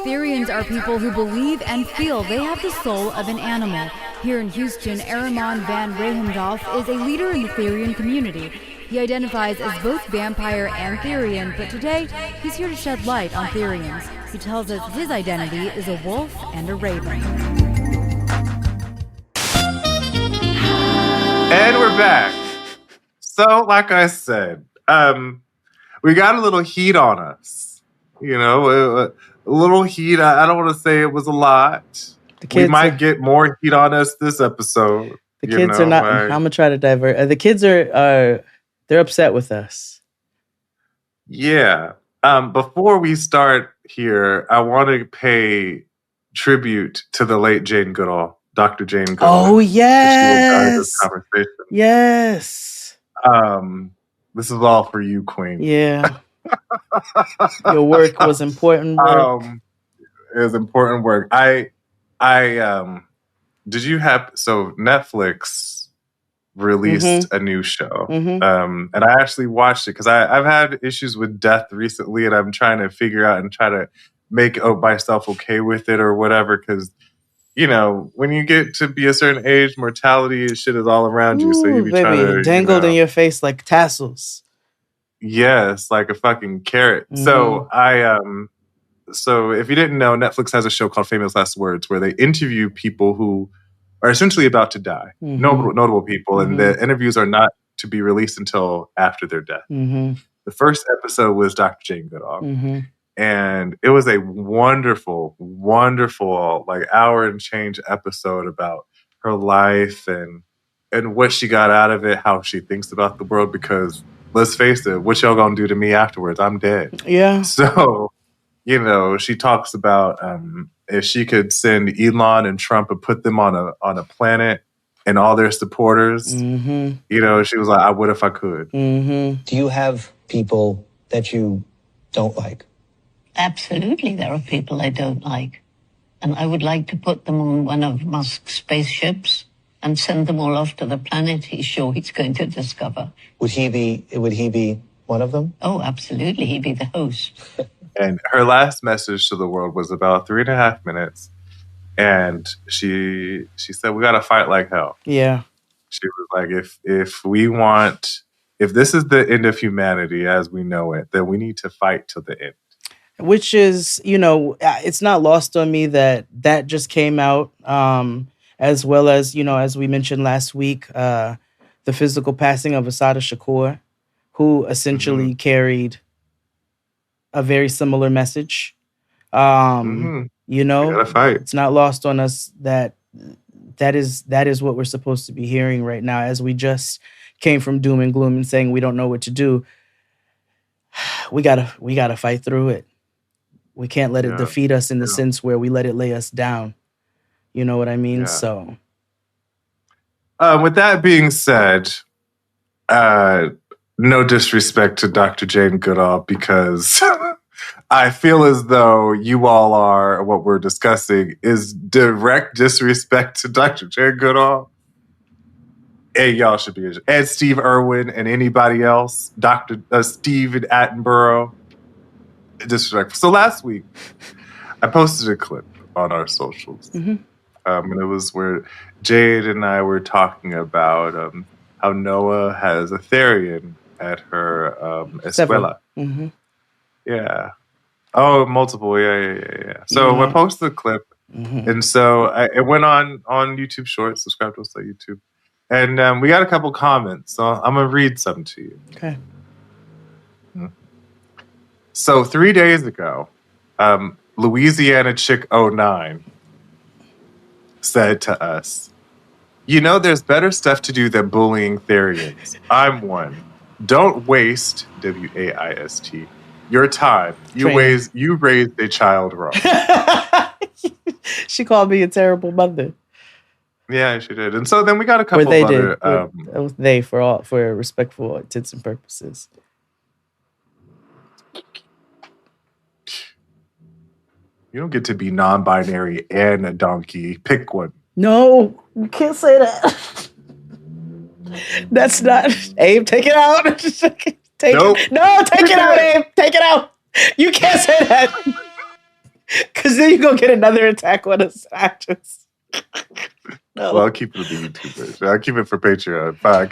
Therians are people who believe and feel they have the soul of an animal. Here in Houston, Aramon Van Rehendorf is a leader in the Therian community. He identifies as both vampire and Therian, but today he's here to shed light on Therians. He tells us his identity is a wolf and a raven. And we're back. So, like I said, we got a little heat on us. You know, a little heat. I don't want to say it was a lot. We might get more heat on us this episode. The kids are not. I'm gonna try to divert. The kids are. They're upset with us. Yeah. Before we start here, I want to pay tribute to the late Jane Goodall, Dr. Jane Goodall. Oh yes. This conversation. Yes. This is all for you, Queen. Yeah. Your work was important work. It was important work. Did you have, so Netflix released a new show. And I actually watched it because I've had issues with death recently and I'm trying to figure out and try to make myself okay with it or whatever. Because, you know, when you get to be a certain age, mortality shit is all around you. So you be trying to, dangled in your face like tassels. Yes, like a fucking carrot. So so if you didn't know, Netflix has a show called Famous Last Words where they interview people who are essentially about to die, notable people, and the interviews are not to be released until after their death. The first episode was Dr. Jane Goodall, and it was a wonderful, wonderful, like hour and change episode about her life and what she got out of it, how she thinks about the world, because let's face it, what y'all gonna do to me afterwards? I'm dead. Yeah. So, you know, she talks about if she could send Elon and Trump and put them on a planet and all their supporters, you know, she was like, I would if I could. Do you have people that you don't like? Absolutely, there are people I don't like. And I would like to put them on one of Musk's spaceships and send them all off to the planet he's sure he's going to discover. Would he be one of them? Oh, absolutely. He'd be the host. And her last message to the world was about 3.5 minutes. And she said, we got to fight like hell. Yeah. She was like, if this is the end of humanity as we know it, then we need to fight to the end. Which is, you know, it's not lost on me that just came out, as well as, you know, as we mentioned last week, the physical passing of Assata Shakur, who essentially carried a very similar message. You know, it's not lost on us that is what we're supposed to be hearing right now, as we just came from doom and gloom and saying we don't know what to do. We gotta fight through it. We can't let it defeat us in the sense where we let it lay us down. You know what I mean? So, with that being said, no disrespect to Dr. Jane Goodall, because I feel as though you all are, what we're discussing is direct disrespect to Dr. Jane Goodall. And y'all should be, and Steve Irwin and anybody else, Dr. Steve Attenborough. Disrespectful. So last week, I posted a clip on our socials. And it was where Jade and I were talking about how Noah has a Therian at her escuela. Yeah. Oh, multiple. Yeah. So I posted the clip. And so it went on YouTube Shorts. Subscribe to us on YouTube. And we got a couple comments. So I'm going to read some to you. Okay. So 3 days ago, Louisiana Chick 09 said to us, you know, there's better stuff to do than bullying Therians. I'm one. Don't waste, W-A-I-S-T, your time. You raised a child wrong. She called me a terrible mother. Yeah, she did. And so then we got a couple other... They, for respectful intents and purposes. You don't get to be non-binary and a donkey. Pick one. No, you can't say that. That's not... Abe, take it out. Take it out, Abe. Take it out. You can't say that. Because then you're going to get another attack on us. No. Well, I'll keep it for the YouTube version. I'll keep it for Patreon. Fine.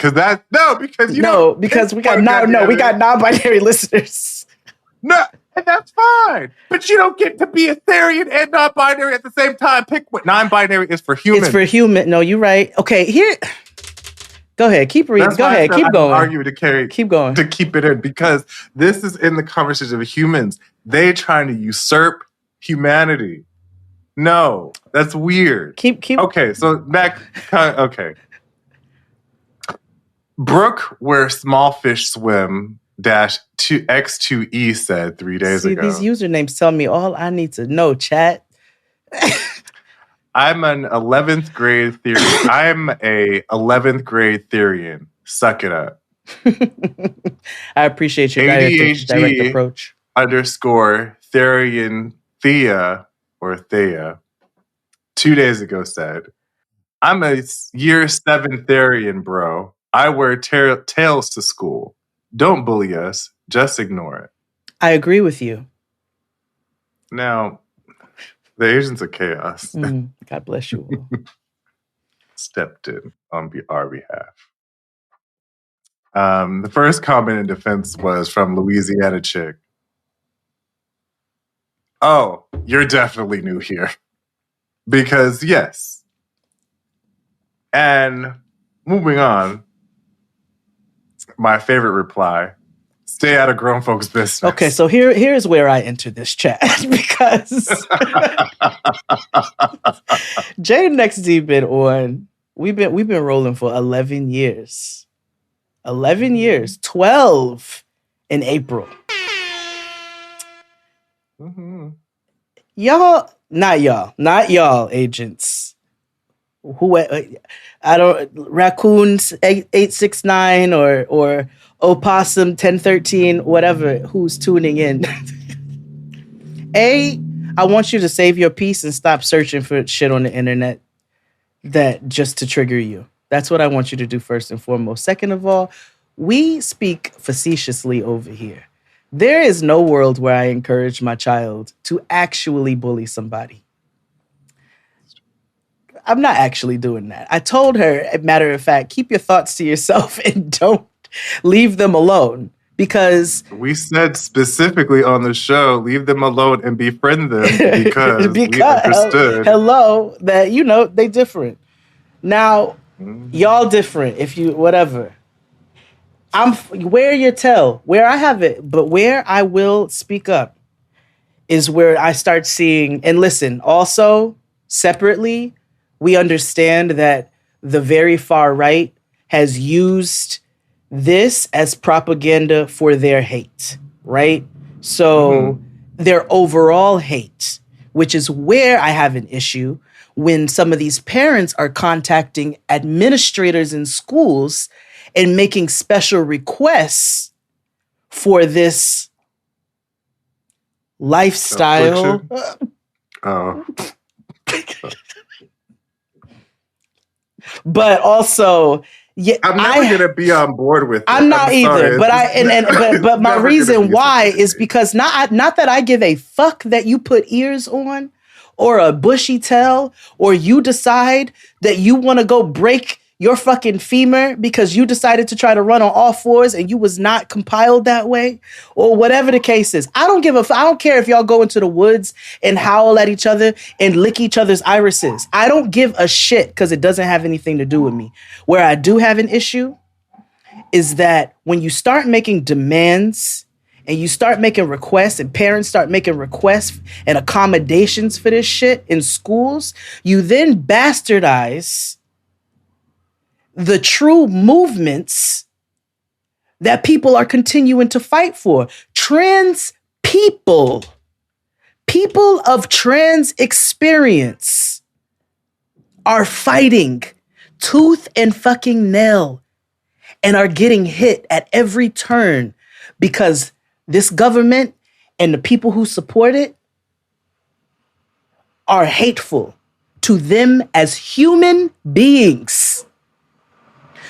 Because we got non-binary listeners. No, and that's fine. But you don't get to be a Therian and non-binary at the same time. Pick what non-binary is for human. It's for human. No, you're right. Okay, here. Go ahead. Keep reading. That's Go ahead. Keep going. Argue to Keep going. to keep it in because this is in the conversation of humans. They're trying to usurp humanity. No, that's weird. Keep. Okay, so back. Okay. Brook, where small fish swim. -X2E said 3 days ago. These usernames tell me all I need to know, chat. I'm an 11th grade Therian. I'm a 11th grade Therian. Suck it up. I appreciate your direct approach. _ Therian Thea or Thea 2 days ago said, I'm a year 7 Therian, bro. I wear tails to school. Don't bully us. Just ignore it. I agree with you. Now, the agents of chaos God bless you all. stepped in on our behalf. The first comment in defense was from Louisiana chick. Oh, you're definitely new here. Because, yes. And moving on, my favorite reply, stay out of grown folks' business. Okay, so here's where I enter this chat because Jay and XD been on. We've been rolling for 11 years. 11 years. 12 in April. Mm-hmm. Not y'all, agents. Who I don't raccoons 869 or opossum 1013 whatever who's tuning in. I want you to save your peace and stop searching for shit on the internet that just to trigger you. That's what I want you to do first and foremost. Second of all, we speak facetiously over here. There is no world where I encourage my child to actually bully somebody. I'm not actually doing that. I told her, matter of fact, keep your thoughts to yourself and don't leave them alone because we said specifically on the show, leave them alone and befriend them because we understood. Hello, that, they different. Now, y'all different if you, whatever. Where you tell, where I have it, but where I will speak up is where I start seeing, and listen, also separately, we understand that the very far right has used this as propaganda for their hate, right? So their overall hate, which is where I have an issue when some of these parents are contacting administrators in schools and making special requests for this lifestyle. Oh. But also, yeah, I'm never gonna be on board with it. I'm not either. But my reason why is because not that I give a fuck that you put ears on or a bushy tail or you decide that you want to go break your fucking femur because you decided to try to run on all fours and you was not compiled that way or whatever the case is. I don't care if y'all go into the woods and howl at each other and lick each other's irises. I don't give a shit because it doesn't have anything to do with me. Where I do have an issue is that when you start making demands and you start making requests and parents start making requests and accommodations for this shit in schools, you then bastardize the true movements that people are continuing to fight for. Trans people of trans experience are fighting tooth and fucking nail and are getting hit at every turn because this government and the people who support it are hateful to them as human beings.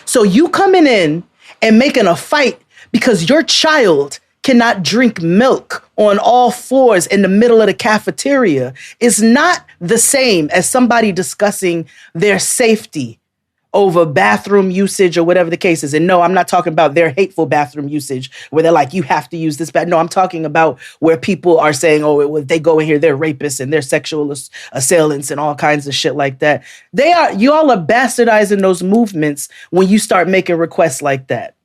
So you coming in and making a fight because your child cannot drink milk on all fours in the middle of the cafeteria is not the same as somebody discussing their safety over bathroom usage or whatever the case is. And no, I'm not talking about their hateful bathroom usage where they're like, you have to use this bath. No, I'm talking about where people are saying, oh, if they go in here, they're rapists and they're sexual assailants and all kinds of shit like that. You all are bastardizing those movements when you start making requests like that.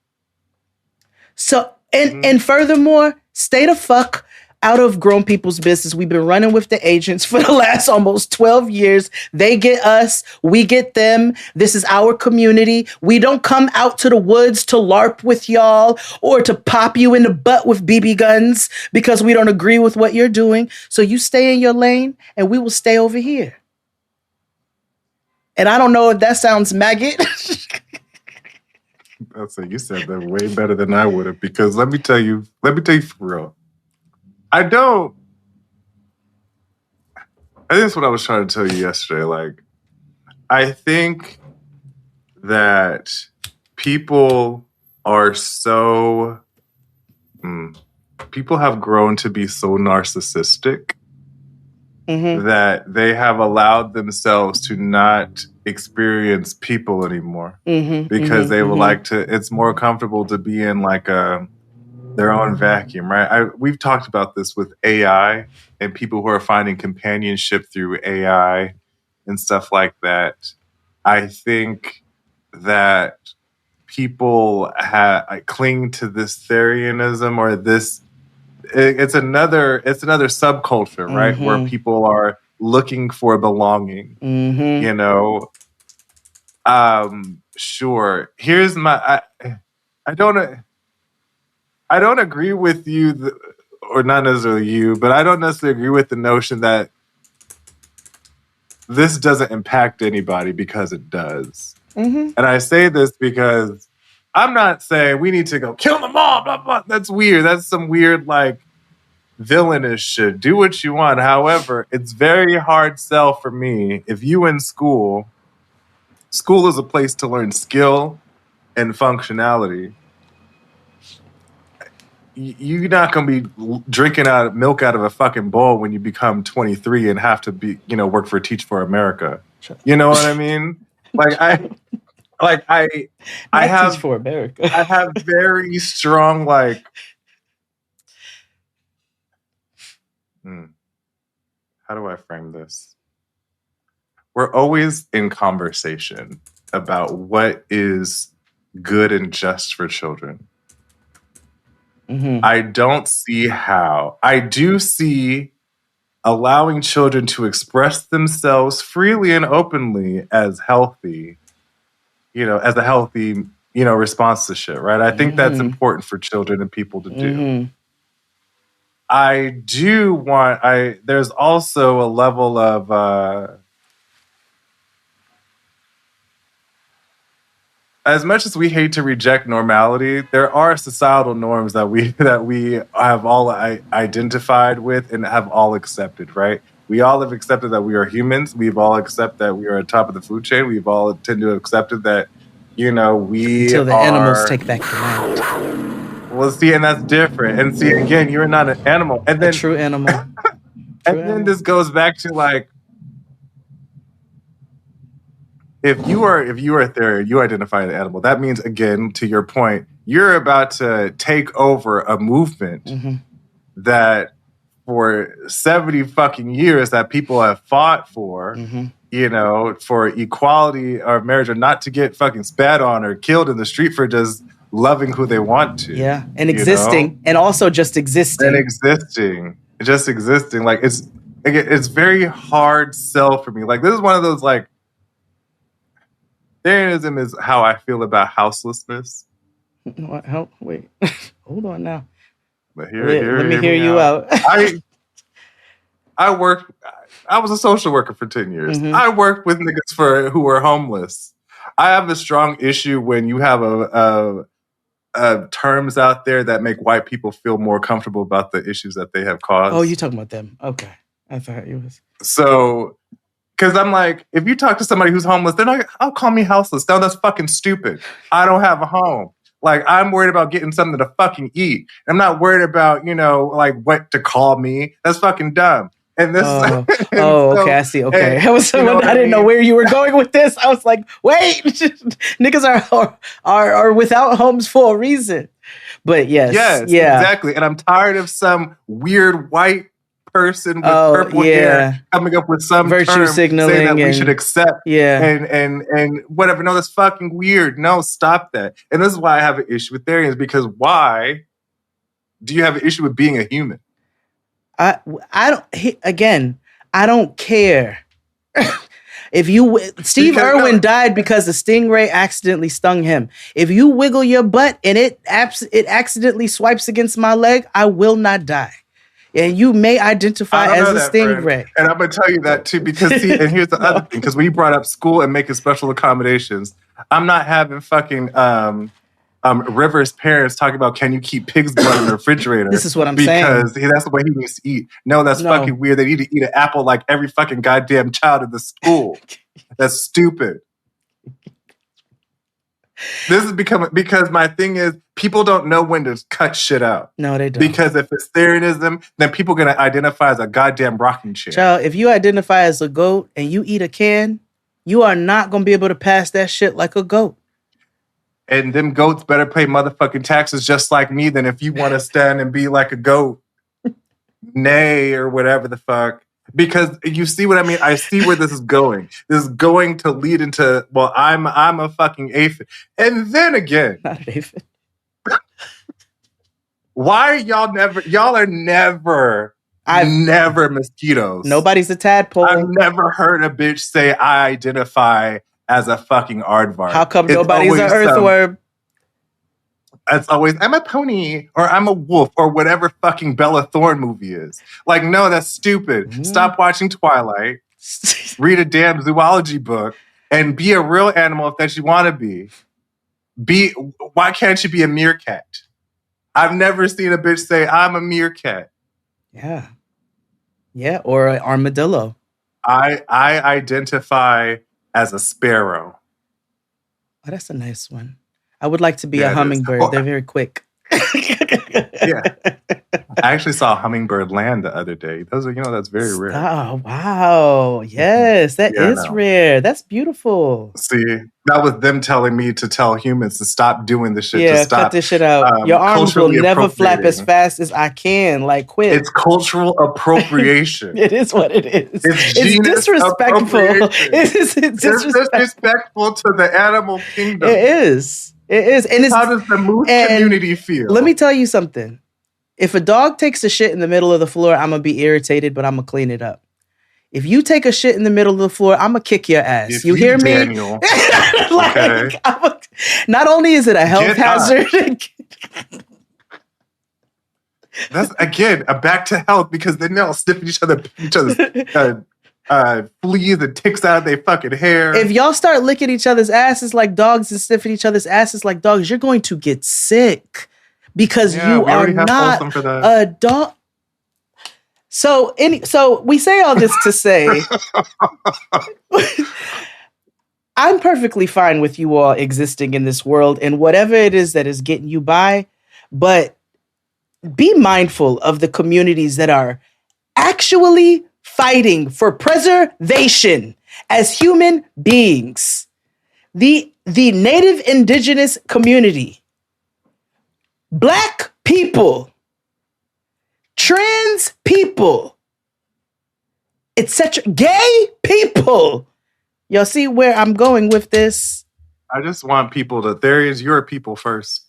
So, and furthermore, stay the fuck out of grown people's business. We've been running with the agents for the last almost 12 years. They get us, we get them. This is our community. We don't come out to the woods to LARP with y'all or to pop you in the butt with BB guns because we don't agree with what you're doing. So you stay in your lane and we will stay over here. And I don't know if that sounds maggot. I'll say you said that way better than I would have, because let me tell you for real. I think that's what I was trying to tell you yesterday. Like, I think that people are people have grown to be so narcissistic that they have allowed themselves to not experience people anymore because they would like to, it's more comfortable to be in like their own vacuum, right? We've talked about this with AI and people who are finding companionship through AI and stuff like that. I think that people cling to this Therianism or this. It's another subculture, right? Where people are looking for belonging. You know, sure. Here's my. I don't agree with you, or not necessarily you, but I don't necessarily agree with the notion that this doesn't impact anybody, because it does. And I say this because I'm not saying we need to go kill them all, blah, blah. That's weird. That's some weird, like, villainous shit. Do what you want. However, it's very hard sell for me if you in school is a place to learn skill and functionality. You're not going to be drinking milk out of a fucking bowl when you become 23 and have to be, work for Teach for America. You know what I mean? I have Teach for America. I have very strong, how do I frame this? We're always in conversation about what is good and just for children. I don't see how. I do see allowing children to express themselves freely and openly as healthy, as a healthy, response to shit, right? I think that's important for children and people to do. There's also a level of, as much as we hate to reject normality, there are societal norms that we have all identified with and have all accepted, right? We all have accepted that we are humans. We've all accepted that we are at the top of the food chain. We've all tend to have accepted that, we until the animals take back the land. Well, see, and that's different. And see, again, you're not an animal. And then a true animal. Then this goes back to if you are a Therian, you identify an animal. That means, again, to your point, you're about to take over a movement that for 70 fucking years that people have fought for, for equality of marriage, or not to get fucking spat on or killed in the street for just loving who they want to. Yeah, and existing, and also just existing. Just existing. It's very hard sell for me. This is one of those, Therianism is how I feel about houselessness. Wait, hold on now. But let me hear you out. I was a social worker for 10 years. I worked with niggas who were homeless. I have a strong issue when you have terms out there that make white people feel more comfortable about the issues that they have caused. Oh, you're talking about them. Okay. I thought you was. So, because I'm like, if you talk to somebody who's homeless, they're not, call me houseless. No, that's fucking stupid. I don't have a home. Like, I'm worried about getting something to fucking eat. I'm not worried about, like what to call me. That's fucking dumb. And this, Oh, and okay, I see. Okay, and, I didn't know where you were going with this. I was like, wait, niggas are without homes for a reason. But yes, yeah, exactly. And I'm tired of some weird white person with purple hair coming up with some virtue term signaling saying that we should accept Yeah. and whatever. No, that's fucking weird. No, stop that. And this is why I have an issue with Therians, because why do you have an issue with being a human? I don't care. Steve Irwin died because a stingray accidentally stung him. If you wiggle your butt and it accidentally swipes against my leg, I will not die. And you may identify as a stingray. Friend. And I'm going to tell you that too, because and here's the other thing, because we brought up school and making special accommodations. I'm not having fucking River's parents talking about, can you keep pig's blood in the refrigerator? This is what I'm saying. Because that's the way he needs to eat. No, that's fucking weird. They need to eat an apple like every fucking goddamn child in the school. That's stupid. This is because my thing is, people don't know when to cut shit out. No, they don't. Because if it's Therianism, then people are going to identify as a goddamn rocking chair. Child, if you identify as a goat and you eat a can, you are not going to be able to pass that shit like a goat. And them goats better pay motherfucking taxes just like me than if you want to stand and be like a goat. Nay, or whatever the fuck. Because you see what I mean? I see where this is going. This is going to lead into, well, I'm a fucking aphid. And then again, not an aphid. Why y'all are never mosquitoes. Nobody's a tadpole. I've never heard a bitch say I identify as a fucking aardvark. How come nobody's an earthworm? It's always, I'm a pony, or I'm a wolf, or whatever fucking Bella Thorne movie is. Like, no, that's stupid. Stop watching Twilight. Read a damn zoology book and be a real animal if that you want to be. Why can't you be a meerkat? I've never seen a bitch say, I'm a meerkat. Yeah. Yeah, or an armadillo. I identify as a sparrow. Oh, that's a nice one. I would like to be a hummingbird. They're very quick. Yeah. I actually saw a hummingbird land the other day. Those are, that's very rare. Oh, wow. Yes, that is rare. That's beautiful. See, that was them telling me to tell humans to stop doing this shit. Yeah, to stop, cut this shit out. Your arms will never flap as fast as I can. Like, quit. It's cultural appropriation. It is what it is. It's disrespectful. It's disrespectful to the animal kingdom. It is. It is. And how does the moose community feel? Let me tell you something. If a dog takes a shit in the middle of the floor, I'm going to be irritated, but I'm going to clean it up. If you take a shit in the middle of the floor, I'm going to kick your ass. If you hear me? Daniel, like, not only is it a health hazard. That's, again, back to health, because then they'll sniff each other's fleas and ticks out of their fucking hair. If y'all start licking each other's asses like dogs and sniffing each other's asses like dogs, you're going to get sick because you are not a dog. So we say all this to say, I'm perfectly fine with you all existing in this world and whatever it is that is getting you by, but be mindful of the communities that are actually fighting for preservation as human beings. The native indigenous community, Black people, trans people, etc., gay people. Y'all see where I'm going with this? I just want people to, there is your people first.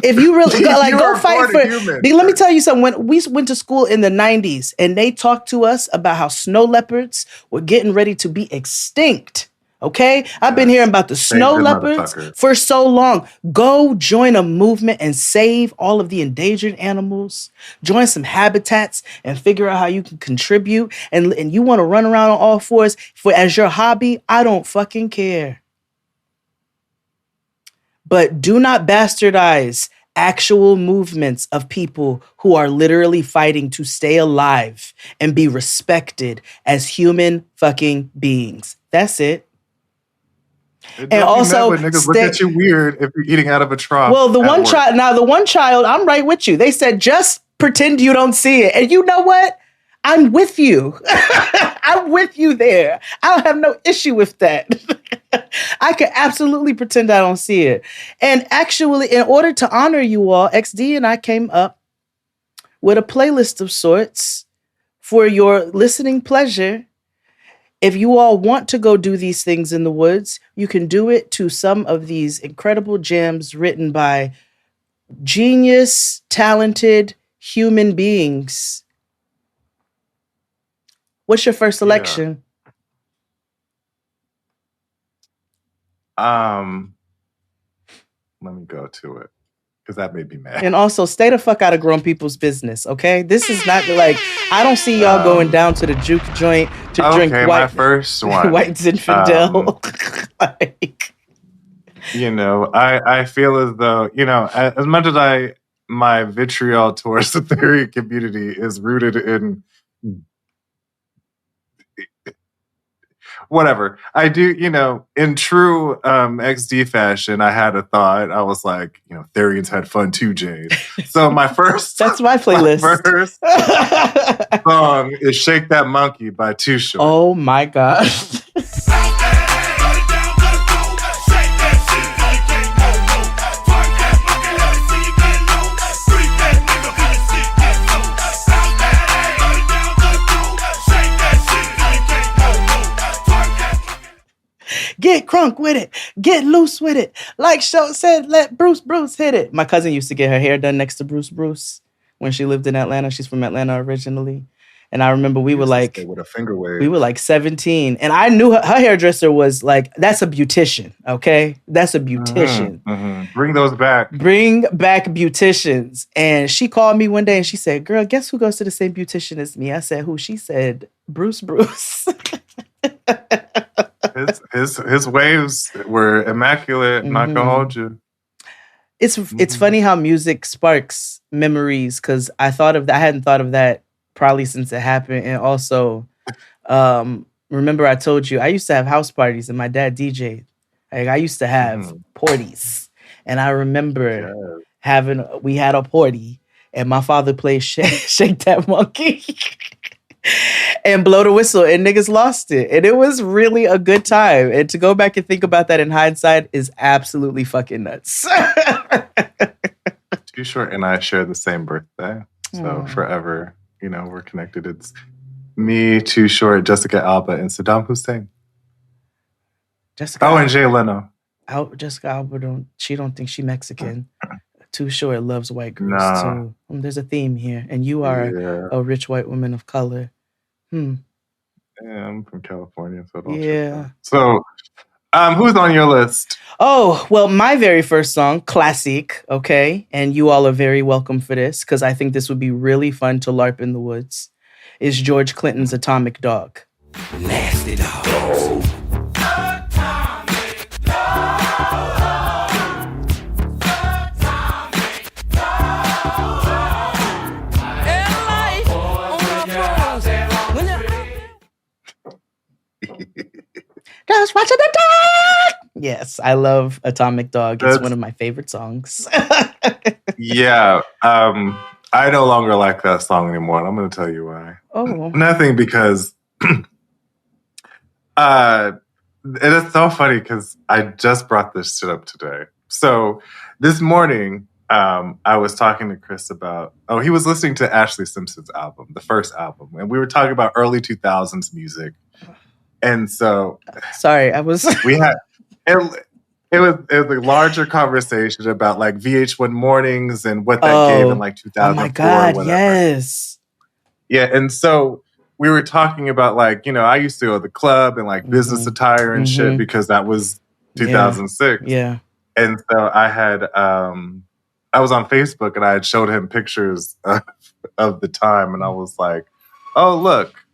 If you really go fight for it. Let me tell you something. When we went to school in the 90s and they talked to us about how snow leopards were getting ready to be extinct. Okay? I've been hearing about the snow leopards for so long. Go join a movement and save all of the endangered animals. Join some habitats and figure out how you can contribute. And you want to run around on all fours as your hobby? I don't fucking care. But do not bastardize actual movements of people who are literally fighting to stay alive and be respected as human fucking beings. That's it. It And don't be also never. Niggas look at you weird if you're eating out of a trough. well, the at one work. child, now the one child, I'm right with you. They said, just pretend you don't see it. And you know what? I'm with you. I'm with you there. I don't have no issue with that. I can absolutely pretend I don't see it. And actually, in order to honor you all, XD and I came up with a playlist of sorts for your listening pleasure. If you all want to go do these things in the woods, you can do it to some of these incredible jams written by genius, talented human beings. What's your first selection? Let me go to it because that made me mad. And also, stay the fuck out of grown people's business, okay? This is not like, I don't see y'all going down to the juke joint to drink my white, first one. white Zinfandel. Like, You know, I feel as though, you know, as much as my vitriol towards the theory community is rooted in whatever. I do, you know, in true XD fashion, I had a thought. I was like, you know, Therians had fun too, Jade. So my first that's my playlist. my first song is Shake That Monkey by Too Short. Oh my gosh. Get crunk with it. Get loose with it. Like Show said, let Bruce hit it. My cousin used to get her hair done next to Bruce when she lived in Atlanta. She's from Atlanta originally. And I remember we were like, with a finger wave. we were like 17. And I knew her hairdresser was like, that's a beautician, okay? That's a beautician. Bring those back. Bring back beauticians. And she called me one day and she said, girl, guess who goes to the same beautician as me? I said, who? She said, Bruce. His waves were immaculate. Not gonna hold you. It's funny how music sparks memories because I hadn't thought of that probably since it happened. And also, remember I told you I used to have house parties and my dad DJ'd. Like I used to have parties, and I remember we had a party and my father played Shake That Monkey. And blow the whistle, and niggas lost it. And it was really a good time. And to go back and think about that in hindsight is absolutely fucking nuts. Too Short and I share the same birthday. So forever, you know, we're connected. It's me, Too Short, Jessica Alba, and Saddam Hussein. And Jay Leno. Jessica Alba don't think she Mexican. Too Short loves white girls too. There's a theme here. And you are a rich white woman of color. Yeah, I'm from California, so don't yeah. So, who's on your list? Oh, well, my very first song, classic, okay, and you all are very welcome for this because I think this would be really fun to LARP in the woods, is George Clinton's Atomic Dog. Nasty Dog. Just watching the dog. Yes, I love Atomic Dog. It's one of my favorite songs. Yeah. I no longer like that song anymore. And I'm going to tell you why. Oh. Nothing because it is so funny because I just brought this shit up today. So this morning, I was talking to Chris about, he was listening to Ashley Simpson's album, the first album. And we were talking about early 2000s music. And so, sorry, we had it was a larger conversation about like VH1 mornings and what that gave in like 2004. Oh my God, whatever. Yes. Yeah, and so we were talking about like, you know, I used to go to the club and like business attire and shit because that was 2006. Yeah. And so I was on Facebook and I had showed him pictures of the time and I was like, oh, look,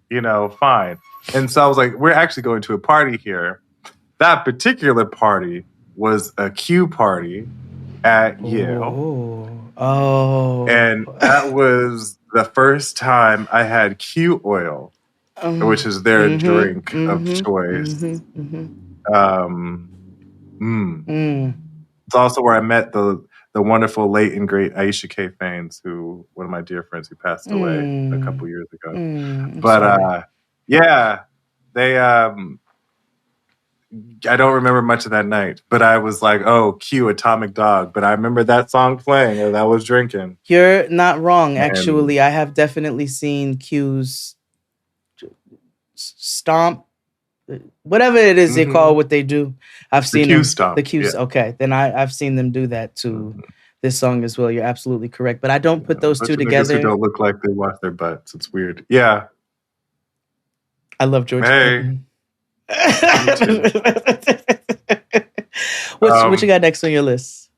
you know, fine. And so I was like, we're actually going to a party here. That particular party was a Q party at Yale. Oh. And that was the first time I had Q oil, which is their drink of choice. It's also where I met the wonderful late and great Aisha K. Faines, who one of my dear friends who passed away a couple years ago. But yeah, they I don't remember much of that night, but I was like, oh, cue Atomic Dog. But I remember that song playing and I was drinking. You're not wrong, actually. I have definitely seen Q's stomp, whatever it is they call what they do. I've seen Q stomp. The Q. Yeah. Okay, then I've seen them do that to this song as well. You're absolutely correct. But I don't put those two together. Who don't look like they wash their butts. It's weird. Yeah. I love George Clinton. What you got next on your list?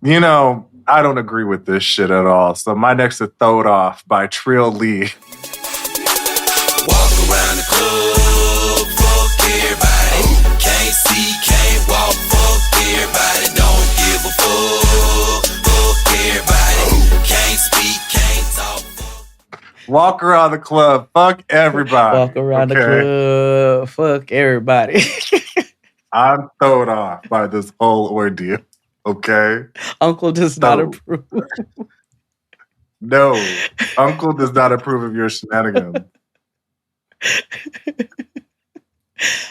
You know, I don't agree with this shit at all. So my next is Throw It Off by Trill Lee. Walk around the club, fuck everybody. Can't see, can't walk, fuck everybody. Don't give a fuck everybody. Can't speak, can't talk. Walk around the club, fuck everybody. Walk around the club, fuck everybody. I'm thrown off by this whole ordeal. Okay? Uncle does not approve. No, Uncle does not approve of your shenanigans.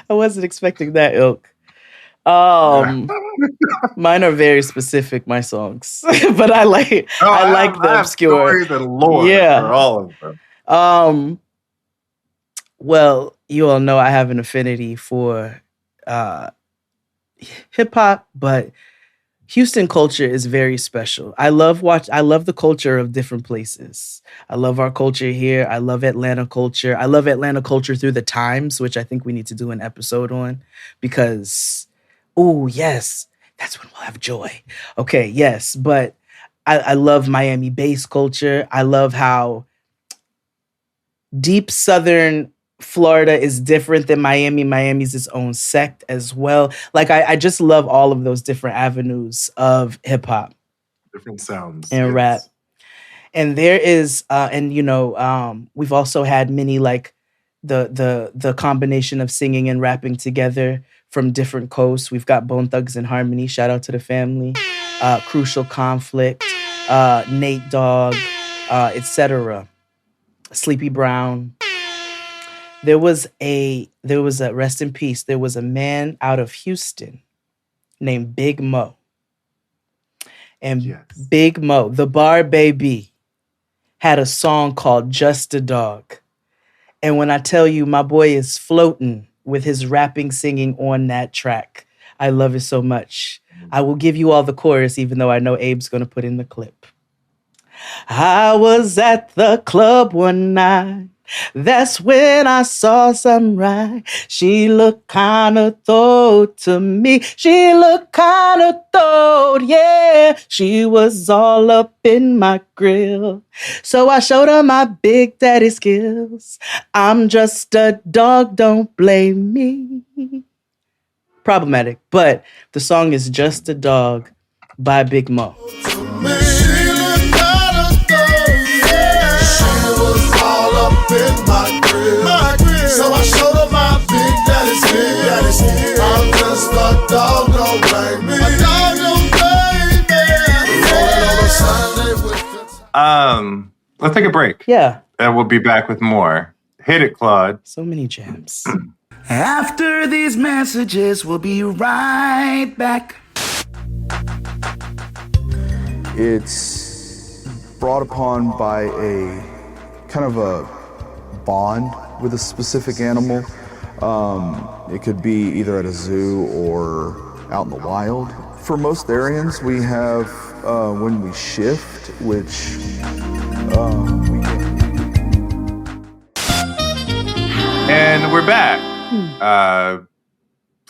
I wasn't expecting that, Ilk. Mine are very specific, my songs, but I like the obscure. Stories and lore for all of them. Well, you all know I have an affinity for hip hop, but Houston culture is very special. I love the culture of different places. I love our culture here. I love Atlanta culture. I love Atlanta culture through the times, which I think we need to do an episode on because, oh yes, that's when we'll have joy. Okay, yes, but I love Miami bass culture. I love how deep Southern Florida is different than Miami. Miami's its own sect as well. Like I just love all of those different avenues of hip hop, different sounds and rap. And there is, we've also had many like the combination of singing and rapping together from different coasts. We've got Bone Thugs and Harmony. Shout out to the family. Crucial Conflict, Nate Dogg, etc. Sleepy Brown. There was a rest in peace. There was a man out of Houston named Big Mo. And Big Mo, the Bar Baby, had a song called Just a Dog. And when I tell you my boy is floating with his rapping, singing on that track, I love it so much. I will give you all the chorus, even though I know Abe's going to put in the clip. I was at the club one night. That's when I saw some right. She looked kinda throwed to me. She looked kinda throwed, yeah. She was all up in my grill. So I showed her my Big Daddy skills. I'm just a dog, don't blame me. Problematic, but the song is Just a Dog by Big Mo. So I showed her my Big Daddy skills. I'm just a dog, don't blame me. A dog, don't blame me. Let's take a break. Yeah. And we'll be back with more. Hit it, Claude. So many jams. After these messages, we'll be right back. It's brought upon by a kind of a bond with a specific animal. It could be either at a zoo or out in the wild. For most Therians, we have when we shift, which And we're back.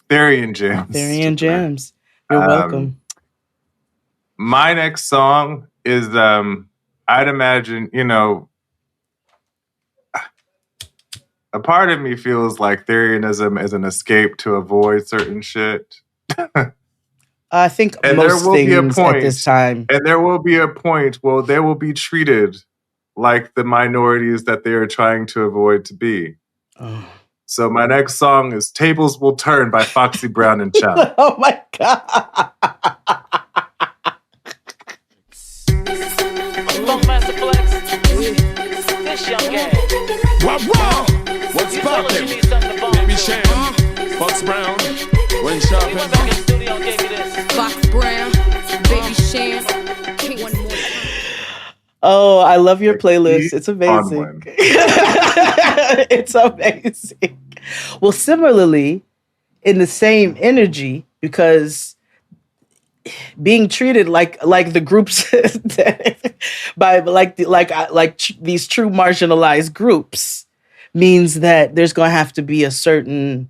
Therian Jams. Therian Jams. You're welcome. My next song is, I'd imagine, a part of me feels like Therianism is an escape to avoid certain shit. I think and most things at this time. And there will be a point where they will be treated like the minorities that they are trying to avoid to be. Oh. So my next song is Tables Will Turn by Foxy Brown and Challenge. Oh my God. Funkmaster Flex. This young guy. What's poppin'? Baby Sham, Fox Brown, Wayne Sharp. Fox Brown, Baby Sham. One more. Oh, I love your playlist. It's amazing. It's amazing. Well, similarly, in the same energy, because being treated like the groups by these true marginalized groups means that there's going to have to be a certain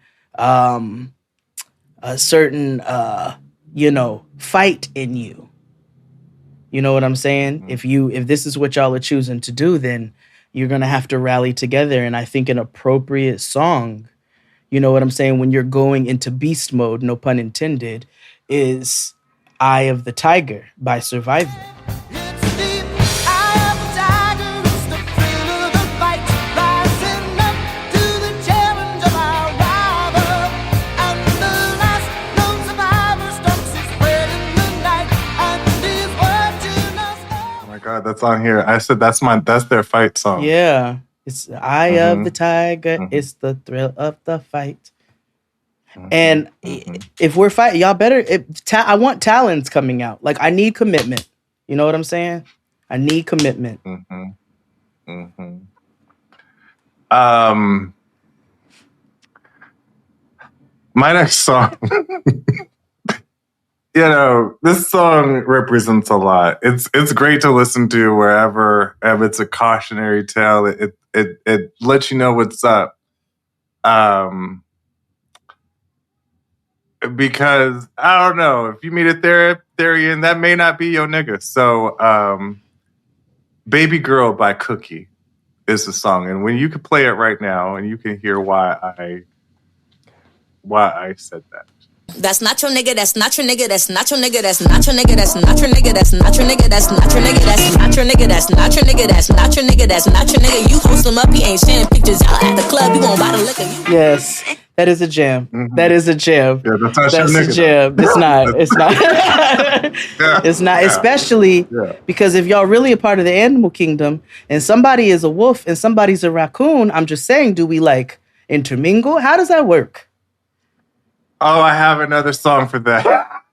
fight in you. You know what I'm saying? If this is what y'all are choosing to do, then you're going to have to rally together. And I think an appropriate song, you know what I'm saying, when you're going into beast mode, no pun intended, is Eye of the Tiger by Survivor. God, that's on here. I said that's their fight song. Yeah. It's the Eye of the Tiger. It's the thrill of the fight. And if we're fighting, y'all better. I want talents coming out. Like, I need commitment. You know what I'm saying? I need commitment. My next song. This song represents a lot. It's great to listen to wherever it's a cautionary tale. It lets you know what's up. Because I don't know, if you meet a Therian, that may not be your nigga. So Baby Girl by Cookie is the song. And when you can play it right now and you can hear why I said that. That's not your nigga, that's not your nigga, that's not your nigga, that's not your nigga, that's not your nigga, that's not your nigga, that's not your nigga, that's not your nigga, that's not your nigga, that's not your nigga, that's not your nigga. You host him up, he ain't sharing pictures out at the club, you won't buy the liquor. Yes, that is a jam. That is a jam. Yeah, that's not That's your a nigga. jam. It's not. It's not. It's not. Especially because if y'all really a part of the animal kingdom and somebody is a wolf and somebody's a raccoon, I'm just saying, do we like intermingle? How does that work? Oh, I have another song for that.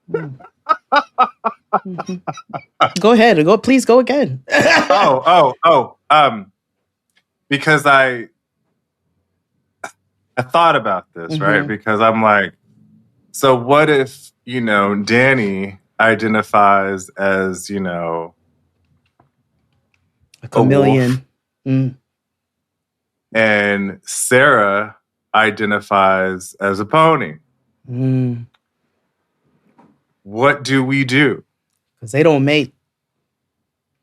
Go ahead. Please go again. Because I thought about this, right? Because I'm like, so what if, Danny identifies as, a chameleon. And Sarah identifies as a pony. What do we do? Because they don't mate.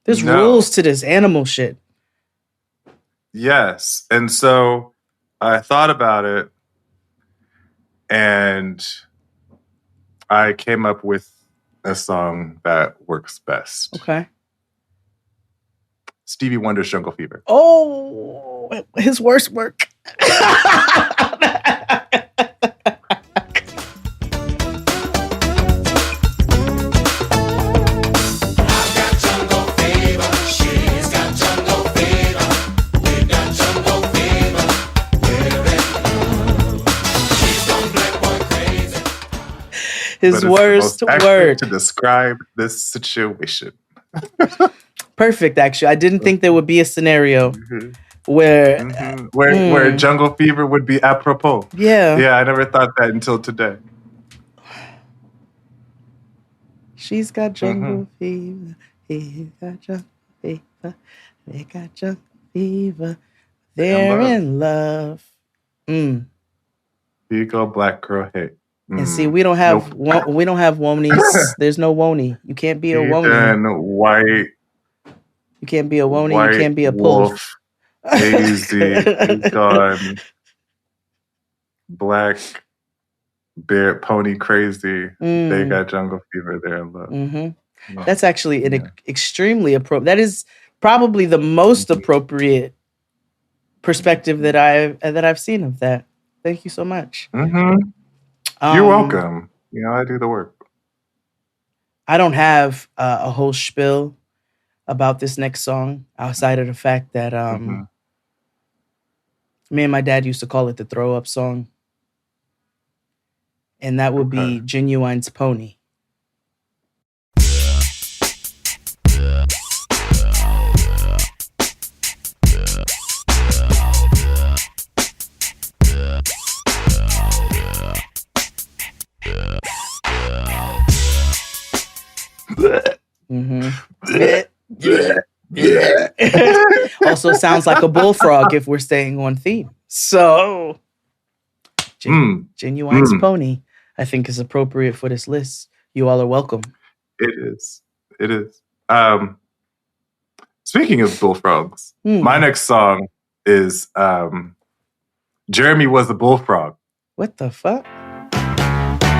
There's rules to this animal shit. Yes. And so I thought about it and I came up with a song that works best. Okay. Stevie Wonder's Jungle Fever. Oh, his worst work. His worst word to describe this situation. Perfect, actually. I didn't think there would be a scenario where Jungle Fever would be apropos. Yeah, I never thought that until today. She's got jungle fever. He got jungle fever. They got jungle fever. They're in love. Here you go, black girl. Hey. And see, we don't have wonies. There's no woni. You can't be a woni. White. You can't be a woni. You can't be a wolf. Daisy, gone. Black bear, pony crazy. They got jungle fever. They're in love. That's actually an extremely appropriate. That is probably the most appropriate perspective that I've seen of that. Thank you so much. You're welcome. You know, I do the work. I don't have a whole spiel about this next song outside of the fact that me and my dad used to call it the throw up song. And that would be Genuine's Pony. Also sounds like a bullfrog if we're staying on theme. So, Genuine's Pony, I think, is appropriate for this list. You all are welcome. It is. It is. Speaking of bullfrogs, my next song is Jeremy Was a Bullfrog. What the fuck?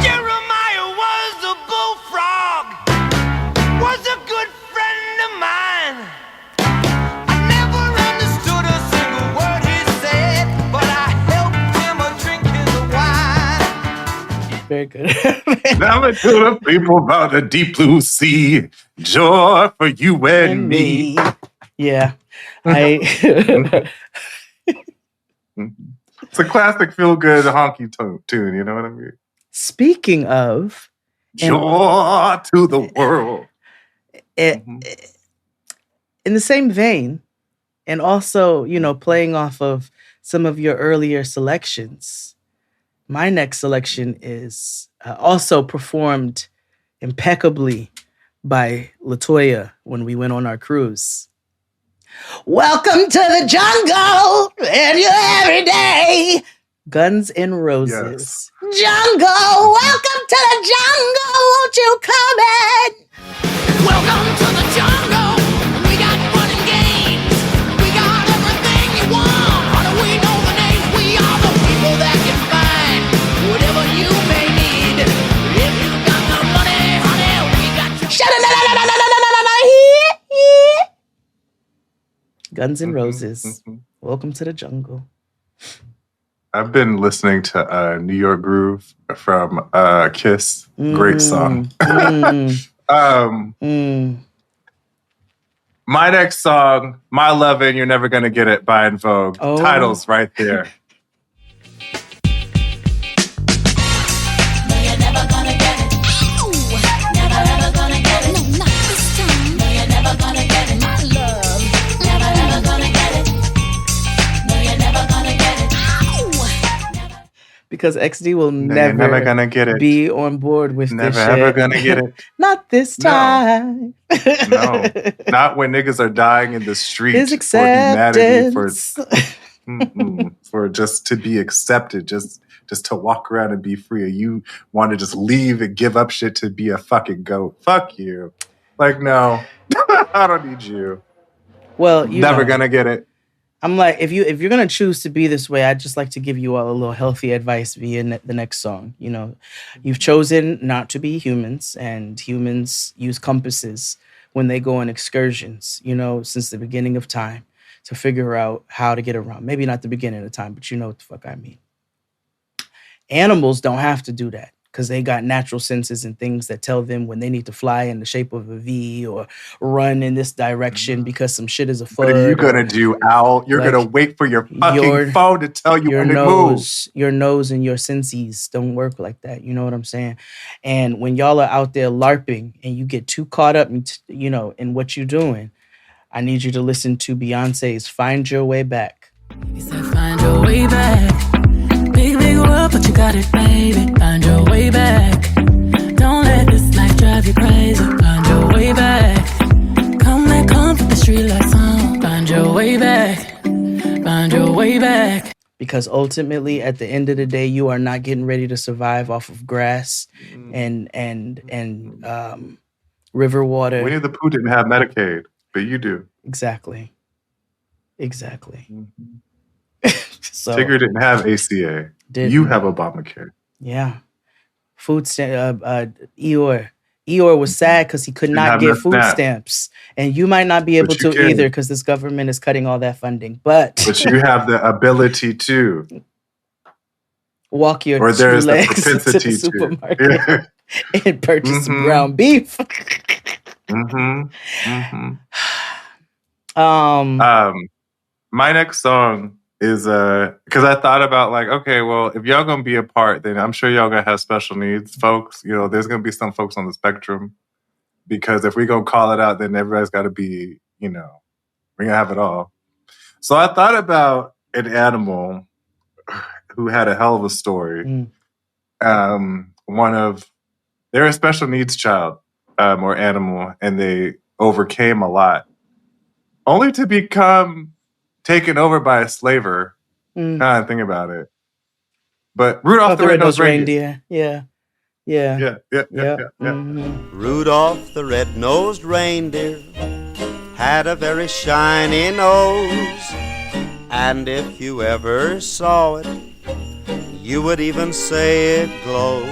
Jeremiah was a bullfrog, was a good friend of mine. I never understood a single word he said, but I helped him drink his wine. Very good. Now to the people about the deep blue sea, joy for you and me. Yeah. It's a classic feel-good honky tune, you know what I mean? Speaking of... Joy to the world. In the same vein, and also, you know, playing off of some of your earlier selections, my next selection is also performed impeccably by LaToya when we went on our cruise. Welcome to the jungle and your everyday. Guns N' Roses. Yes. Jungle, welcome to the jungle. Won't you come in? Welcome to the jungle. We got fun and games. We got everything you want. How do we know the names? We are the people that can find whatever you may need. If you got the money, honey, we got you. Guns N' Roses. Welcome to the jungle. I've been listening to New York Groove from Kiss. Great song. My next song, My Lovin', You're Never Gonna Get It by En Vogue. Title's right there. Because XD will never gonna get it. Be on board with never this shit. Never ever gonna get it. Not this time. No. Not when niggas are dying in the street His for humanity, acceptance. for just to be accepted, just to walk around and be free. You want to just leave and give up shit to be a fucking goat. Fuck you. Like, no. I don't need you. Well, never gonna get it. I'm like, if you're gonna choose to be this way, I'd just like to give you all a little healthy advice via the next song. You know, you've chosen not to be humans, and humans use compasses when they go on excursions. You know, since the beginning of time, to figure out how to get around. Maybe not the beginning of time, but you know what the fuck I mean. Animals don't have to do that because they got natural senses and things that tell them when they need to fly in the shape of a V or run in this direction because some shit is afoot. What are you gonna do, Owl? You're gonna wait for your fucking phone to tell you when to move. Your nose and your senses don't work like that. You know what I'm saying? And when y'all are out there LARPing and you get too caught up in, in what you're doing, I need you to listen to Beyonce's Find Your Way Back. You said find your way back. Big, big world, but you got it, baby. Find your way back. Don't let this life drive you crazy. Find your way back. Come back home, put the street lights on. Find your way back. Find your way back. Because ultimately, at the end of the day, you are not getting ready to survive off of grass and river water. Winnie the Pooh didn't have Medicaid, but you do. Exactly. So, Tigger didn't have ACA. You have Obamacare. Yeah. Food stamp, Eeyore, Eeyore was sad because he could Didn't not have get enough food SNAP. stamps. And you might not be able But you to can. either because this government is cutting all that funding. But But you have the ability to, walk your or two there's the legs into the propensity to. supermarket Yeah. and purchase some Mhm. ground beef. My next song is because I thought about like, okay, well, if y'all gonna be apart, then I'm sure y'all gonna have special needs, folks. You know, there's gonna be some folks on the spectrum. Because if we gonna call it out, then everybody's got to be, you know, we're gonna have it all. So I thought about an animal who had a hell of a story. They're a special needs child or animal, and they overcame a lot, only to become taken over by a slaver. Kind of think about it. But Rudolph the Red-Nosed Reindeer. Yeah. Yeah. Rudolph the red-nosed reindeer had a very shiny nose, and if you ever saw it, you would even say it glows.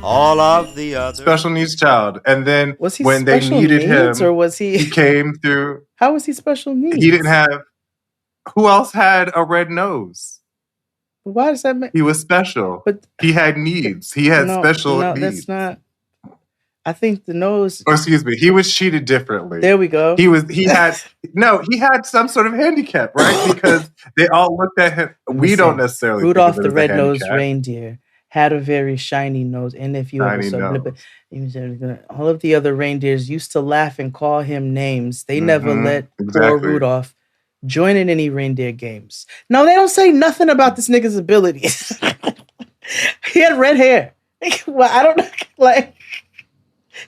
All of the other Special needs child, and then Was he when they special needed needs, him, or was he? he came through. How was he special needs? He didn't have. Who else had a red nose? Why does that make? He was special. But he had needs. He had special No, needs. that's not. I think the nose. Or excuse me, he was treated differently. There we go. He had some sort of handicap, right? Because they all looked at him. We don't necessarily Rudolph think the of it as a red-nosed handicap. reindeer had a very shiny nose, and if you ever Shiny saw nose. all of the other reindeers used to laugh and call him names. They never let poor exactly. Rudolph join in any reindeer games. No, they don't say nothing about this nigga's abilities. He had red hair. Well, I don't know, like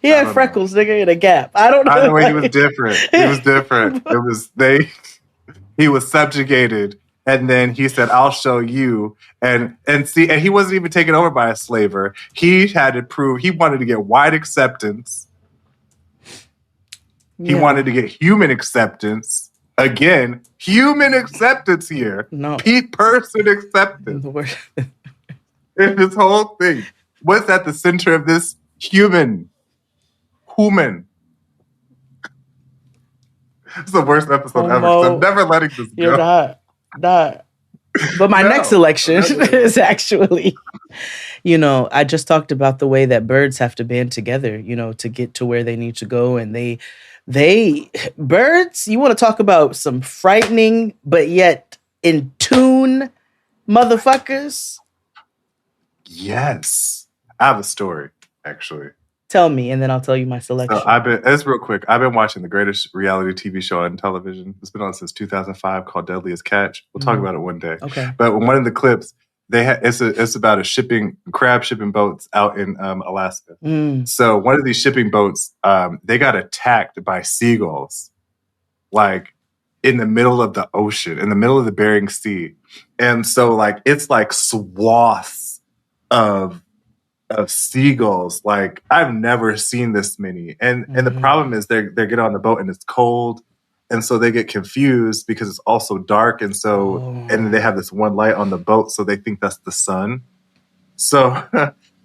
he had freckles, nigga, in a gap. I don't know. Either way, he like- was different. He was different. He was subjugated, and then he said, "I'll show you." And he wasn't even taken over by a slaver. He had to prove he wanted to get white acceptance. He Yeah. wanted to get human acceptance. Again, human acceptance here. No. Person acceptance. In this whole thing. What's at the center of this? Human. It's the worst episode ever. So I'm never letting this You're go. not. But my next selection is actually, I just talked about the way that birds have to band together, to get to where they need to go. And birds, you want to talk about some frightening, but yet in tune motherfuckers? Yes. I have a story, actually. Tell me, and then I'll tell you my selection. So it's real quick. I've been watching the greatest reality TV show on television. It's been on since 2005 called Deadliest Catch. We'll talk about it one day. Okay. But in one of the clips, it's about crab shipping boats out in Alaska. So one of these shipping boats, they got attacked by seagulls, like in the middle of the ocean, in the middle of the Bering Sea. And so it's like swaths of seagulls. Like I've never seen this many. And the problem is they get on the boat and it's cold. And so they get confused because it's also dark. And so, and they have this one light on the boat. So they think that's the sun. So,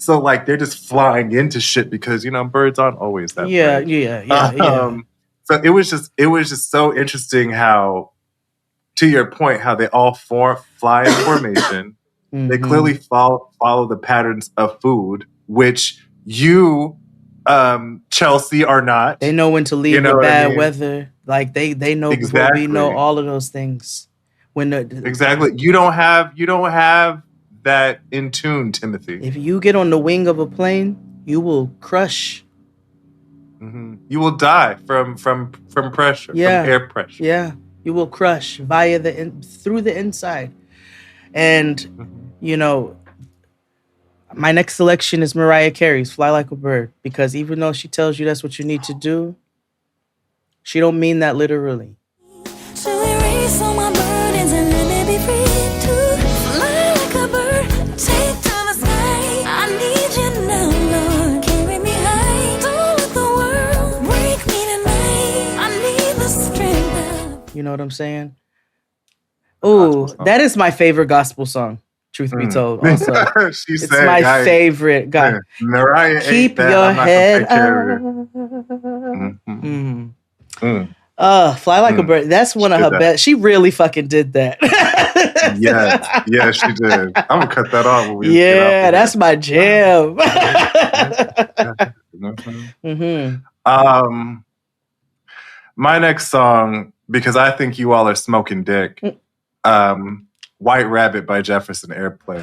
they're just flying into shit because, birds aren't always that Yeah. So it was just so interesting how, to your point, how they all fly in formation. They clearly follow the patterns of food, which you, Chelsea, are not. They know when to leave know the what I bad mean? weather. Like they know before we know all of those things. Exactly. You don't have that in tune, Timothy. If you get on the wing of a plane, you will crush. You will die from pressure, from air pressure. Yeah, you will crush through the inside. And, my next selection is Mariah Carey's Fly Like a Bird, because even though she tells you that's what you need to do, she don't mean that literally. So erase all my burdens and let me be free to fly like a bird, take to the sky. I need you now, Lord, carry me high. Don't let the world break me tonight. I need the strength. You know what I'm saying? Oh, that is my favorite gospel song. Truth be told, also. She It's said, my "Guys, favorite. God, Mariah keep ain't that. your I'm not gonna head take care up. of it." Fly Like a Bird. That's one of She her did that. best. She really fucking did that. Yes, she did. I'm gonna cut that off when we get Yeah, out that's my jam. there. My next song, because I think you all are smoking dick. White Rabbit by Jefferson Airplane.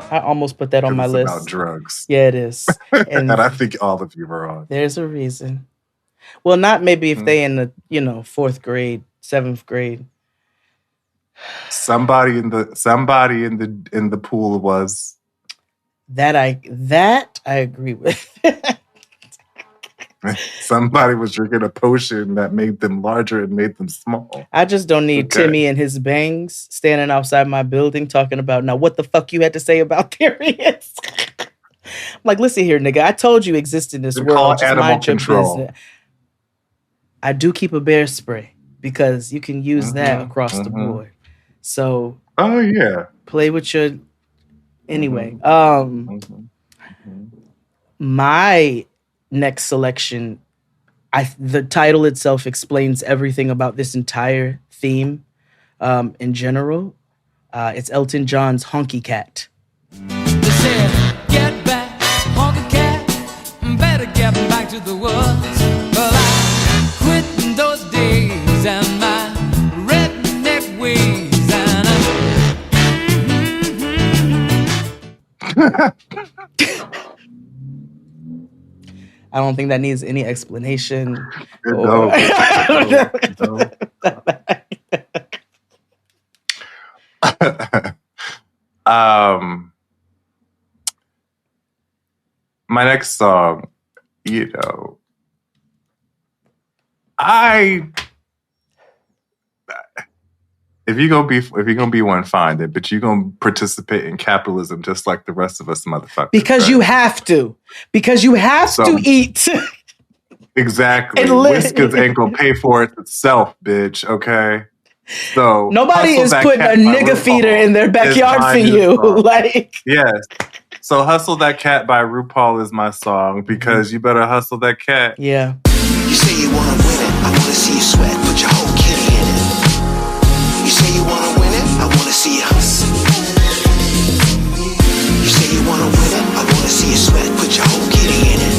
I almost put that on my It's list. about drugs. Yeah, it is. And I think all of you are on. There's a reason. Well, not maybe if they in the 4th grade, 7th grade. Somebody in the pool was. That I agree with. Somebody was drinking a potion that made them larger and made them small. I just don't need Timmy and his bangs standing outside my building talking about, now what the fuck you had to say about Therians? I'm like, listen here, nigga. I told you exist in this They're world. called Just animal mind your control. business. I do keep a bear spray because you can use that across the board. So oh yeah. Play with your anyway. My next selection, the title itself explains everything about this entire theme in general. It's Elton John's Honky Cat. They said, get back, honky cat, better get back to the woods. Well, I quit those days and my redneck ways I don't think that needs any explanation. My next song, if you're gonna be one, fine then, but you're gonna participate in capitalism just like the rest of us motherfuckers. Because you have to. Because you have to eat. Exactly. And live. Whiskers ain't gonna pay for it itself, bitch. Okay. So Nobody Hustle is That putting Cat a by nigga RuPaul feeder in their is backyard my for new you. song. Like, yes. So Hustle That Cat by RuPaul is my song because you better hustle that cat. Yeah. You say you wanna win it, I wanna see you sweat, put your whole kitty in it. You say you wanna win it, I wanna see you hustle. You say you wanna win it, I wanna see you sweat, put your whole kitty in it.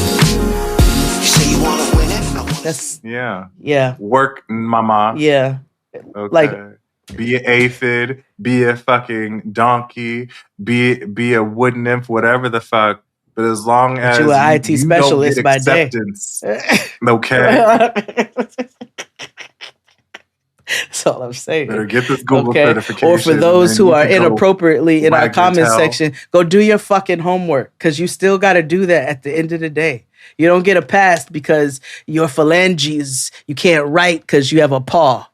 You say you wanna win it, I wanna Yeah. Work, mama. Yeah. Okay. Like, be an aphid, be a fucking donkey, be a wood nymph, whatever the fuck. But as long as you an IT specialist don't by get day. acceptance, okay. That's all I'm saying. Better get this Google certification. Or for those and who you are can go inappropriately in our wag your comment tail. section, go do your fucking homework because you still got to do that at the end of the day. You don't get a pass because your phalanges, you can't write because you have a paw.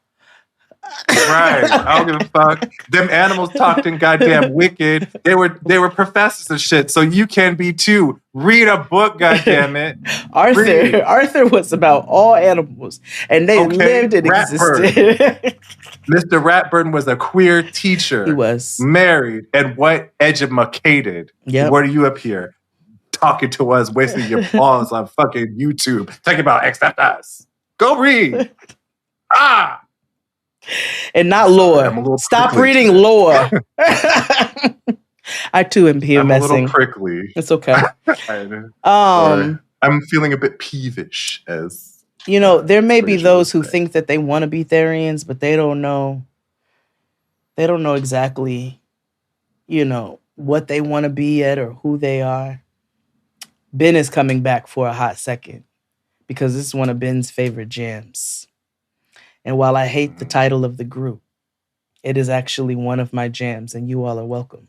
Right. I don't give a fuck. Them animals talked in goddamn Wicked. They were professors and shit, so you can be too. Read a book, goddamn it. Read. Arthur was about all animals, and they lived and existed. Mr. Ratburn was a queer teacher. He was. Married and what educated. Yep. What are you up here talking to us, wasting your balls on fucking YouTube, talking about accept us? Go read. And not lore. Stop prickly. reading lore. I too am I'm PMSing. a little prickly. It's okay. I'm feeling a bit peevish as there may be those who think that they want to be Therians, but they don't know. They don't know exactly, what they want to be yet or who they are. Ben is coming back for a hot second because this is one of Ben's favorite jams. And while I hate the title of the group, it is actually one of my jams, and you all are welcome.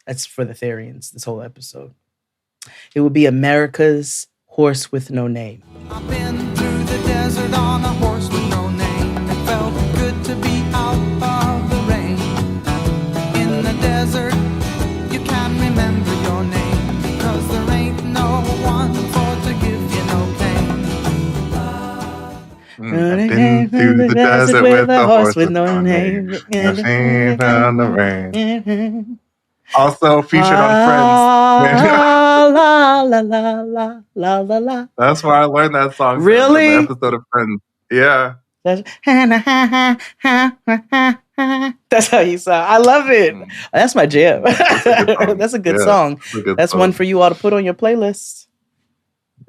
That's for the Therians, this whole episode. It would be America's Horse with No Name. I've been through the desert on a horse with no name. It felt good to be out of the rain. In the desert, Been through the desert with a horse with no name. name. Machine on the rain. Also featured on Friends. La la la la la la la. That's where I learned that song. From, Really? From the episode of Friends. Yeah. That's how you sound. I love it. That's my jam. That's a good song. That's one for you all to put on your playlist.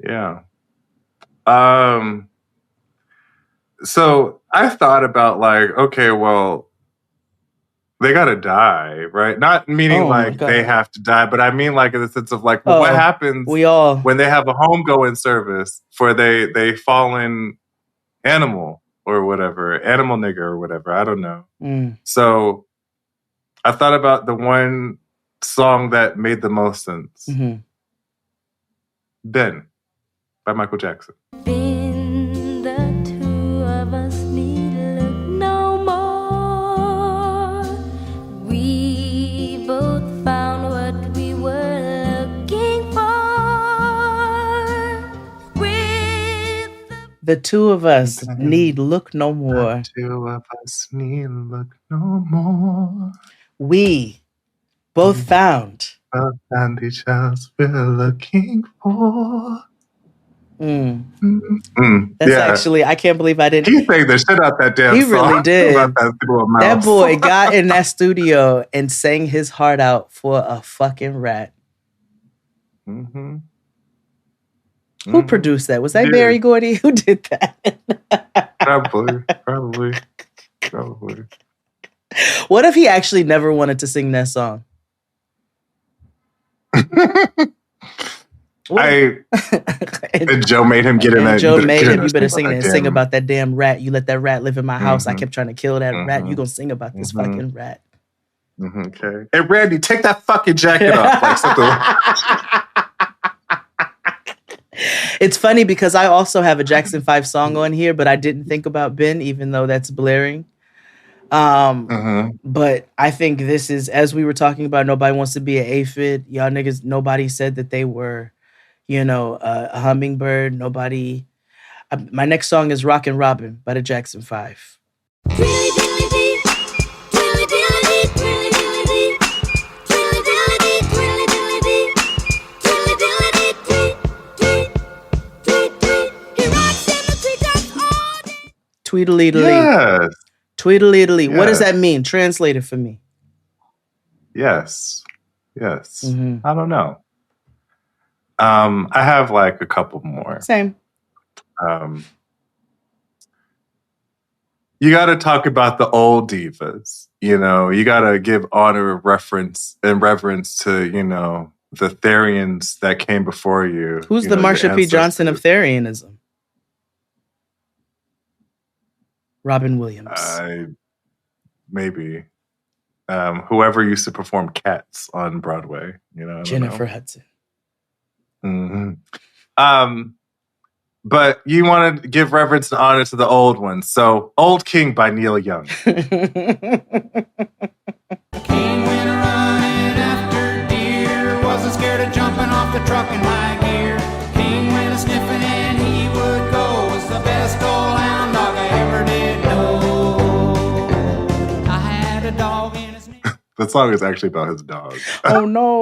Yeah. So I thought about like, okay, well, they gotta die, right? Not meaning like they have to die, but I mean like in the sense of like, well, what happens when they have a homegoing service for they fallen animal or whatever, animal nigger or whatever, I don't know. So I thought about the one song that made the most sense. Ben by Michael Jackson. Been the two of us need look no more. We both found what we were looking for. The two of us need look no more. The two of us need look no more. We both found each other we're looking for. That's actually, I can't believe I didn't. He sang the shit out that damn He song. really did. That Mouse. boy got in that studio and sang his heart out for a fucking rat. Who produced that? Was that Barry Gordy? Who did that? Probably. What if he actually never wanted to sing that song? And Joe made him get in that. Joe made him. You better sing that. Sing about that damn rat. You let that rat live in my house. I kept trying to kill that rat. You gonna sing about this fucking rat? Okay. Hey Randy, take that fucking jacket off. Like something. It's funny because I also have a Jackson 5 song on here, but I didn't think about Ben, even though that's blaring. But I think this is, as we were talking about, nobody wants to be an aphid. Y'all niggas, nobody said that they were, a hummingbird. Nobody. My next song is Rockin' Robin by the Jackson 5. Tweedledee. Yes. Tweedledee. What does that mean? Translate it for me. Yes. I don't know. I have like a couple more. Same. You got to talk about the old divas. You got to give honor, reference, and reverence to, the Therians that came before you. Who's the Marsha P. Johnson of Therianism? Robin Williams. Maybe. Whoever used to perform Cats on Broadway. Jennifer Hudson. But you want to give reverence and honor to the old ones. So, Old King by Neil Young. King went running after deer, wasn't scared of jumping off the truck in high gear. King went sniffing and he would go, was the best old hound dog I ever did know. I had a dog in his name. The song is actually about his dog. Oh no.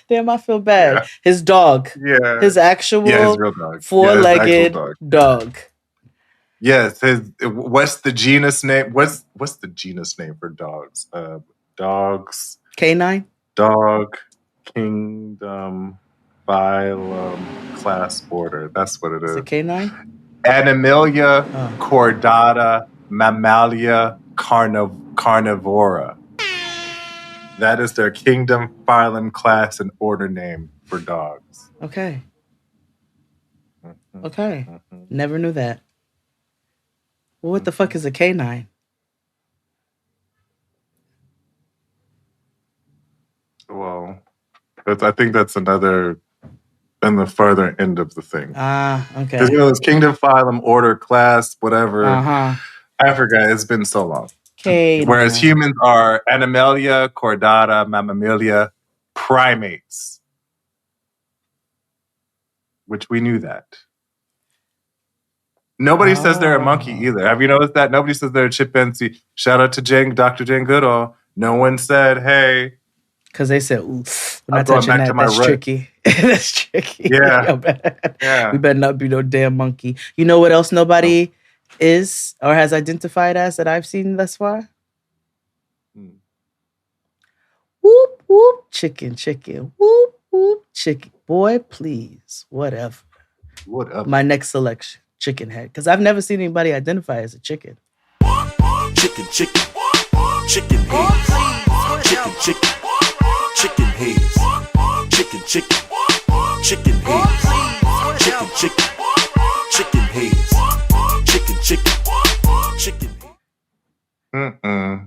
Damn, I feel bad. Yeah. His dog. Yeah. His actual his real dog. four-legged Yeah, dog. Yes, what's the genus name? What's the genus name for dogs? Dogs. Canine? Dog, kingdom, phylum, class, order. That's what it is. Is it canine? Animalia, chordata, mammalia, carnivora. That is their kingdom, phylum, class, and order name for dogs. Okay. Okay. Never knew that. Well, what the fuck is a canine? Well, I think that's another in the further end of the thing. Okay. Because it's kingdom, phylum, order, class, whatever. I forgot. It's been so long. Canine. Whereas humans are Animalia, chordata, mammalia, primates. Which we knew that. Nobody says they're a monkey either. Have you noticed that? Nobody says they're a chimpanzee. Shout out to Dr. Jane Goodall. No one said, hey. Because they said, ooh, we're not going touching back that. to my That's root. tricky. That's tricky. Yeah. Yeah. We better not be no damn monkey. You know what else nobody is or has identified as that I've seen thus far? Whoop, whoop, chicken, chicken. Whoop, whoop, chicken. Boy, please. Whatever. My next selection, chicken head. Because I've never seen anybody identify as a chicken. Chicken, chicken, chicken heads. Chicken, chicken, chicken heads. Chicken, chicken, chicken heads. Chicken, chicken, chicken heads. Chicken, chicken, chicken heads.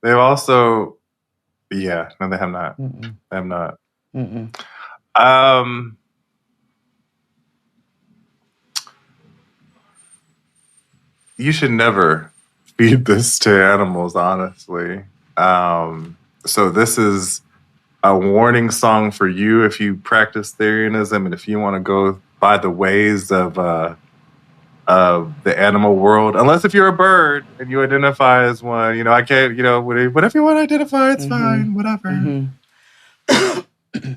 They've also, no, they have not. They have not. You should never feed this to animals, honestly. So this is a warning song for you if you practice Therianism and if you want to go by the ways of the animal world. Unless if you're a bird and you identify as one, I can't, whatever you want to identify, it's fine, whatever.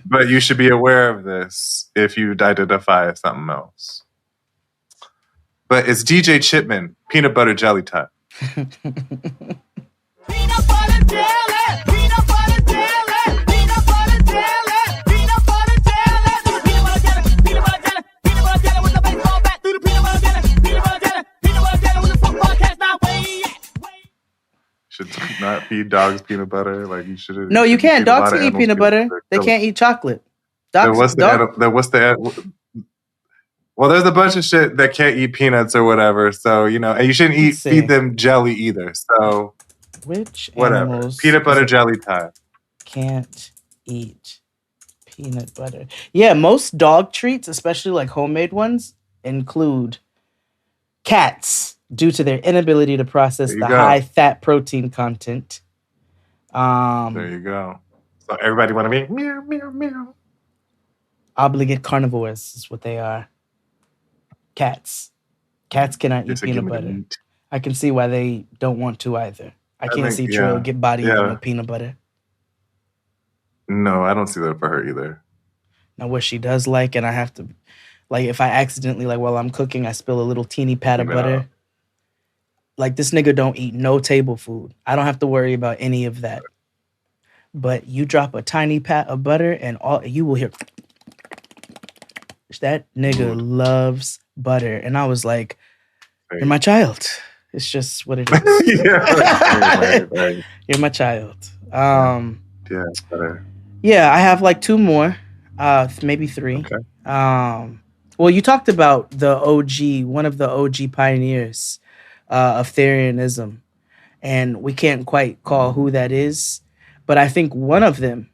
But you should be aware of this if you identify as something else. But it's DJ Chipman, Peanut Butter Jelly Time. Peanut butter jelly, peanut butter jelly, peanut butter jelly, peanut butter jelly, peanut butter jelly, peanut butter jelly, peanut butter jelly with the baseball bat through the peanut butter jelly, peanut butter jelly, peanut butter jelly with the football cast now way. Should not feed dogs peanut butter. Like you should. No, you can't. Dogs can eat peanut butter. They can't eat chocolate. Well, there's a bunch of shit that can't eat peanuts or whatever. So, and you shouldn't feed them jelly either. So, which whatever. Animals Peanut butter jelly time. Can't eat peanut butter. Yeah, most dog treats, especially like homemade ones, include cats due to their inability to process the high fat protein content. There you go. So everybody want to be meow, meow, meow. Obligate carnivores is what they are. Cats cannot eat peanut butter. I can see why they don't want to either. I can't see Trill get bodied with peanut butter. No, I don't see that for her either. Now, what she does like, and I have to, like, if I accidentally, like, while I'm cooking, I spill a little teeny pat of butter. Like, this nigga don't eat no table food. I don't have to worry about any of that. But you drop a tiny pat of butter, and you will hear. That nigga loves butter. And I was like, you're my child. It's just what it is. Right. You're my child. Butter. Yeah, I have like two more, maybe three. Okay. Well, you talked about the OG, one of the OG pioneers of Therianism. And we can't quite call who that is. But I think one of them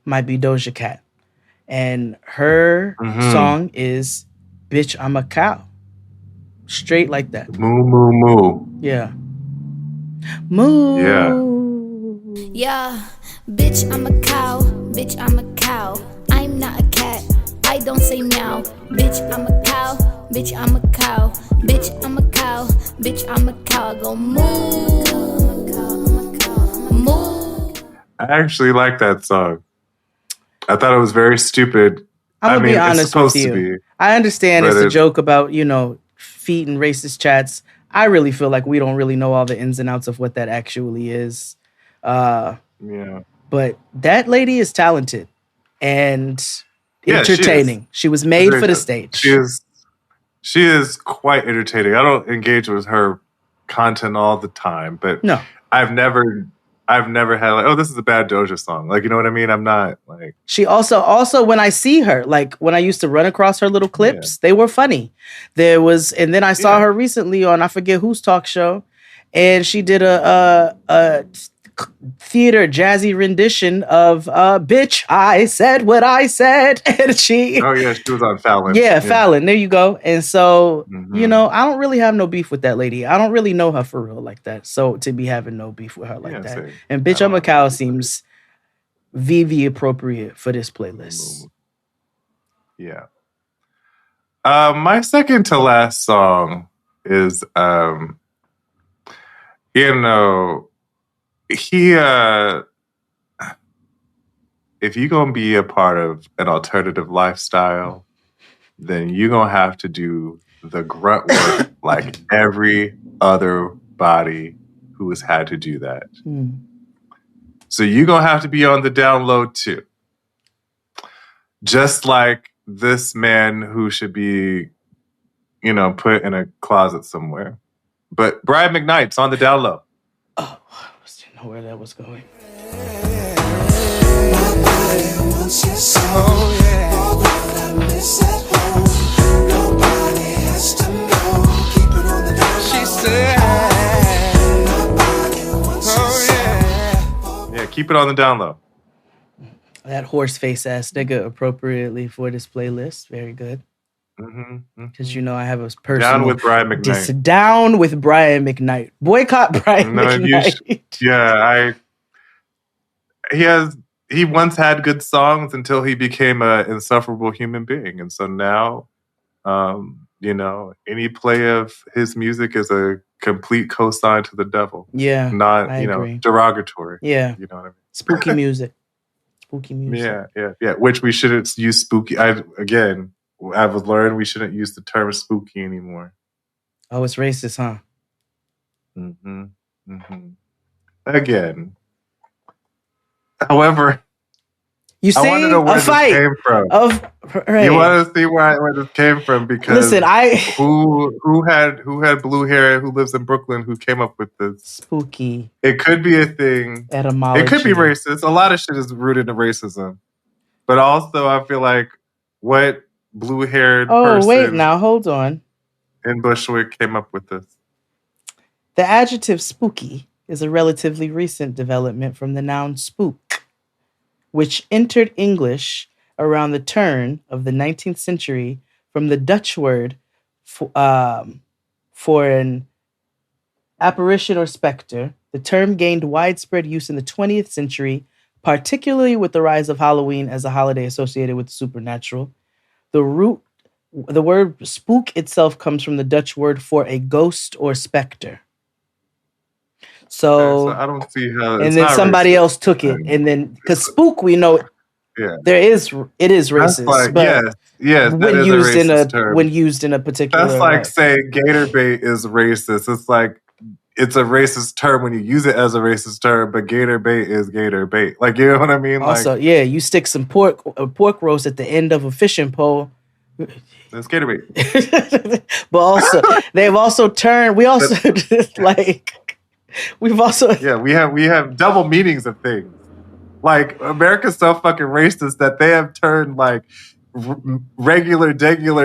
might be Doja Cat. And her song is Bitch, I'm a Cow. Straight like that. Moo, moo, moo. Yeah. Moo. Yeah. Yeah. Bitch, I'm a cow. Bitch, I'm a cow. I'm not a cat. I don't say meow. Bitch, I'm a cow. Bitch, I'm a cow. Bitch, I'm a cow. Bitch, I'm a cow. I go moo. Moo. I actually like that song. I thought it was very stupid. I'm gonna be honest with you. I understand it's a joke about, feeding racist chats. I really feel like we don't really know all the ins and outs of what that actually is. Yeah. But that lady is talented and entertaining. She was made for the stage. She is quite entertaining. I don't engage with her content all the time, but no. I've never had like, oh, this is a bad Doja song. Like, you know what I mean? I'm not like. She also when I see her, like when I used to run across her little clips, they were funny. And then I saw her recently on I forget whose talk show, and she did a theater jazzy rendition of "Bitch, I Said What I Said," and she. Oh yeah, she was on Fallon. Yeah, Fallon. There you go. And so I don't really have no beef with that lady. I don't really know her for real like that. So to be having no beef with her like that, same. and Bitch, I'm a Cow seems VV appropriate for this playlist. Yeah. My second to last song is, he, if you're going to be a part of an alternative lifestyle, then you're going to have to do the grunt work like every other body who has had to do that. So you're going to have to be on the down low too. Just like this man who should be, put in a closet somewhere. But Brian McKnight's on the down low. Oh, I didn't know where that was going. She said, yeah, keep it on the down low. That horse face ass nigga appropriately for this playlist. Very good. Because I have a personal Down with Brian McKnight. Down with Brian McKnight. Boycott Brian McKnight. He once had good songs until he became an insufferable human being, and so now, any play of his music is a complete cosign to the devil. Yeah, not agree. Derogatory. Yeah, you know what I mean. Spooky music. Spooky music. Yeah. Which we shouldn't use spooky. I've learned we shouldn't use the term spooky anymore. Oh, it's racist, huh? Again. However, you see, I want to know where this came from. You want to see where this came from? Because listen, who had blue hair, who lives in Brooklyn, who came up with this spooky? It could be a thing. Etymology. It could be racist. A lot of shit is rooted in racism, but also I feel like what blue-haired person? Oh wait, now hold on. In Bushwick came up with this. The adjective spooky is a relatively recent development from the noun spook, which entered English around the turn of the 19th century from the Dutch word for an apparition or specter. The term gained widespread use in the 20th century, particularly with the rise of Halloween as a holiday associated with the supernatural. The word spook itself comes from the Dutch word for a ghost or specter. So I don't see how. And then somebody else took it, and then because spook, we know, it is racist. Like, but yes, when used in a particular, that's like saying gator bait is racist. It's like it's a racist term when you use it as a racist term, but gator bait is gator bait. Like, you know what I mean? Also, you stick some pork roast at the end of a fishing pole. That's gator bait. But also, they've also turned. We also like. We've also we have double meanings of things. Like America's so fucking racist that they have turned like regular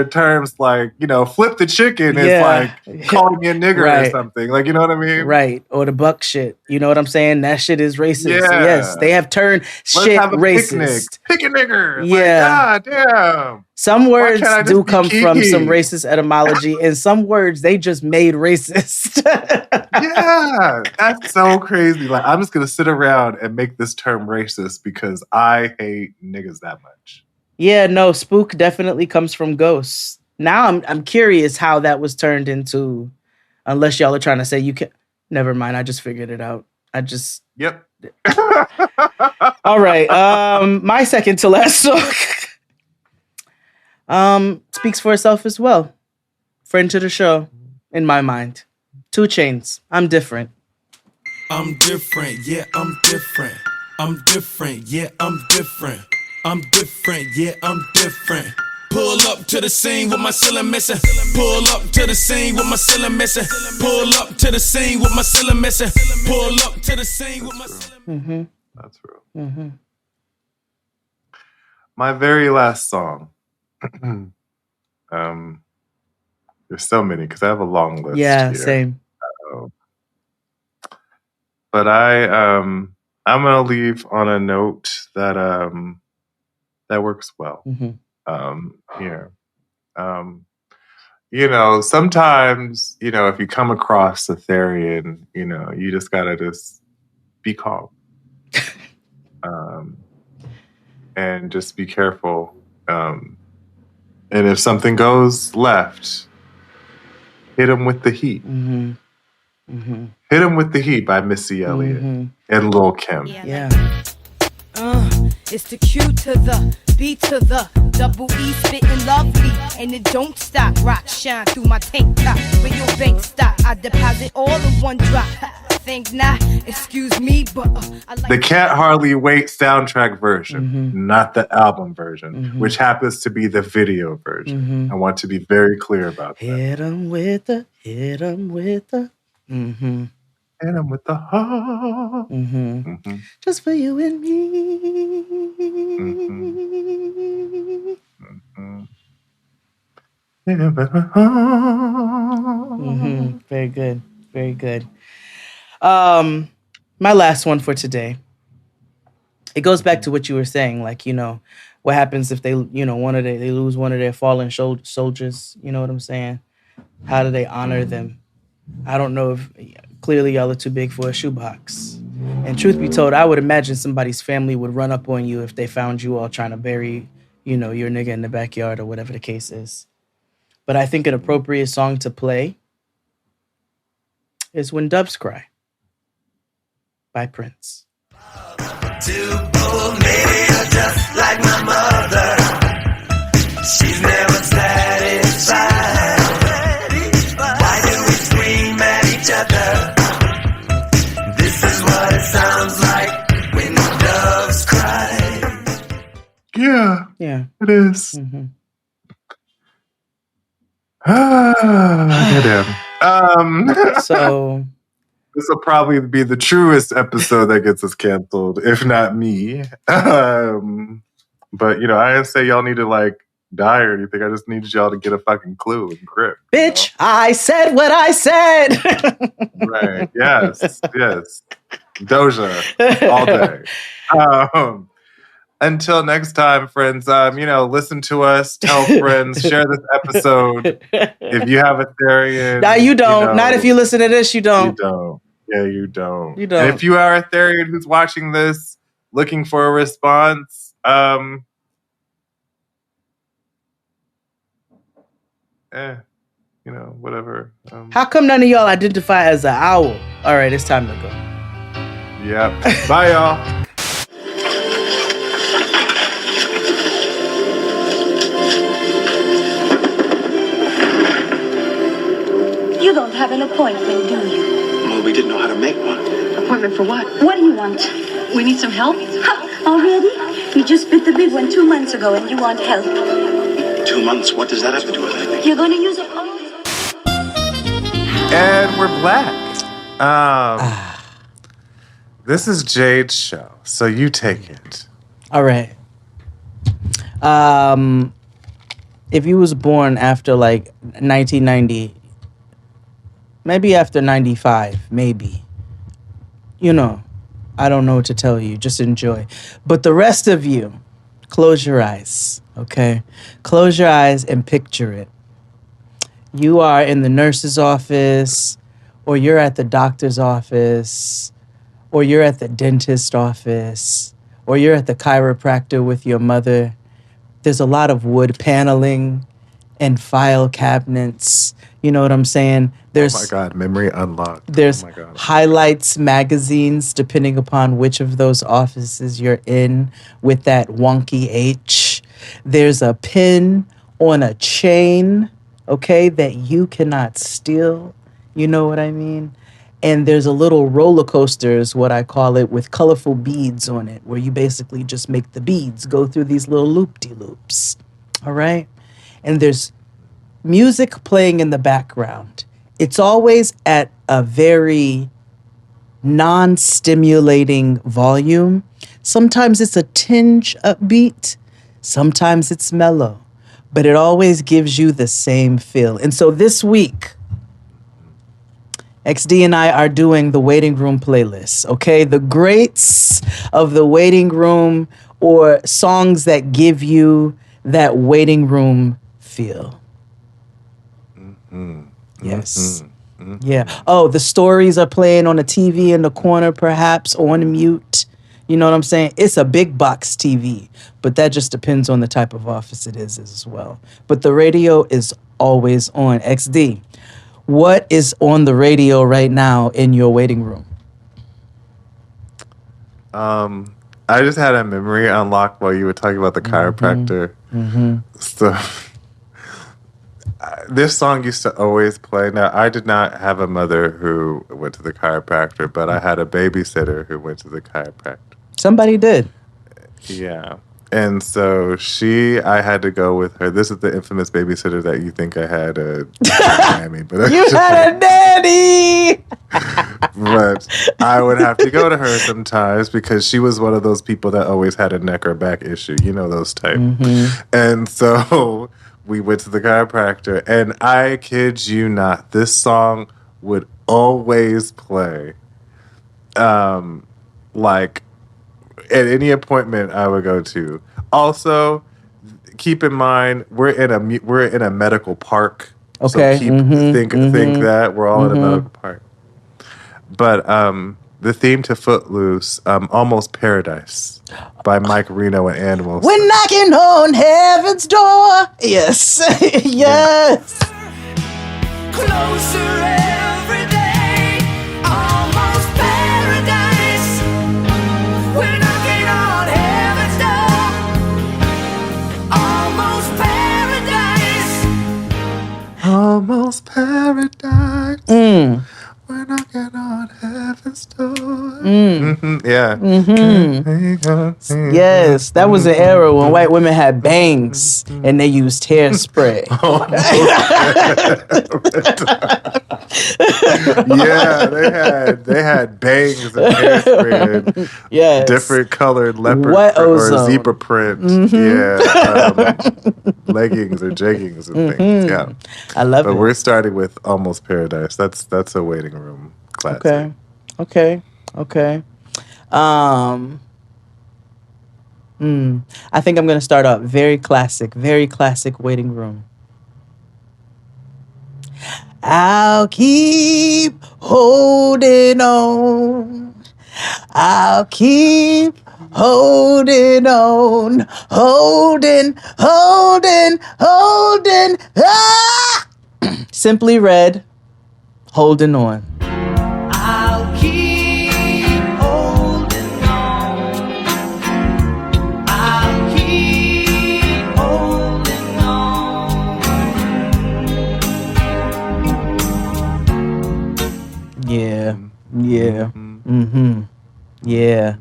terms like flip the chicken is like calling me a nigger or something. Like, you know what I mean? Right. Or the buck shit. You know what I'm saying? That shit is racist. Yeah. Yes, they have turned shit racist. Pick a nigger. Yeah. Like, God damn. Some words do come from some racist etymology, and some words they just made racist. Yeah, that's so crazy. Like, I'm just gonna sit around and make this term racist because I hate niggas that much. Yeah, no, spook definitely comes from ghosts. Now I'm curious how that was turned into. Unless y'all are trying to say you can. Never mind. I just figured it out. Yep. All right. My second to last song. Speaks for itself as well. Friend to the show, in my mind. 2 Chainz. I'm different. I'm different, yeah, I'm different. I'm different, yeah, I'm different. I'm different, yeah, I'm different. Pull up to the scene with my ceiling missing. Pull up to the scene with my ceiling missing. Pull up to the scene with my ceiling missing. Pull up to the scene with my ceiling missing. That's real. My very last song. There's so many because I have a long list. Yeah, here. Same. But I'm gonna leave on a note that that works well. Here. Sometimes, if you come across a Therian, you just gotta just be calm. And just be careful. And if something goes left, hit 'em with the heat. Hit 'em with the heat by Missy Elliott and Lil' Kim. Yeah. It's the Q to the B to the double E, spitting lovely, and it don't stop. Rock shine through my tank top. When your bank stop, I deposit all in one drop. Think not, excuse me, but I like The Can't Hardly Wait soundtrack version, not the album version, which happens to be the video version. I want to be very clear about that. Hit 'em with the. Hit 'em with the heart. Just for you and me. Very good. Very good. My last one for today. It goes back to what you were saying, like, you know, what happens if they, you know, they lose one of their fallen soldiers, you know what I'm saying? How do they honor them? I don't know if clearly y'all are too big for a shoebox. And truth be told, I would imagine somebody's family would run up on you if they found you all trying to bury, you know, your nigga in the backyard or whatever the case is. But I think an appropriate song to play is When Doves Cry by Prince. Two old men are just like my mother. She's never satisfied. Why do we scream at each other? This is what it sounds like when doves cry. Yeah, it is. So this will probably be the truest episode that gets us canceled, if not me. But you know, I didn't say y'all need to like die or anything. I just needed y'all to get a fucking clue and grip. Bitch, I said what I said. Right. Yes. Doja all day. Until next time, friends, you know, listen to us, tell friends, share this episode. If you have a Therian. No, you don't. You know, not if you listen to this, you don't. You don't. Yeah, you don't. You don't. And if you are a Therian who's watching this, looking for a response, you know, whatever. How come none of y'all identify as an owl? All right, it's time to go. Yep. Bye, y'all. You don't have an appointment, do you? Well, we didn't know how to make one. Appointment for what? What do you want? We need some help? Already? You just bit the big one 2 months ago and you want help. 2 months? What does that have to do with anything? You're going to use up all... And we're back. This is Jade's show, so you take it. All right. If you was born after like 1990, maybe after 95, maybe. You know, I don't know what to tell you. Just enjoy. But the rest of you, close your eyes, okay? Close your eyes and picture it. You are in the nurse's office, or you're at the doctor's office, or you're at the dentist's office, or you're at the chiropractor with your mother. There's a lot of wood paneling and file cabinets. You know what I'm saying? There's, oh my God, memory unlocked. There's oh my God. highlights magazines, depending upon which of those offices you're in, with that wonky H. There's a pin on a chain, okay, that you cannot steal. You know what I mean? And there's a little roller coaster, is what I call it, with colorful beads on it, where you basically just make the beads go through these little loop-de-loops. All right? And there's music playing in the background. It's always at a very non-stimulating volume. Sometimes it's a tinge upbeat. Sometimes it's mellow. But it always gives you the same feel. And so this week, XD and I are doing the waiting room playlist, okay? The greats of the waiting room, or songs that give you that waiting room feel. Yes. Yeah. Oh, the stories are playing on a TV in the corner, perhaps on mute. You know what I'm saying? It's a big box TV, but that just depends on the type of office it is as well. But the radio is always on. XD, what is on the radio right now in your waiting room? I just had a memory unlocked while you were talking about the chiropractor. So this song used to always play. Now, I did not have a mother who went to the chiropractor, but I had a babysitter who went to the chiropractor. Somebody did. Yeah. And so I had to go with her. This is the infamous babysitter that you think I had in Miami. But You had a nanny! But I would have to go to her sometimes because she was one of those people that always had a neck or back issue. You know those type. And so we went to the chiropractor. And I kid you not, this song would always play. Like at any appointment I would go to. Also, keep in mind we're in a medical park. Okay. So think that we're all in a medical park. But the theme to Footloose, Almost Paradise by Mike Reno and Ann Wilson. We're knocking on heaven's door. Yes. Yes. Closer every day, almost paradise. We're knocking on heaven's door, almost paradise. Almost paradise. We're knocking on heaven's door. Yeah. Yes, that was an era when white women had bangs and they used hairspray. Yeah, they had bangs and hairspray and different colored leopard Wet or ozone. zebra print. Yeah, leggings or jeggings and things. Yeah, I love it. But we're starting with Almost Paradise. That's a waiting room classic. Okay. I think I'm gonna start out very classic waiting room. I'll keep holding on. I'll keep holding on. Holding. Ah! Simply Red, holding on. I'll keep holding on. I'll keep holding on. Yeah. Yeah.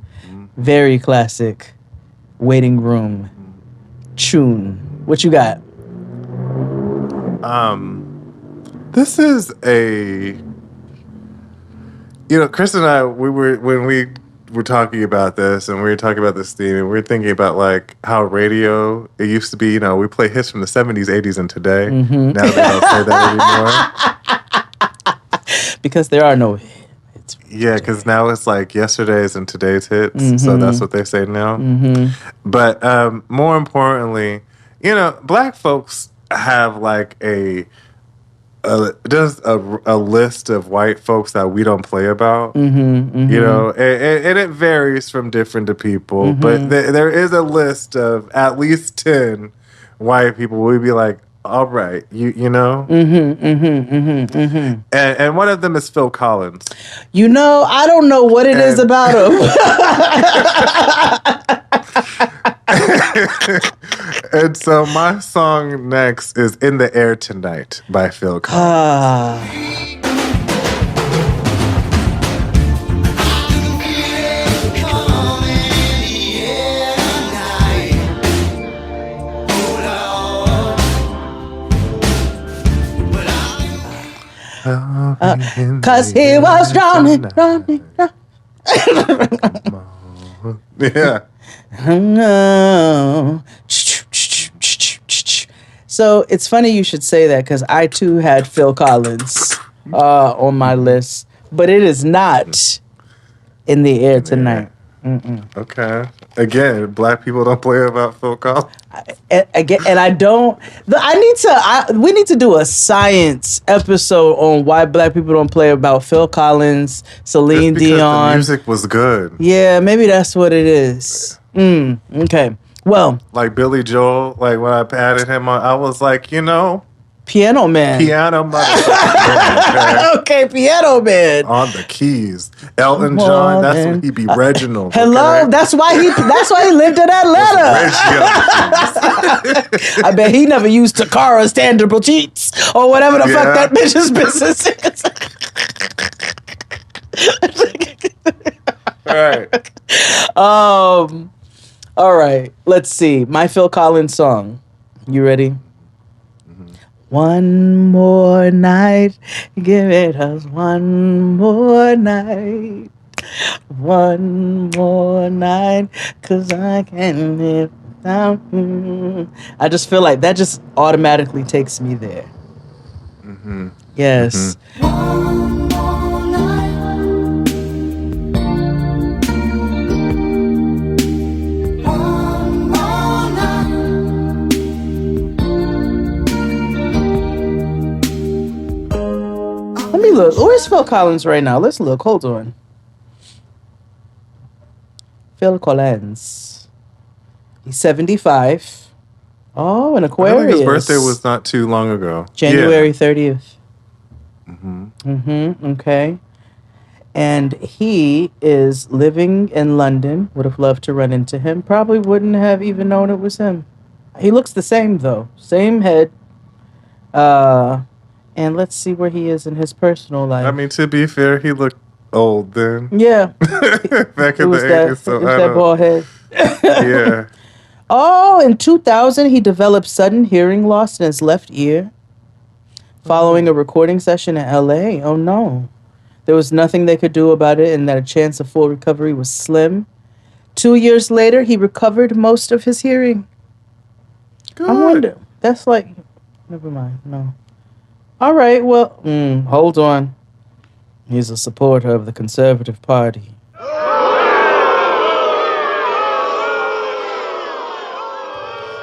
Very classic waiting room tune. What you got? This is Chris and I, when we were talking about this and we were talking about this theme and we were thinking about like how radio, it used to be, we play hits from the 70s, 80s, and today. Now they don't say that anymore. Because there are no hits. Yeah, because now it's like yesterday's and today's hits. So that's what they say now. But more importantly, black folks have like a list of white folks that we don't play about, and it varies from different to people, but there is a list of at least 10 white people we'd be like, all right, and one of them is Phil Collins. I don't know what it is about him. And so my song next is In the Air Tonight by Phil Collins. Cause he was drowning. Yeah. So it's funny you should say that because I too had Phil Collins on my list, but it is not In the Air Tonight. Okay. Again, black people don't play about Phil Collins. And I don't. We need to do a science episode on why black people don't play about Phil Collins, Celine Because Dion. the music was good. Yeah, maybe that's what it is. Okay. Well, like Billy Joel, like when I added him on, I was like, Piano Man. Piano motherfucker. Okay, Piano Man. On the keys. Elton John, that's when he be Reginald. Hello, okay? that's why he lived in Atlanta. I bet he never used Takara's tangible cheats or whatever the fuck that bitch's business is. All right. All right. Let's see. My Phil Collins song. You ready? One more night, give it us one more night. One more night, 'cause I can't live without you. I just feel like that just automatically takes me there. Mm-hmm. Yes. Let me look. Where's Phil Collins right now? Let's look. Hold on. Phil Collins. He's 75. Oh, an I Aquarius. think his birthday was not too long ago. January 30th. Mm-hmm. Okay. And he is living in London. Would have loved to run into him. Probably wouldn't have even known it was him. He looks the same though. Same head. And let's see where he is in his personal life. I mean, to be fair, he looked old then. Yeah. Back in the 80s. So I that don't. bald head. Yeah. Oh, in 2000, he developed sudden hearing loss in his left ear following a recording session in LA. Oh, no. There was nothing they could do about it, and that a chance of full recovery was slim. 2 years later, he recovered most of his hearing. Good. I wonder. That's like... Never mind. No. All right. Well, hold on. He's a supporter of the Conservative Party.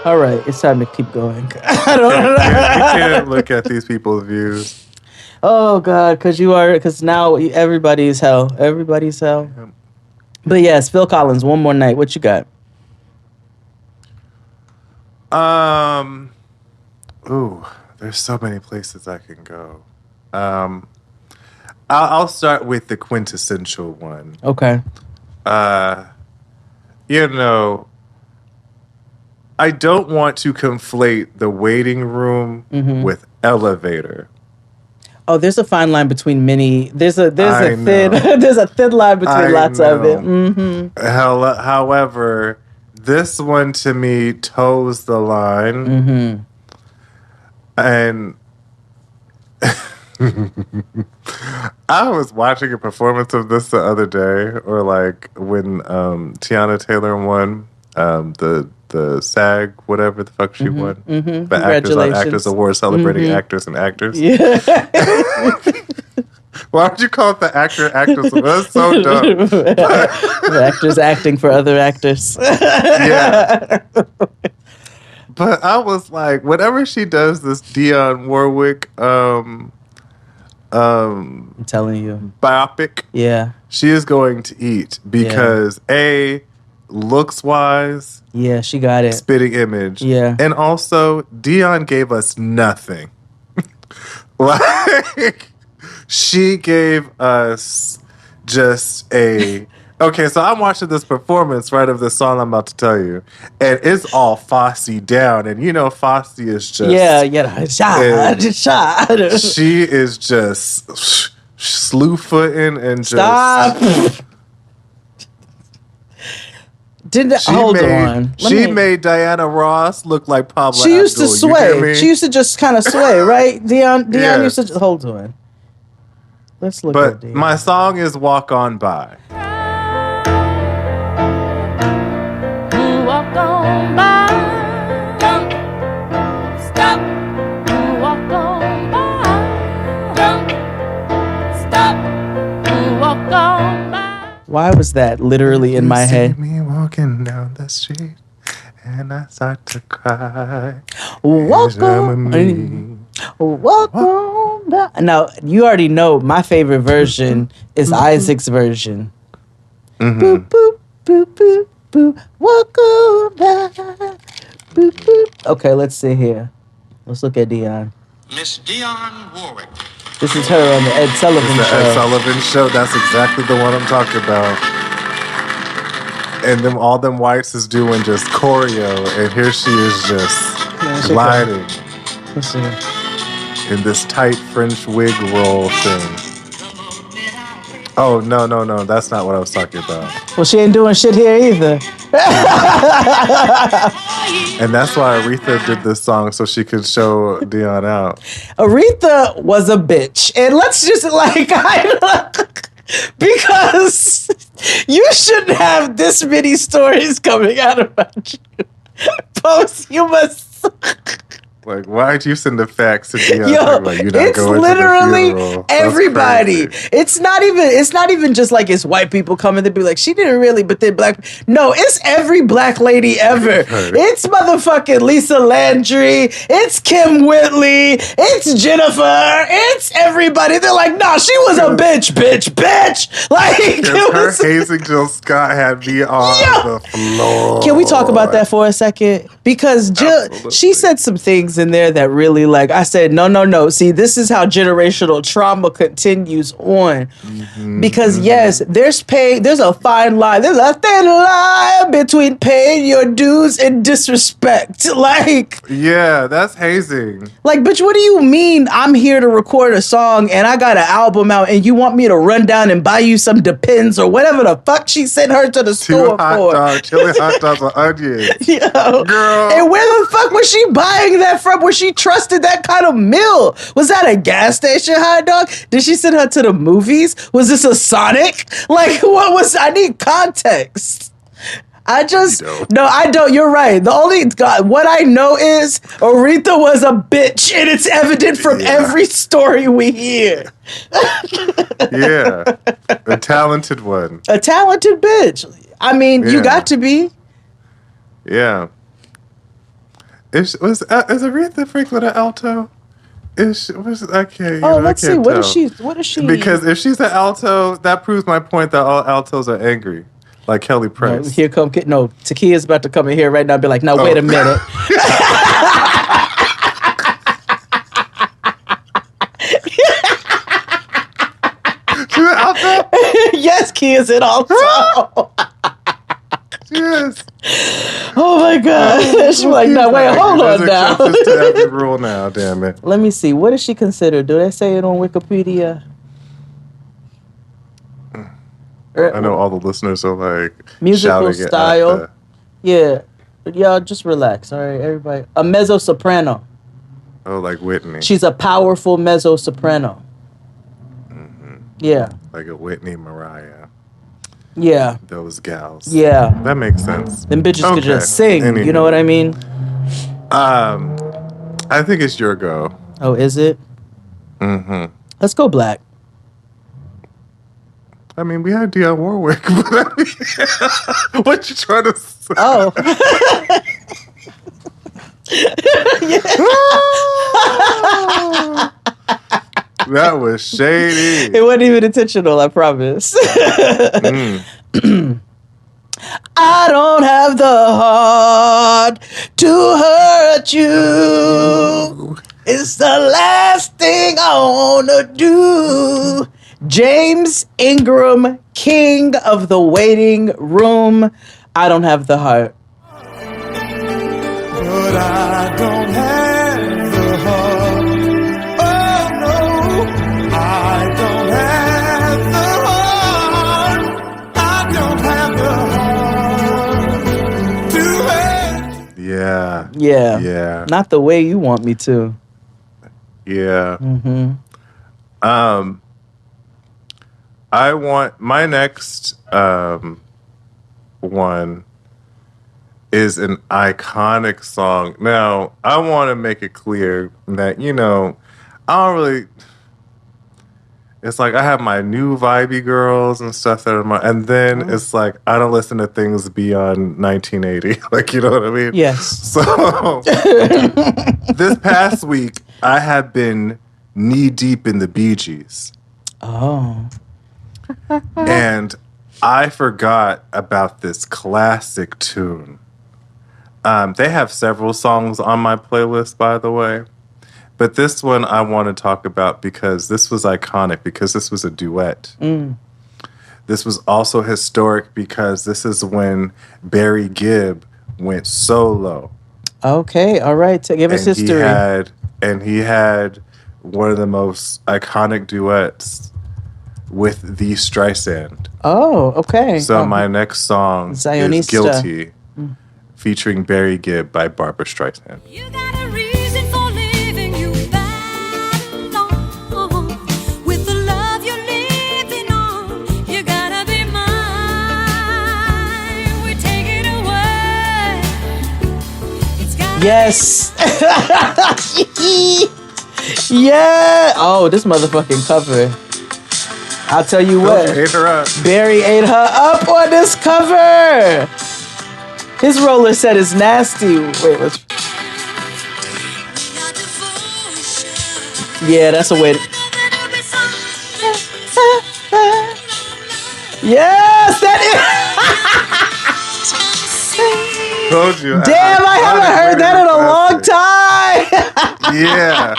All right, it's time to keep going. I don't know. We can't look at these people's views. Oh God, because now everybody's hell. Everybody's hell. But yes, Phil Collins. One more night. What you got? Ooh, there's so many places I can go. I'll start with the quintessential one. Okay. I don't want to conflate the waiting room with elevator. Oh, there's a fine line between many. There's a thin there's a thin line between lots of it. Mm-hmm. However, this one to me toes the line, and I was watching a performance of this the other day, or like when Tiana Taylor won the SAG, whatever the fuck she won. The Actors on Actors Award celebrating actors and actors. Yeah. Why would you call it the actors? That's so dumb. The actors acting for other actors. Yeah. But I was like, whenever she does this Dionne Warwick I'm telling you. biopic, Yeah. she is going to eat because A, looks wise, Yeah, she got it. spitting image, Yeah. and also Dionne gave us nothing. Like, she gave us just a... Okay, so I'm watching this performance, right, of this song I'm about to tell you, and it's all Fosse down, and you know Fosse is just... She is just slew-footing and just... Stop. Hold on. She made Diana Ross look like Pablo She used to Abdul, you hear sway. me? She used to just kind of sway, right? Dionne Yes. used to... Hold on. Let's look But at Dionne. my song is Walk On By. Walk on by. Don't stop. Walk on by. Don't stop. Walk on by. Why was that literally in my head? Me walking down the street and I start to cry. Walk on. Now, you already know my favorite version is Isaac's version. Boop, boop, boop, boop, boop. Walk on by. Boop, boop. Okay, let's see here. Let's look at Dionne. Miss Dionne Warwick. This is her on the Ed Sullivan It's the Show. Ed Sullivan Show. That's exactly the one I'm talking about. And them all them whites is doing just choreo, and here she is just gliding Let's see. in this tight French wig roll thing. Oh, no, that's not what I was talking about. Well, she ain't doing shit here either. And that's why Aretha did this song, so she could show Dionne out. Aretha was a bitch. And let's just because you shouldn't have this many stories coming out about you. Posthumous. Like, why'd you send the facts to Dionne? Yo, Like, you're not it's going literally to the funeral. That's everybody. crazy. It's not even just like it's white people coming to be like, she didn't really, but then black. No, it's every black lady ever. It's motherfucking Lisa Landry. It's Kim Whitley. It's Jennifer. It's everybody. They're like, nah, she was a bitch. Like, it Her was. hazing Jill Scott had me on the floor. Can we talk about that for a second? Because Jill, she said some things in there that really, like, I said, no. See, this is how generational trauma continues on. Because yes, there's a fine line. There's a thin line between paying your dues and disrespect. Like, yeah, that's hazing. like, bitch, what do you mean I'm here to record a song and I got an album out and you want me to run down and buy you some Depends or whatever the fuck she sent her to the store for? Chili hot dogs with onions. Yo, girl. And where the fuck was she buying that from? Where she trusted that kind of meal? Was that a gas station hot dog? Did she send her to the movies? Was this a Sonic? Like, what was? I need context. I don't. You're right. What I know is Aretha was a bitch, and it's evident from every story we hear. Yeah, a talented one. A talented bitch. I mean, you Yeah. got to be. Yeah. Is Aretha Franklin an alto? I can't. Let's see. What is tell. she? What is she? Because if she's an alto, that proves my point that all altos are angry, like Kelly Price. Here come Takia's about to come in here right now and be like, "Now wait a minute." She's an alto. Yes, Kia's an alto. Yes. Oh my god. She's like, "No, wait, hold on now." There's exceptions to every rule now. Damn it. Let me see. What is she considered? Do they say it on Wikipedia? I know all the listeners are like Musical shouting style. Yeah. But y'all just relax. All right, everybody. A mezzo soprano. Oh, like Whitney. She's a powerful mezzo soprano. Yeah. Like a Whitney, Mariah. Yeah. Those gals. Yeah. That makes sense. Them bitches could Okay. just sing. Anywho. You know what I mean? I think it's your go. Oh, is it? Mm-hmm. Let's go black. I mean, we had Dionne Warwick, but I mean, what you trying to say? Oh. That was shady. It wasn't even intentional, I promise. I don't have the heart to hurt you. It's the last thing I wanna do. James Ingram, king of the waiting room. I don't have the heart. But I don't have the heart. Oh no, I don't have the heart. I don't have the heart to hurt. Yeah. Yeah. Yeah. Not the way you want me to. Yeah. Mm-hmm. I want my next one is an iconic song. Now, I want to make it clear that, I don't really. It's like I have my new vibey girls and stuff that are my, and then it's like I don't listen to things beyond 1980. Like, you know what I mean? Yes. So this past week, I have been knee deep in the Bee Gees. Oh. And I forgot about this classic tune. They have several songs on my playlist, by the way. But this one I want to talk about because this was iconic, because this was a duet. This was also historic because this is when Barry Gibb went solo. Okay, all right. So give us history. He had one of the most iconic duets with the Streisand. Oh, okay. So my next song Zionista. is Guilty, featuring Barry Gibb by Barbra Streisand. Yes. Yeah. Oh, this motherfucking cover. I'll tell you what. Ate her up. Barry ate her up on this cover. His roller set is nasty. Wait, let's. Yeah, that's a way. Yes, that is. Told you. Damn, I haven't heard that in a long time. Yeah.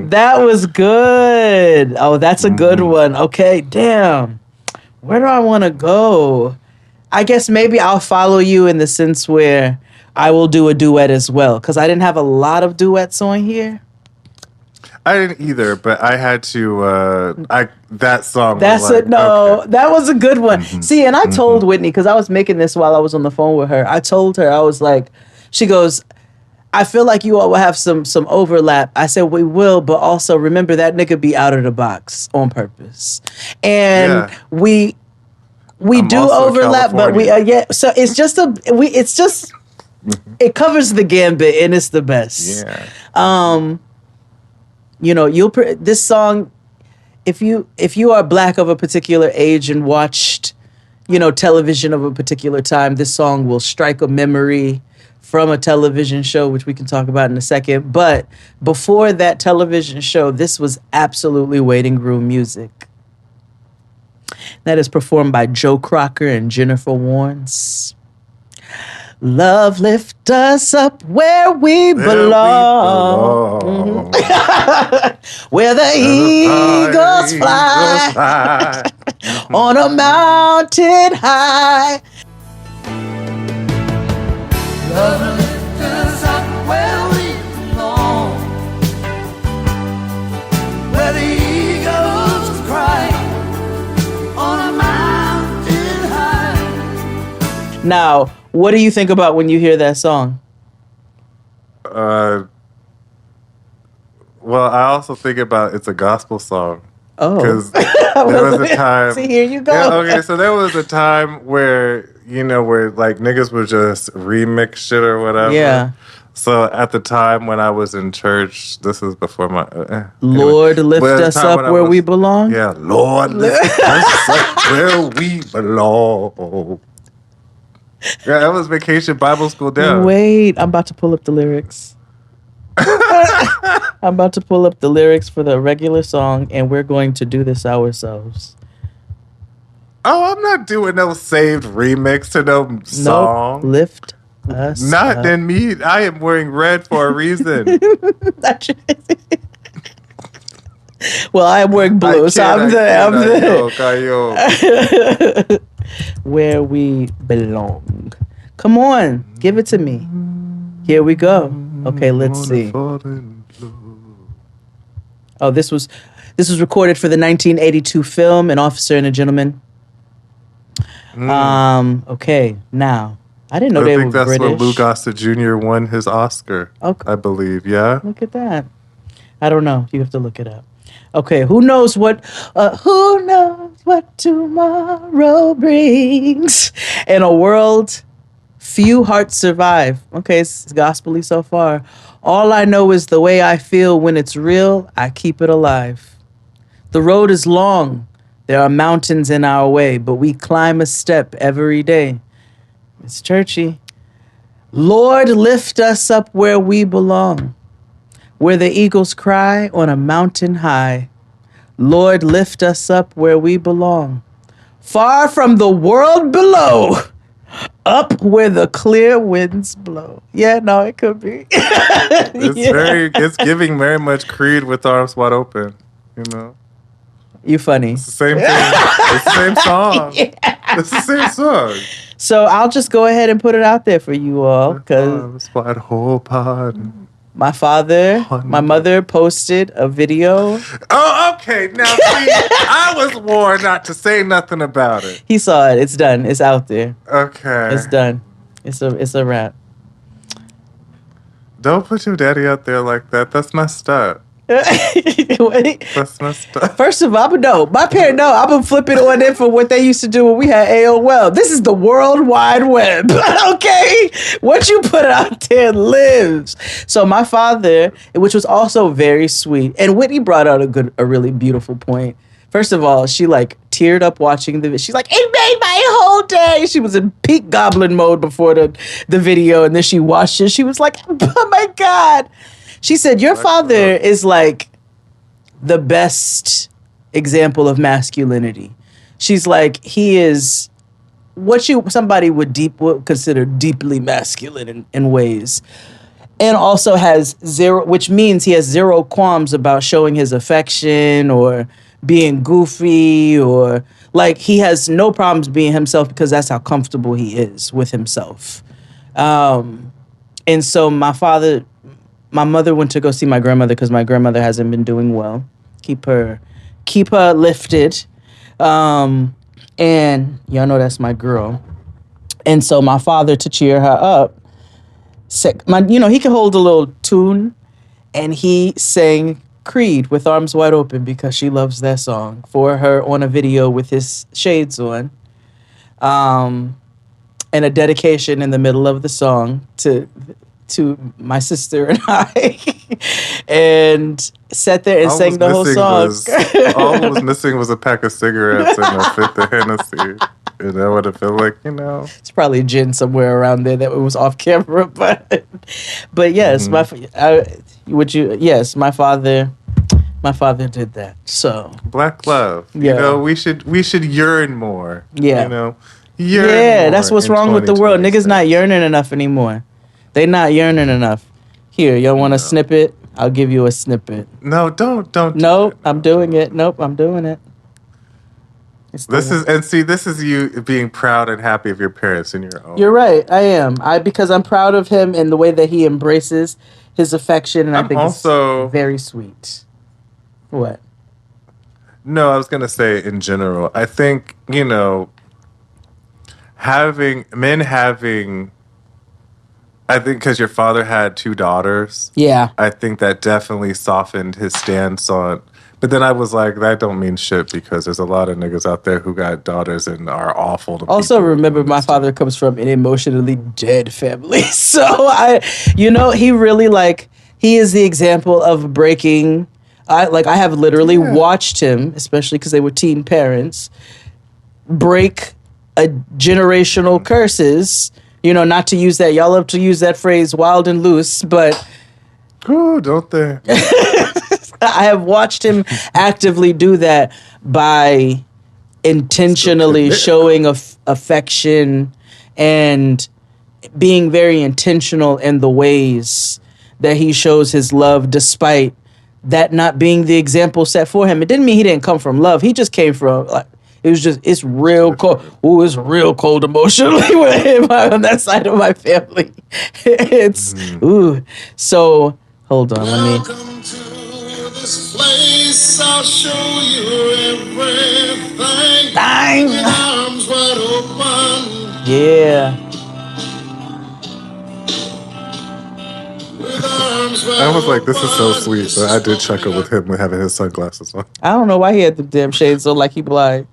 That was good. Oh, that's a good one. Okay, damn. Where do I want to go? I guess maybe I'll follow you in the sense where I will do a duet as well, because I didn't have a lot of duets on here. I didn't either, but I had to. That song. That's was it. No, okay. that was a good one. See, and I told Whitney, because I was making this while I was on the phone with her. I told her, I was like, she goes, I feel like you all will have some overlap. I said, we will, but also remember that nigga be out of the box on purpose. And we do overlap, but we so it's just it covers the gambit and it's the best. Yeah. You know, this song, if you are Black of a particular age and watched, you know, television of a particular time, this song will strike a memory from a television show, which we can talk about in a second. But before that television show, this was absolutely waiting room music. That is performed by Joe Crocker and Jennifer Warnes. Love lift us up where we belong. Where the eagles fly on a mountain high. Love lift us up where we belong. Where the eagles cry on a mountain high. Now, what do you think about when you hear that song? Well, I also think about it's a gospel song. Oh. Because there was a time. See, here you go. Yeah, okay, so there was a time where, you know, where like niggas would just remix shit or whatever. Yeah. So at the time when I was in church, this is before my... Lord, lift us up where we belong? Yeah, Lord, lift us up where we belong. Yeah, that was Vacation Bible School down. Wait, I'm about to pull up the lyrics. I'm about to pull up the lyrics for the regular song, and we're going to do this ourselves. Oh, I'm not doing no saved remix to no song. Nope. Lift us Not up. than me. I am wearing red for a reason. Well, I am wearing blue, so I'm there. Where we belong. Come on, give it to me. Here we go. Okay, let's see. Oh, this was recorded for the 1982 film An Officer and a Gentleman. Okay, now I didn't know they were British. I think that's when Lou Gossett Jr. won his Oscar. Okay. I believe. Yeah. Look at that. I don't know. You have to look it up. Okay, who knows what tomorrow brings in a world Few hearts survive. Okay, it's gospel-y so far. All I know is the way I feel when it's real, I keep it alive. The road is long. There are mountains in our way, but we climb a step every day. It's churchy. Lord, lift us up where we belong, where the eagles cry on a mountain high. Lord, lift us up where we belong, far from the world below, up where the clear winds blow. Yeah, no, it could be. It's giving very much Creed with Arms Wide Open, you know. You funny. It's the same thing. It's the same song. Yeah. It's the same song. So I'll just go ahead and put it out there for you all, because my mother posted a video. Oh, okay. Now, see, I was warned not to say nothing about it. He saw it. It's done. It's out there. Okay. It's done. It's a wrap. Don't put your daddy out there like that. That's messed up. That's messed up. First of all, my parents know I'm gonna flip it on them for what they used to do when we had AOL. This is the World Wide Web. Okay, what you put out there lives. So my father, which was also very sweet, and Whitney brought out a really beautiful point. First of all, she like teared up watching the video. She's like, it made my whole day. She was in peak goblin mode before the video, and then she watched it. She was like, oh my God. She said, your father is like the best example of masculinity. She's like, he is what somebody would consider deeply masculine in ways. And also has zero, which means he has zero qualms about showing his affection or being goofy, or like he has no problems being himself because that's how comfortable he is with himself. And so my mother went to go see my grandmother because my grandmother hasn't been doing well. Keep her lifted. And y'all know that's my girl. And so my father, to cheer her up, said, he could hold a little tune, and he sang Creed with Arms Wide Open because she loves that song for her on a video with his shades on. And a dedication in the middle of the song to my sister and I, and sat there and sang the whole song. All I was missing was a pack of cigarettes and a fifth of Hennessy. And I would have felt like, it's probably gin somewhere around there that was off camera, but yes, my father did that. So Black love. Yeah. We should yearn more. Yeah. Yearn more that's what's wrong with the world. Niggas not yearning enough anymore. They not yearning enough. Here, y'all want a snippet? I'll give you a snippet. No, don't. Nope, I'm doing it. Nope, I'm doing it. This is you being proud and happy of your parents and your own. You're right. I am. Because I'm proud of him and the way that he embraces his affection, and I think it's very sweet. What? No, I was gonna say in general. I think I think because your father had 2 daughters. Yeah. I think that definitely softened his stance on. But then I was like, that don't mean shit because there's a lot of niggas out there who got daughters and are awful to also people. Remember, my father comes from an emotionally dead family. So he really he is the example of breaking. I have literally watched him, especially because they were teen parents, break a generational curses. Not to use that. Y'all love to use that phrase, wild and loose, but... Oh, don't they? I have watched him actively do that by intentionally showing affection and being very intentional in the ways that he shows his love, despite that not being the example set for him. It didn't mean he didn't come from love. He just came from... it's real cold. Ooh, it's real cold emotionally with him on that side of my family. It's, ooh. So, hold on, Welcome to this place. I'll show you everything. Dang. With arms wide open. Yeah. I was like, this is so sweet, but I did chuckle with him having his sunglasses on. I don't know why he had the damn shades on like he blind.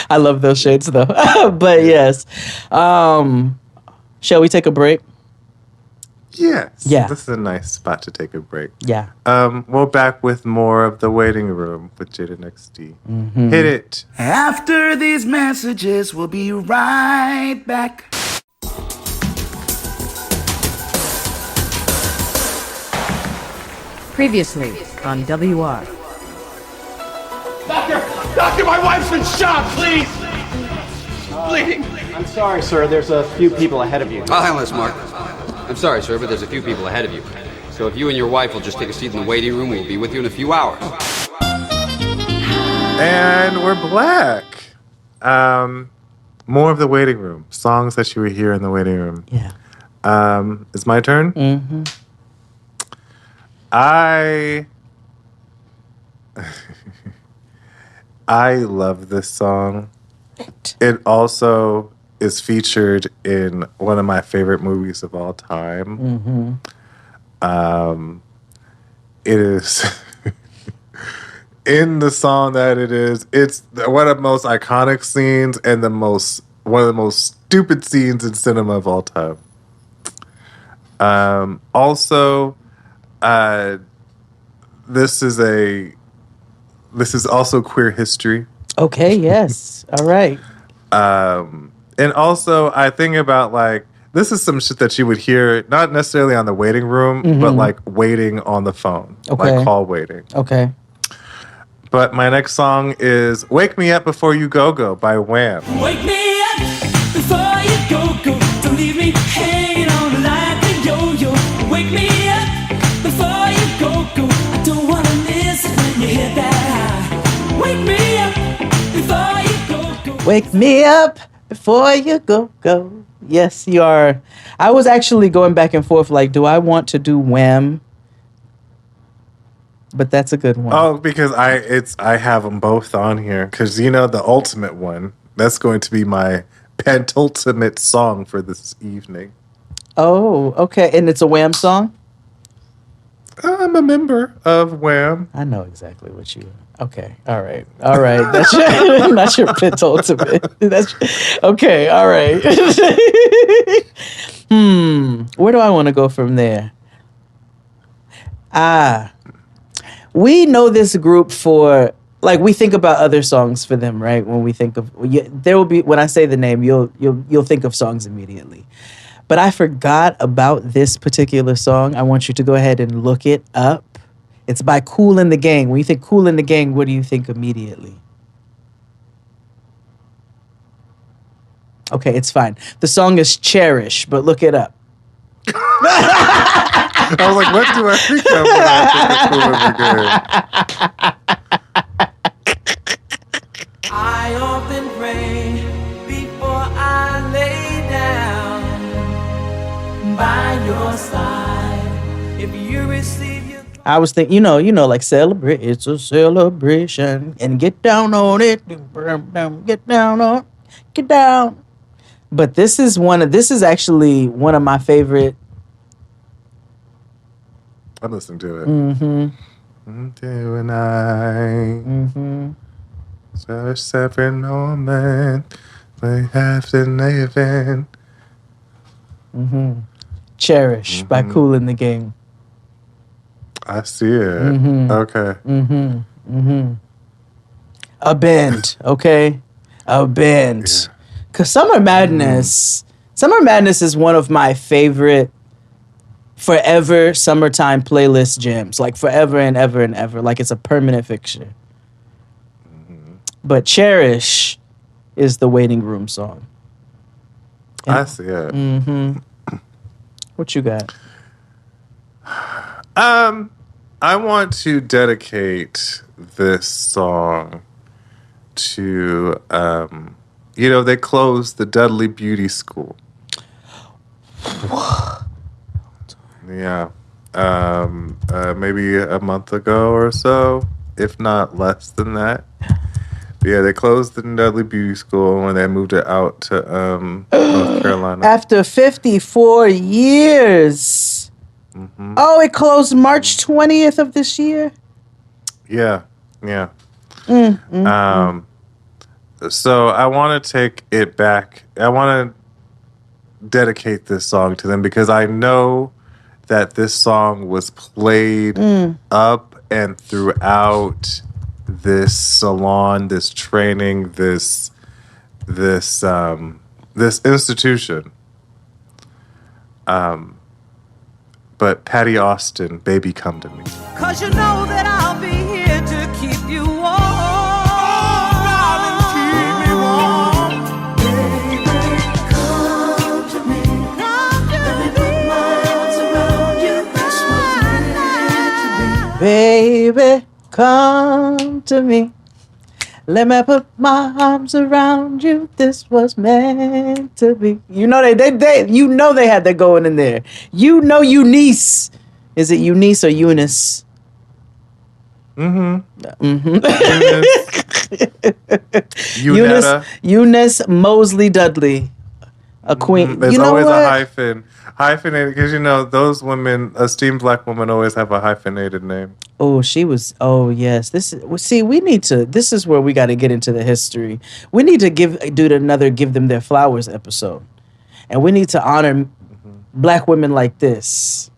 I love those shades though. But yes. Shall we take a break? Yes. Yeah. This is a nice spot to take a break. Yeah. We're back with more of The Waiting Room with Jada XD. Mm-hmm. Hit it. After these messages, we'll be right back. Previously on WR. Doctor, my wife's been shot, please! Bleeding. I'm sorry, sir. There's a few people ahead of you. I'll handle this, Mark. I'm sorry, sir, but there's a few people ahead of you. So if you and your wife will just take a seat in the waiting room, we'll be with you in a few hours. And we're black. More of The Waiting Room. Songs that you would hear in the waiting room. Yeah. It's my turn? Mm-hmm. I love this song. It also is featured in one of my favorite movies of all time. Mm-hmm. It is in the song that it is. It's one of the most iconic scenes and one of the most stupid scenes in cinema of all time. Also, this is also queer history. Okay, yes. All right. And also, I think about, like, this is some shit that you would hear, not necessarily on the waiting room, but, like, waiting on the phone. Okay. Like, call waiting. Okay. But my next song is Wake Me Up Before You Go Go by Wham. Wake me up before you go. Don't leave me hanging on like a yo-yo. Wake me up before you go. I don't wanna miss when you hit that high. Wake me up before you go. Wake me up before you go. Yes, you are. I was actually going back and forth, like, do I want to do Wham? But that's a good one. Oh, because I have them both on here. Because, the ultimate one, that's going to be my penultimate song for this evening. Oh, okay. And it's a Wham song? I'm a member of Wham. I know exactly what you... Okay, all right. That's your, not your penultimate. Okay, all right. Where do I want to go from there? We know this group for, like, we think about other songs for them, right? When we think of, there will be, when I say the name, you'll think of songs immediately. But I forgot about this particular song. I want you to go ahead and look it up. It's by Kool and the Gang. When you think Kool and the Gang, what do you think immediately? Okay, it's fine. The song is Cherish, but look it up. I was like, what do I think of when I think of Kool and the Gang? I often pray before I lay down by your side. If you receive your... I was thinking, like celebrate. It's a celebration. And get down on it. Get down. But this is actually one of my favorite. I listened to it. Mm-hmm. You and I. Mm-hmm. So separate moment. We have to live in. Mm-hmm. Cherish by Kool and the Gang. I see it. Mm-hmm. Okay. Mm-hmm. Mm-hmm. A band, okay? A band. Because Summer Madness is one of my favorite forever summertime playlist jams. Like forever and ever and ever. Like it's a permanent fixture. But Cherish is the waiting room song. I see it. Mm-hmm. What you got? I want to dedicate this song to, they closed the Dudley Beauty School. Yeah. Maybe a month ago or so, if not less than that. But yeah, they closed the Dudley Beauty School when they moved it out to North Carolina. After 54 years. Mm-hmm. Oh, it closed March 20th of this year? Yeah. So I want to take it back. I want to dedicate this song to them because I know that this song was played up and throughout this salon, this training, this institution. But Patty Austin, Baby Come to Me. 'Cause you know that I'll be here to keep you warm. Baby, come to me. Let me put my arms around you. This was meant to be. You know they you know they had that going in there. You know Eunice. Is it Eunice or Eunice? Eunice Mosley Dudley. A queen. There's you know always what? a hyphen. Hyphenated, because you know, those women, esteemed black women, always have a hyphenated name. Oh, she was. Oh, yes. This is. See, we need to. This is where we got to get into the history. We need to give them their flowers episode, and we need to honor black women like this,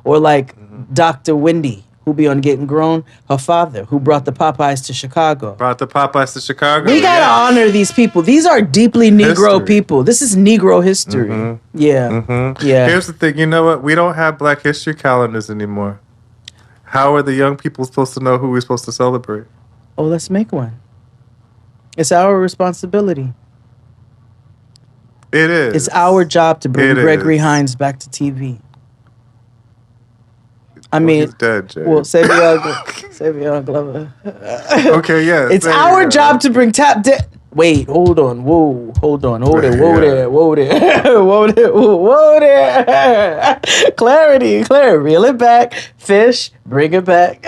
or like Dr. Wendy, who be on Getting Grown. Her father, who brought the Popeyes to Chicago. We gotta honor these people. These are deeply Negro people. This is Negro history. Yeah. Yeah. Here's the thing. You know what? We don't have Black History calendars anymore. How are the young people supposed to know who we're supposed to celebrate? Oh, let's make one. It's our responsibility. It is. It's our job to bring Gregory Hines back to TV. I mean, he's dead, Jay. Well, Savion Glover. Okay, yeah. It's our job to bring tap dead. Wait, hold on. Whoa, hold on. Hold it. Whoa there. Whoa there. Whoa there. Whoa there. Clarity. Reel it back. Fish. Bring it back.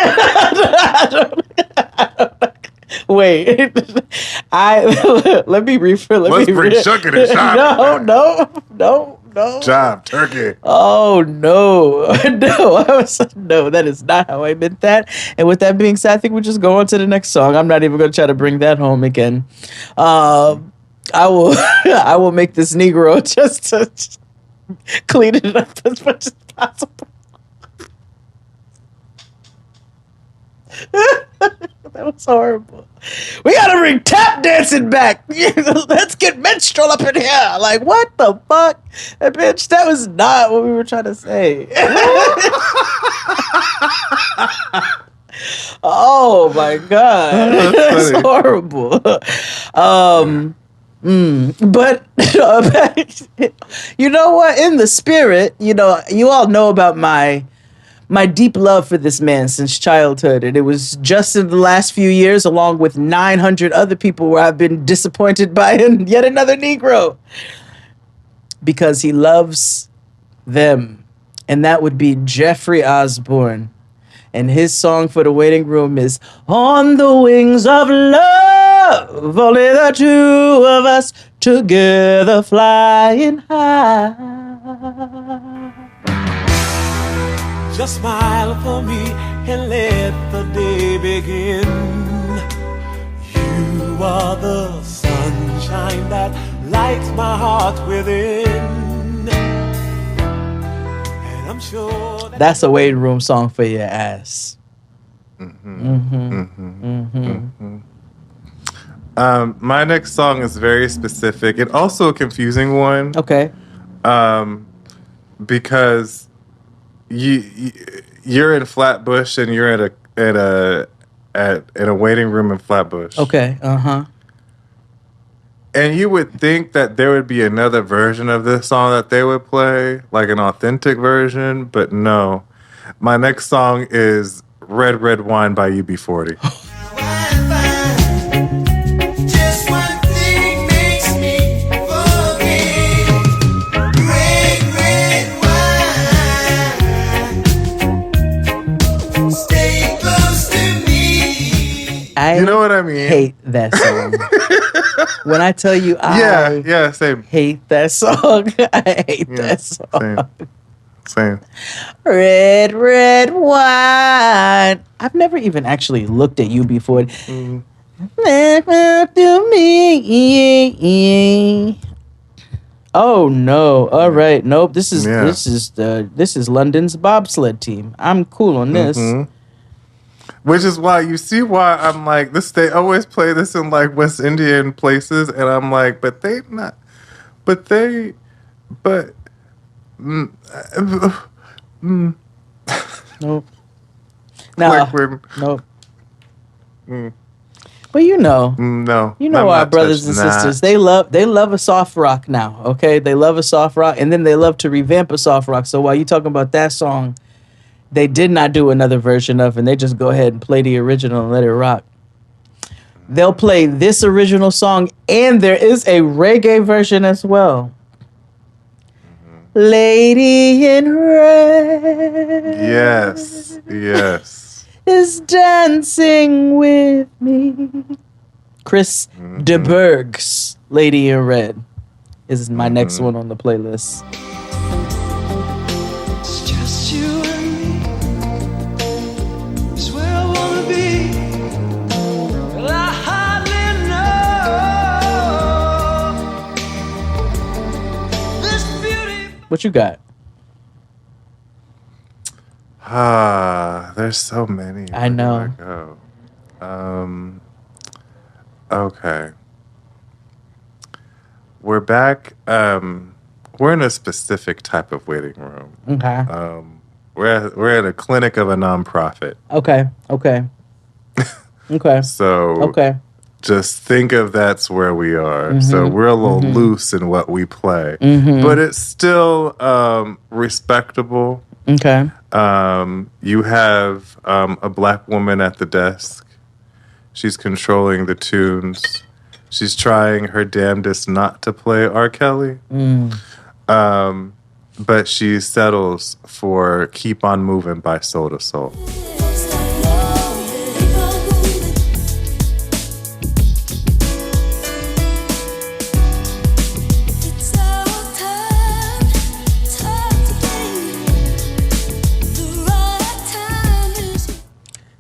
Wait. Let me refill. Let's bring Shuck in and Shine. No. Job, turkey. Oh, no. No, that is not how I meant that. And with that being said, I think we'll just go on to the next song. I'm not even going to try to bring that home again. I will make this Negro just to clean it up as much as possible. That was horrible. We gotta bring tap dancing back. Let's get minstrel up in here. Like, what the fuck? And bitch, that was not what we were trying to say. Oh my God. That's horrible. But you know what? In the spirit, you all know about my deep love for this man since childhood. And it was just in the last few years, along with 900 other people, where I've been disappointed by yet another Negro. Because he loves them. And that would be Jeffrey Osborne. And his song for the waiting room is On the Wings of Love, only the two of us together flying high. Just smile for me and let the day begin. You are the sunshine that lights my heart within. And I'm sure that's a waiting room song for your ass. My next song is very specific and also a confusing one. Okay. Because you're in Flatbush and you're in a waiting room in Flatbush. Okay. And you would think that there would be another version of this song that they would play, like an authentic version, but no. My next song is Red Red Wine by UB40. You know what I mean? Hate that song. When I tell you I same. Hate that song. I hate that song. Same. Red, red wine. I've never even actually looked at UB40. To me. Oh no! All right, nope. This is London's bobsled team. I'm cool on this. Mhm. Which is why you see why I'm like this. They always play this in like West Indian places, and I'm like, but Nope. Nah, like when, nope. mm, But you know, no, you know I'm our not brothers and touching that. sisters. They love a soft rock now. Okay, they love a soft rock, and then they love to revamp a soft rock. So while you talking about that song, they did not do another version of, and they just go ahead and play the original and let it rock. They'll play this original song, and there is a reggae version as well. Lady in Red. Yes. Is dancing with me. Chris de Burgh's Lady in Red is my next one on the playlist. It's just you and me. It's where I wanna be. Well, I hardly know this beauty. What you got? There's so many. I know. Where do I go? Okay. We're back. We're in a specific type of waiting room. Okay. We're at a clinic of a nonprofit. Okay. So Okay. just think of that's where we are. So we're a little loose in what we play, but it's still respectable. Okay. You have a black woman at the desk. She's controlling the tunes. She's trying her damnedest not to play R. Kelly. But she settles for Keep On Moving by Soul to Soul.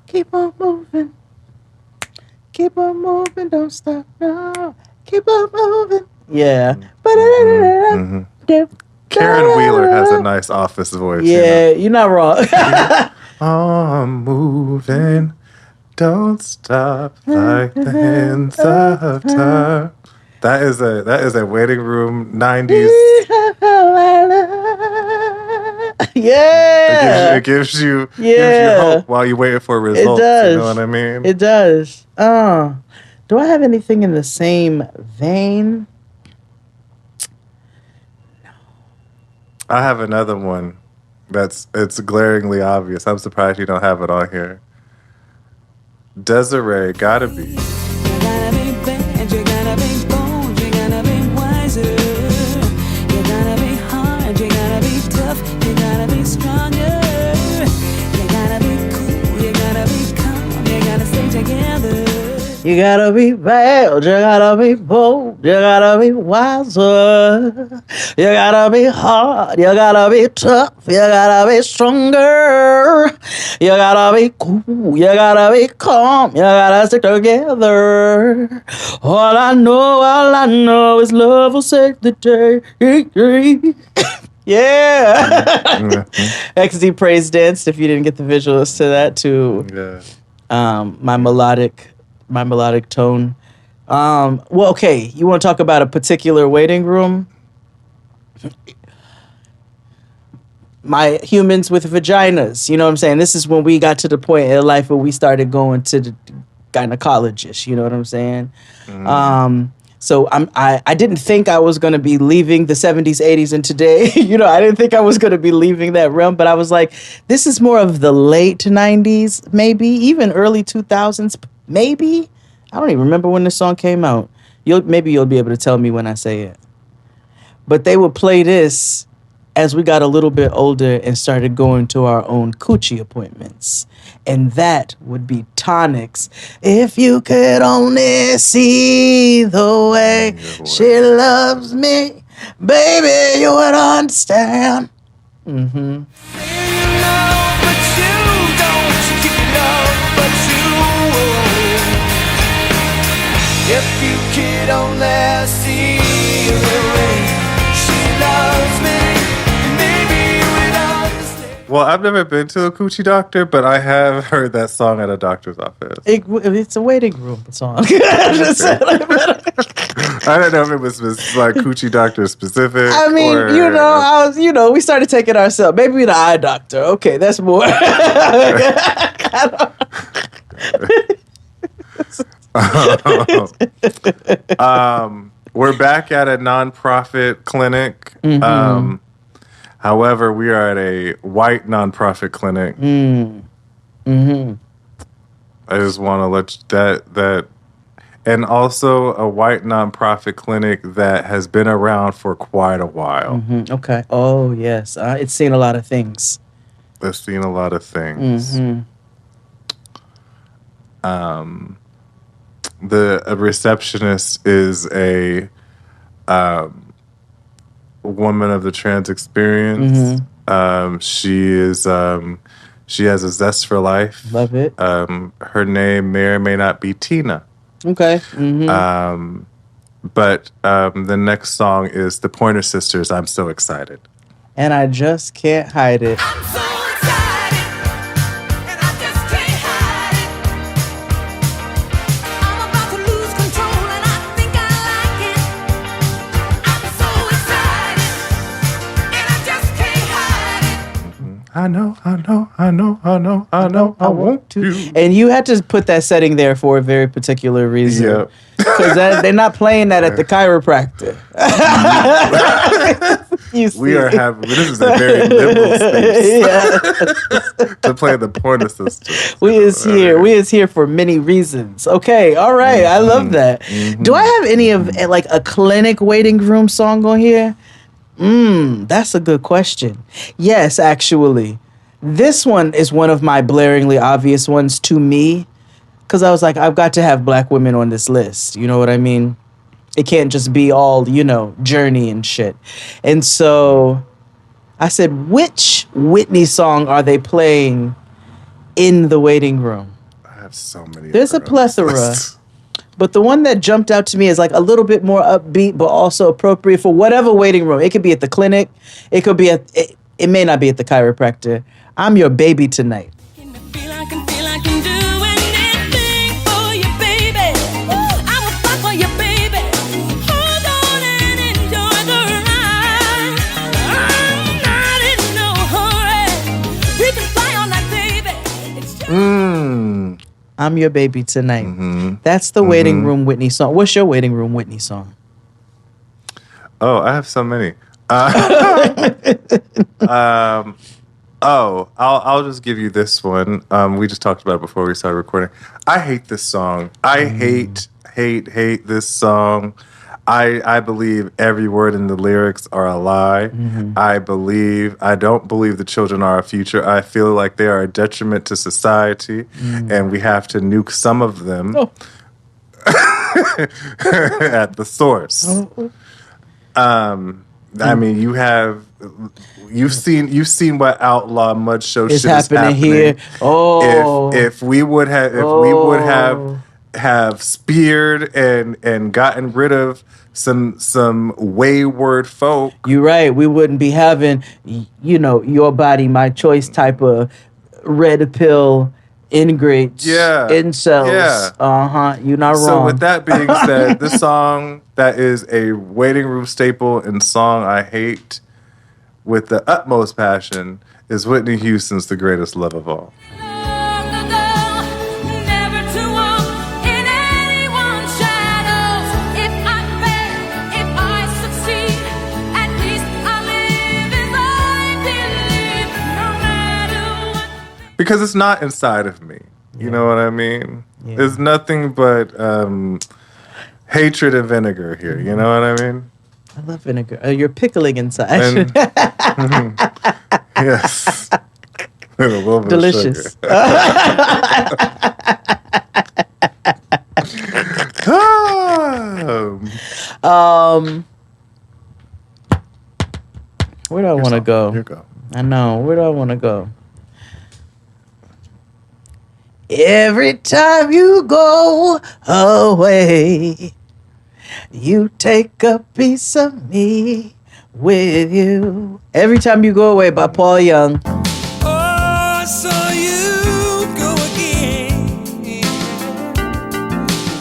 Keep on moving. Keep on moving. Don't stop now. Keep on moving. Yeah. Karen Wheeler has a nice office voice. Yeah, you're not wrong. I'm moving. Don't stop like the hands of time. That is a waiting room 90s. Yeah. It gives you hope while you're waiting for results. It does. You know what I mean? It does. Do I have anything in the same vein? I have another one it's glaringly obvious. I'm surprised you don't have it on here. Desiree, Gotta Be. You gotta be bad, you gotta be bold, you gotta be wiser. You gotta be hard, you gotta be tough, you gotta be stronger. You gotta be cool, you gotta be calm, you gotta stay together. You gotta be bad, you gotta be bold, you gotta be wiser. You gotta be hard, you gotta be tough, you gotta be stronger. You gotta be cool, you gotta be calm, you gotta stick together. All I know is love will save the day. Yeah. XD praise danced, if you didn't get the visuals to that, to my melodic tone. Well, okay, you want to talk about a particular waiting room? My humans with vaginas, you know what I'm saying? This is when we got to the point in life where we started going to the gynecologist, you know what I'm saying? So I didn't think I was going to be leaving the 70s, 80s, and today. You know, I didn't think I was going to be leaving that realm, but I was like, this is more of the late 90s, maybe, even early 2000s, maybe. I don't even remember when this song came out. Maybe you'll be able to tell me when I say it. But they would play this as we got a little bit older and started going to our own coochie appointments. And that would be Tonics. If you could only see the way she loves me, baby, you would understand. Mm-hmm. If you could only see the way she loves me, maybe you would understand. Well, I've never been to a coochie doctor, but I have heard that song at a doctor's office. It's a waiting room song. I don't know if it was like coochie doctor specific. I mean, we started taking ourselves. Maybe the eye doctor. Okay, that's more. We're back at a nonprofit clinic. Mm-hmm. However, we are at a white nonprofit clinic. Mm-hmm. I just want to let you, that, and also a white nonprofit clinic that has been around for quite a while. Mm-hmm. Okay. Oh yes, it's seen a lot of things. It's seen a lot of things. Mm-hmm. The receptionist is a woman of the trans experience. Mm-hmm. She has a zest for life. Love it. Her name may or may not be Tina. Okay. Mm-hmm. But the next song is the Pointer Sisters. I'm so excited. And I just can't hide it. I know, I want to. And you had to put that setting there for a very particular reason. Yeah. Because they're not playing that at the chiropractor. We are having, this is a very liberal space to play the Pointer Sisters. We is here for many reasons. Okay, all right, I love that. Do I have any of like a clinic waiting room song on here? That's a good question. Yes, actually. This one is one of my blaringly obvious ones to me. Because I was like, I've got to have black women on this list. You know what I mean? It can't just be all, Journey and shit. And so I said, which Whitney song are they playing in the waiting room? I have so many. There's a plethora. But the one that jumped out to me is like a little bit more upbeat, but also appropriate for whatever waiting room. It could be at the clinic. It could be it may not be at the chiropractor. I'm Your Baby Tonight. I'm Your Baby Tonight. Mm-hmm. That's the waiting room Whitney song. What's your waiting room Whitney song? Oh, I have so many. I'll just give you this one. We just talked about it before we started recording. I hate this song. I hate this song. I believe every word in the lyrics are a lie. I don't believe the children are our future. I feel like they are a detriment to society, and we have to nuke some of them at the source. I mean, you've seen what Outlaw Mud Show shit is happening here. Oh, if we would have speared and gotten rid of some wayward folk. You're right. We wouldn't be having, your body, my choice type of red pill ingrates, incels. Yeah. You're not wrong. So with that being said, this song that is a waiting room staple and song I hate with the utmost passion is Whitney Houston's The Greatest Love of All. Because it's not inside of me. You know what I mean? Yeah. There's nothing but hatred and vinegar here. You know what I mean? I love vinegar. You're pickling inside. Yes. And a little bit delicious. Of where do I want to go? You go. I know. Where do I want to go? Every time you go away, you take a piece of me with you. Every Time You Go Away by Paul Young. Oh, so you go again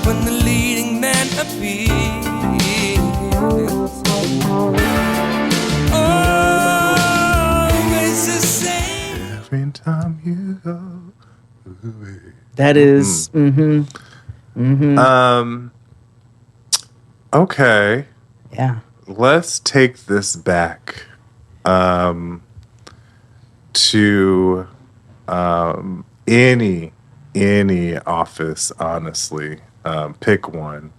when the leading man appears. Always the same. Every time you go away. That is, Okay. Yeah. Let's take this back to any office, honestly. Pick one.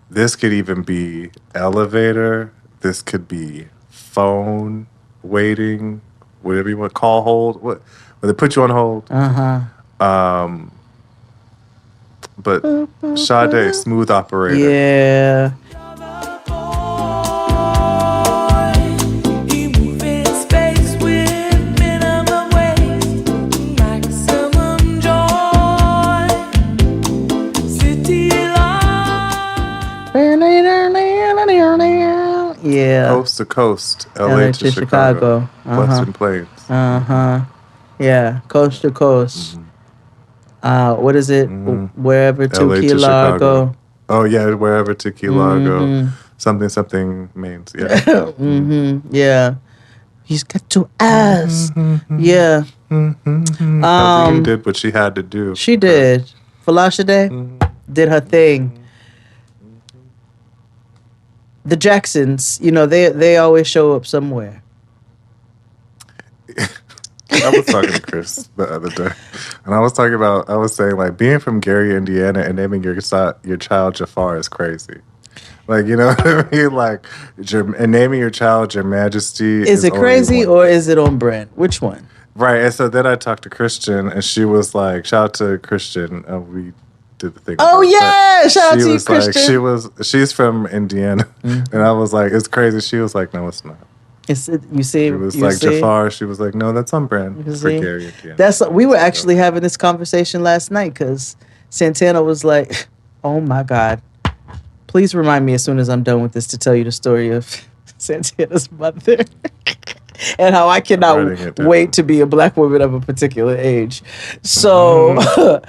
This could even be elevator. This could be phone waiting, whatever you want, call hold. What? When they put you on hold. But Sade, smooth operator. Yeah. Yeah. Coast to coast, LA to Chicago. Western Plains. Yeah, coast to coast. What is it? Wherever to LA Key to Largo. Chicago. Oh yeah, wherever to Key Largo. Something means. Yeah. Yeah. He's got to ask. Yeah. Helene did what she had to do. She did. Falasha Day did her thing. The Jacksons, they always show up somewhere. I was talking to Chris the other day, and I was saying like being from Gary, Indiana, and naming your child Jafar is crazy. Like, you know what I mean? Like, and naming your child Your Majesty. Is it crazy or is it on brand? Which one? Right. And so then I talked to Christian, and she was like, "Shout out to Christian." We did the thing. Oh yeah! Shout out to you, like, Christian. She's from Indiana, and I was like, "It's crazy." She was like, "No, it's not." You see, it was like Jafar. She was like, "No, that's on brand for Gary, Indiana." We were actually having this conversation last night because Santana was like, "Oh my God, please remind me as soon as I'm done with this to tell you the story of Santana's mother and how I cannot wait to be a black woman of a particular age." So,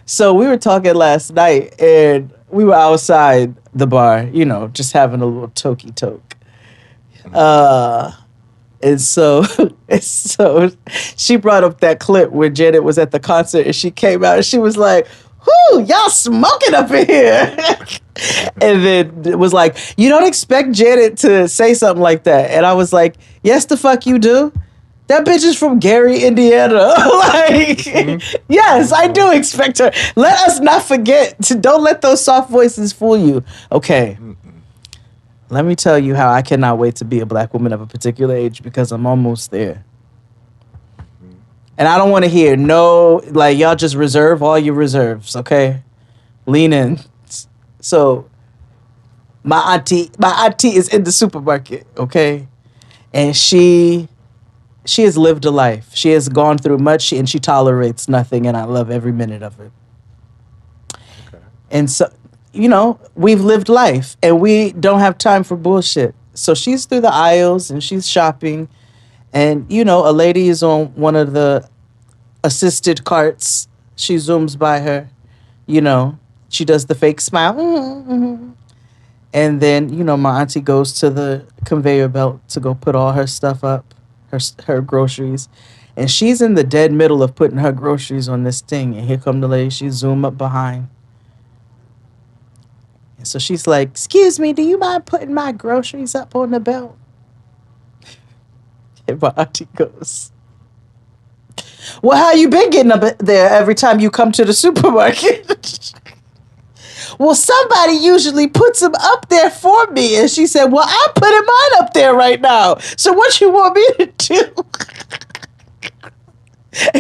so we were talking last night, and we were outside the bar, just having a little tokey toke. And so she brought up that clip where Janet was at the concert and she came out and she was like, "Whoo, y'all smoking up in here." And then it was like, "You don't expect Janet to say something like that." And I was like, "Yes, the fuck you do. That bitch is from Gary, Indiana." Yes, I do expect her. Let us not forget don't let those soft voices fool you. Okay. Let me tell you how I cannot wait to be a black woman of a particular age because I'm almost there. And I don't want to hear y'all just reserve all your reserves, okay? Lean in. So my auntie is in the supermarket, okay? And she has lived a life. She has gone through much and she tolerates nothing, and I love every minute of it. Okay. And so we've lived life and we don't have time for bullshit. So she's through the aisles and she's shopping, and a lady is on one of the assisted carts. She zooms by her, she does the fake smile. And then, my auntie goes to the conveyor belt to go put all her stuff up, her groceries. And she's in the dead middle of putting her groceries on this thing. And here come the lady, she zoom up behind. And so she's like, "Excuse me, do you mind putting my groceries up on the belt?" And my auntie goes, "Well, how you been getting up there every time you come to the supermarket?" "Well, somebody usually puts them up there for me." And she said, "Well, I'm putting mine up there right now. So what you want me to do?"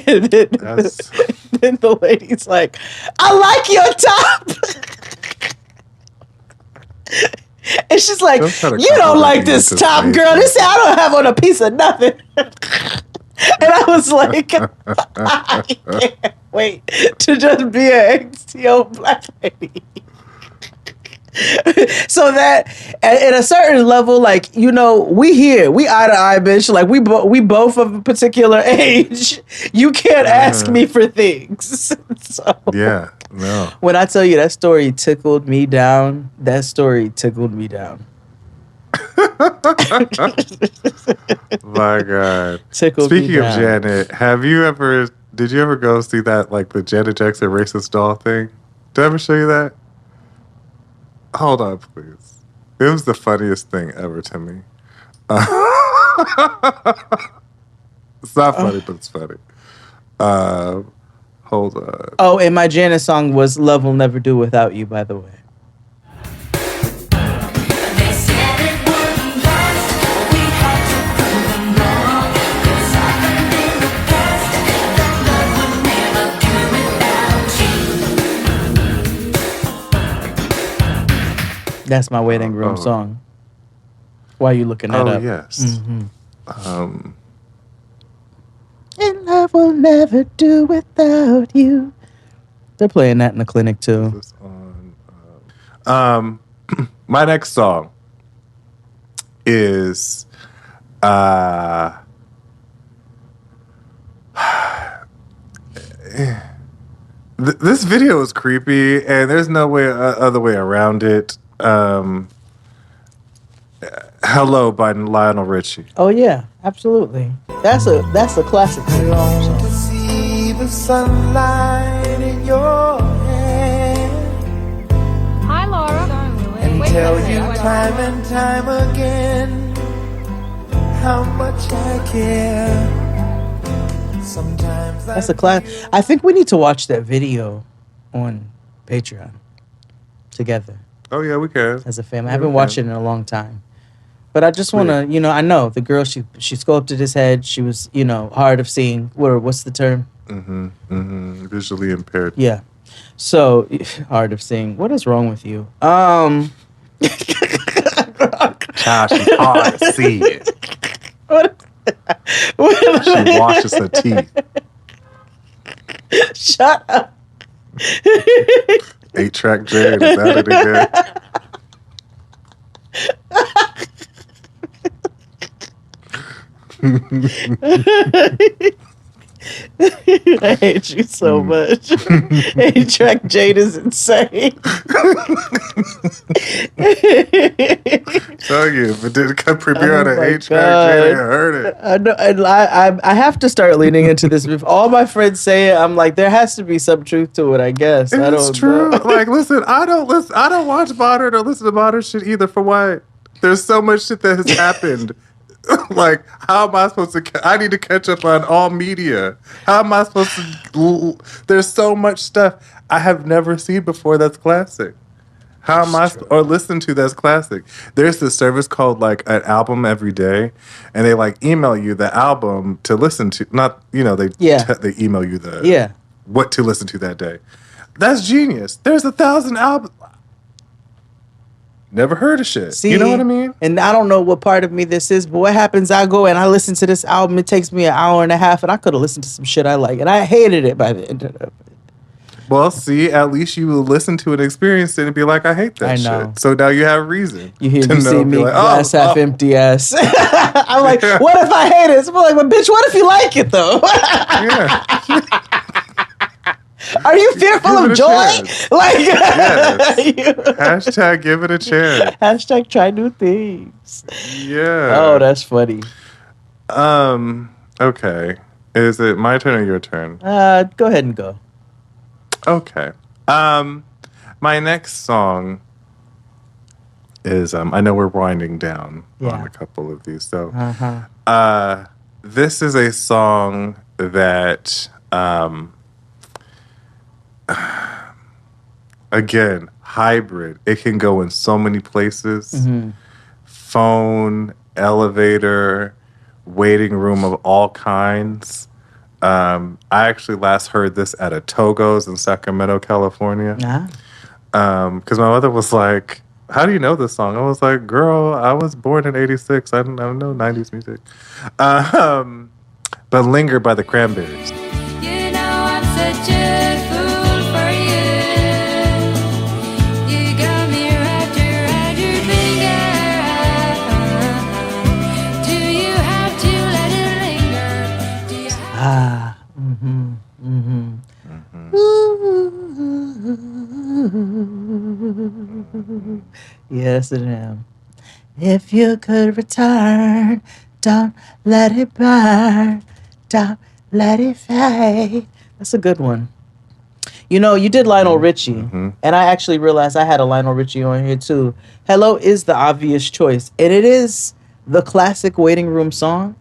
And then the lady's like, "I like your top." And she's like, "You don't like this top, girl. This I don't have on a piece of nothing." And I was like, I can't wait to just be an XTO black lady. So that at a certain level, like, you know, we eye to eye, bitch. Like we both of a particular age. You can't ask me for things. So yeah, no. When I tell you that story tickled me down, that story tickled me down. My God. Tickled me Speaking of down. Janet, did you ever go see that, like the Janet Jackson racist doll thing? Did I ever show you that? Hold on, please. It was the funniest thing ever to me. It's not funny, but it's funny. Hold on. Oh, and my Janet song was "Love Will Never Do Without You," by the way. That's my wedding groom song. Why are you looking that up? Oh, yes. Mm-hmm. And love will never do without you. They're playing that in the clinic too. My next song is this video is creepy, and there's no way other way around it. Hello by Lionel Richie. Oh yeah, absolutely. That's a classic song. To see the sunlight in your hand. Hi, Laura. And tell you time and time again how much I care. Sometimes That's a class. I think we need to watch that video on Patreon together. Oh yeah, we can. As a family. I haven't watched it in a long time. But I just want to, you know, I know the girl, she sculpted his head. She was, you know, hard of seeing. What's the term? Visually impaired. Yeah. So, hard of seeing. What is wrong with you? Child, she's hard to see it. She washes her teeth. Shut up. 8-track Jade, is that it again? I hate you so much. 8-track Jade is insane. Tell you, if it didn't come premiere on an 8-track Jade, I heard it. I know, and I have to start leaning into this. If all my friends say it, I'm like, there has to be some truth to it, I guess. I It's don't true. know. Like, listen, I don't watch modern or listen to modern shit either. For what? There's so much shit that has happened. Like, how am I supposed to? I need to catch up on all media. How am I supposed to? There's so much stuff I have never seen before that's classic. How am I or listen to that's classic? There's this service called like an album every day, and they like email you the album to listen to. Not they they email you the what to listen to that day. That's genius. There's 1,000 albums. Never heard of shit. See, you know what I mean? And I don't know what part of me this is, but what happens, I go and I listen to this album. It takes me an hour and a half, and I could have listened to some shit I like, and I hated it by the end of it. Well, see, at least you will listen to and experience it and be like, I hate that shit. So now you have reason. You to see me like, glass half empty ass. I'm like, what if I hate it? So I'm like, but bitch, what if you like it though? Are you fearful of joy? Like, Hashtag give it a chance. Hashtag try new things. Yeah. Oh, that's funny. Okay. Is it my turn or your turn? Go ahead and go. Okay. My next song is I know we're winding down on a couple of these. So this is a song that again, hybrid. It can go in so many places. Phone, elevator, waiting room of all kinds. I actually last heard this at a Togo's in Sacramento, California. Because my mother was like, how do you know this song? I was like, girl, I was born in 86. I don't know 90s music. But Linger by the Cranberries. You know I'm such a fool for you. You got me wrapped around your finger. Do you have to let it linger? Ah. Mm-hmm. Mm-hmm. Yes, it is. If you could return, don't let it burn. Don't let it fade. That's a good one. You know, you did Lionel Richie, and I actually realized I had a Lionel Richie on here too. Hello is the obvious choice, and it is the classic waiting room song.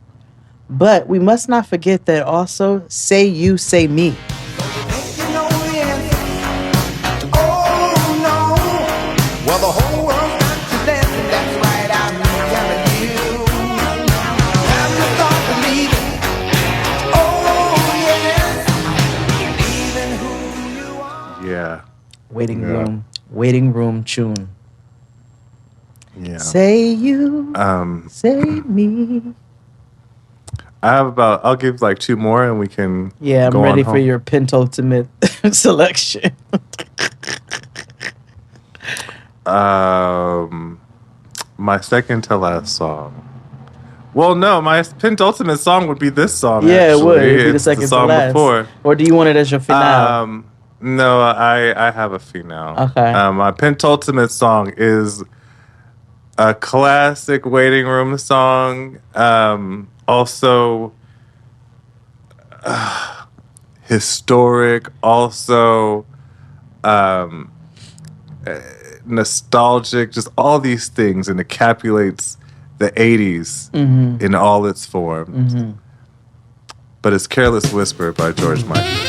But we must not forget that also Say You, Say Me. Well, the whole world got to dance, and that's right, I'm telling you. Have to start believing. Oh, yes. Even who you are. Yeah. Waiting room tune. Yeah. Say you, say me. I'll give like two more and we can Yeah, I'm go ready on for home. your penultimate selection. My second to last song. Well, no, my penultimate song would be this song. Yeah, it would. actually. It'd be the It's second to song last. before. Or do you want it as your finale? No, I have a finale. Okay. My penultimate song is a classic waiting room song. Also historic. Also nostalgic. Just all these things, and encapsulates the 80s in all its forms. But it's Careless Whisper by George Michael.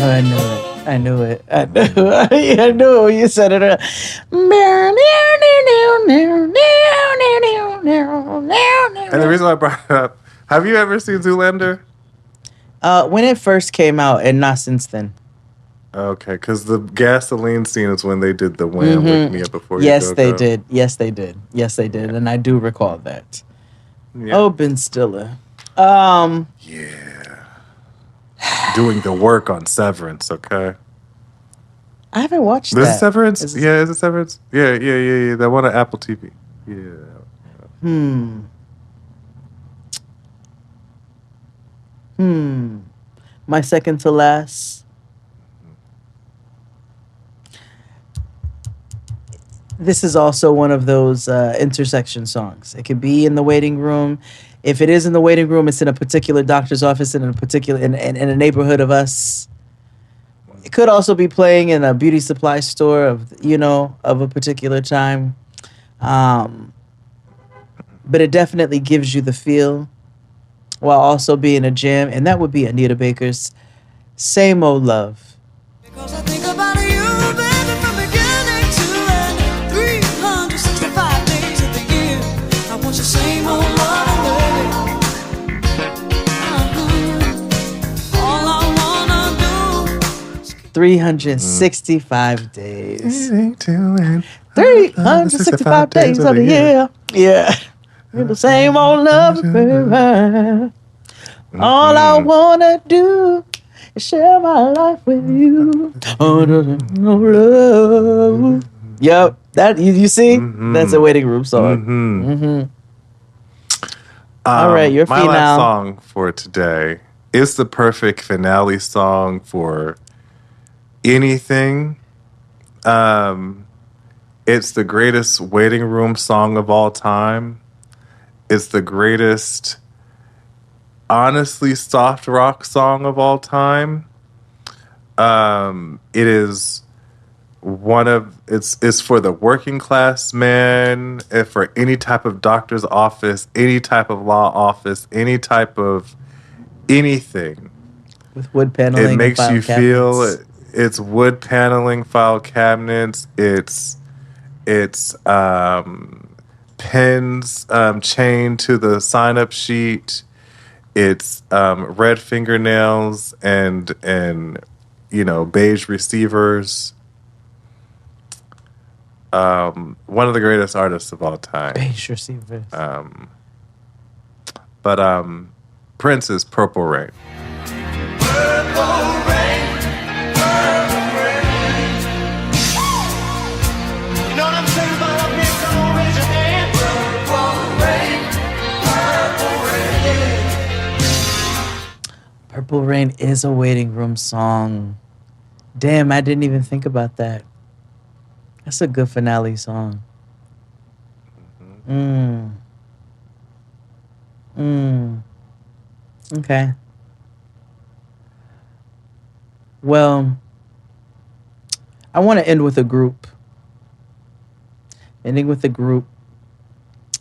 Oh, I knew it. I knew it. I knew it. You said it. And the reason I brought it up, have you ever seen Zoolander? When it first came out, and not since then. Okay, because the gasoline scene is when they did the Wham! Wake Me Up Before You Yes, Go they Go. did. Yes, they did. Yes, they did. And I do recall that. Yeah. Oh, Ben Stiller. Doing the work on Severance, okay? I haven't watched This that. is Severance? Is it- Yeah, is it Severance? Yeah. That one on Apple TV. Yeah. My second to last. This is also one of those intersection songs. It could be in the waiting room. If it is in the waiting room, it's in a particular doctor's office in a particular in a neighborhood of us. It could also be playing in a beauty supply store of a particular time. But it definitely gives you the feel while also being a jam, and that would be Anita Baker's Same Old Love. Because I think about you, baby, from beginning to end. 365 days of the year. I want your same old love, baby. All I wanna do. 365 days. 365 days of the year. Yeah. You're the same old love, baby. All I wanna do is share my life with you. Oh, no love. Yep. That you see? That's a waiting room song. All right, your my finale. last song for today is the perfect finale song for anything. It's the greatest waiting room song of all time. It's the greatest, honestly, soft rock song of all time. It is it's for the working class man, and for any type of doctor's office, any type of law office, any type of anything. With wood paneling. It and makes file you cabinets. feel it's wood paneling, file cabinets. It's pens chained to the sign-up sheet. It's red fingernails and beige receivers. One of the greatest artists of all time. Beige receivers. But Prince's Purple Rain. Purple rain, purple rain. You know what I'm saying about up here? Come on, raise your hand. Purple rain, purple rain. Purple Rain is a waiting room song. Damn, I didn't even think about that. That's a good finale song. Okay. Well, I want to end with a group. Ending with a group.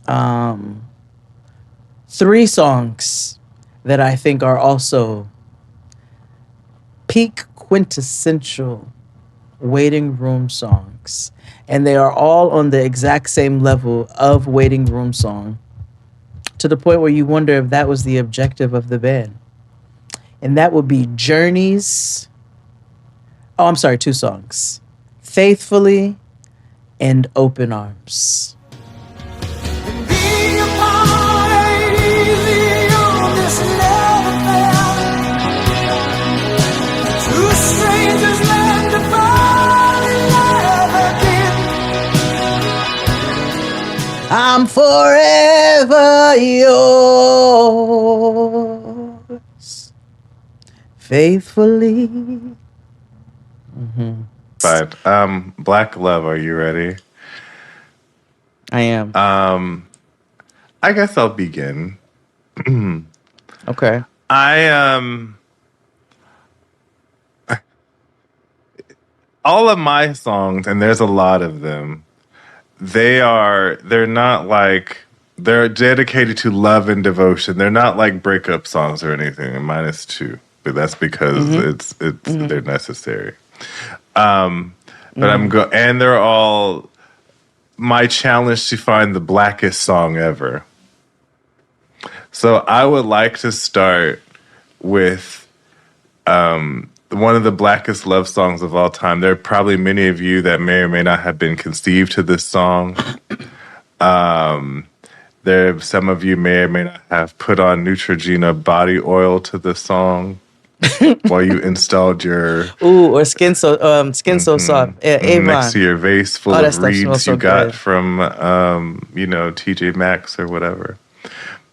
3 songs that I think are also peak quintessential waiting room songs. And they are all on the exact same level of waiting room song, to the point where you wonder if that was the objective of the band. And that would be Journey's... Oh, I'm sorry, 2 songs. Faithfully and Open Arms. I'm forever yours, faithfully. Fine. Black Love, are you ready? I am. I guess I'll begin. Okay. All of my songs, and there's a lot of them, they're dedicated to love and devotion. They're not like breakup songs or anything, minus 2, but that's because they're necessary. And they're all my challenge to find the blackest song ever. So I would like to start with one of the blackest love songs of all time. There are probably many of you that may or may not have been conceived to this song. Some of you may or may not have put on Neutrogena body oil to the song while you installed your or skin so soft. Avon. Next to your vase full of reeds you got good. from TJ Maxx or whatever.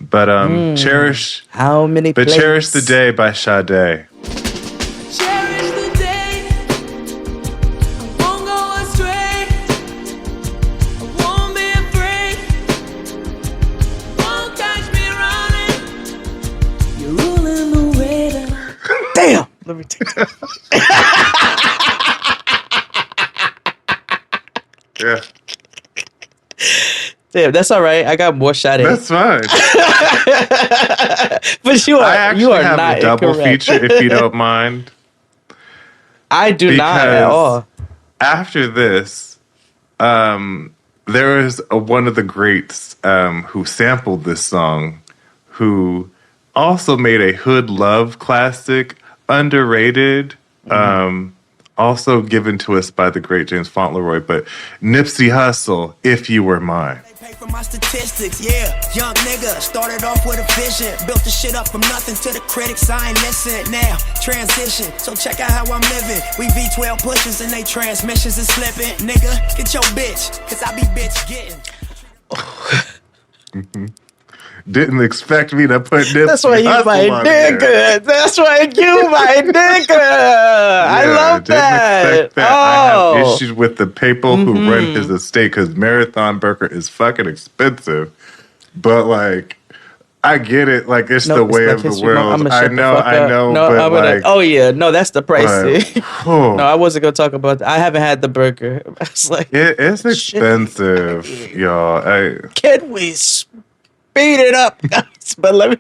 But cherish how many? But cherish the day by Sade. Damn. Let me take that. Yeah. Damn, that's all right. I got more shot at. That's fine. But you are have not a double incorrect. feature if you don't mind. I do not at all. After this, there is one of the greats who sampled this song, who also made a hood love classic, underrated, also given to us by the great James Fauntleroy, but Nipsey Hussle, If You Were Mine. Pay for my statistics, yeah. Young nigga, started off with a vision. Built the shit up from nothing to the critics, I ain't listen. Now, transition, so check out how I'm living. We V12 pushes and they transmissions is slipping. Nigga, get your bitch, cause I be bitch getting. Didn't expect me to put Nipsey That's why you Hussle my on there. nigga. That's why you my nigga. I love that. Expect that. I have issues with the people who run his estate because Marathon Burger is fucking expensive. But like, I get it. Like, it's the way of the world. I know. No, but like, oh yeah, no, that's the price. But, No, I wasn't gonna talk about that. I haven't had the burger. I was like, it's expensive, y'all. can we speed it up? But let me.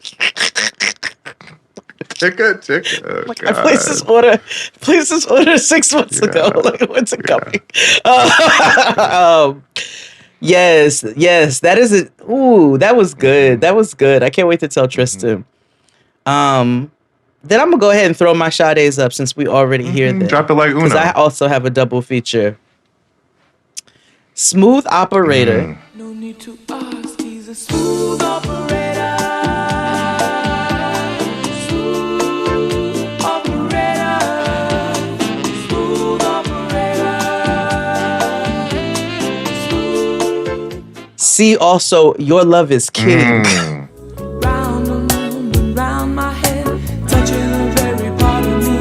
Chicka. Like, I placed this order 6 months ago. Like, when's it coming? Yes, that is it. Ooh, that was good. I can't wait to tell Tristan. Then I'm gonna go ahead and throw my Sade's up since we already hear this. Drop it like Uno. Because I also have a double feature. Smooth Operator. No need to ask, he's a smooth operator. Smooth operator. Smooth operator. See also Your Love is King. Round and round my head, touching the very part of me.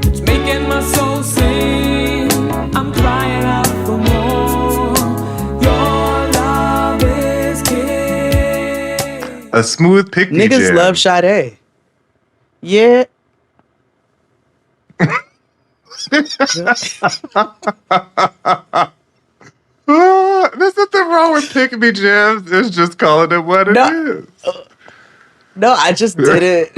It's making my soul sing. I'm crying out for more. Your love is king. A smooth pick me Niggas jam. love Sade. Yeah. There's nothing wrong with pick me jams. It's just calling it what it is. No, I just did it.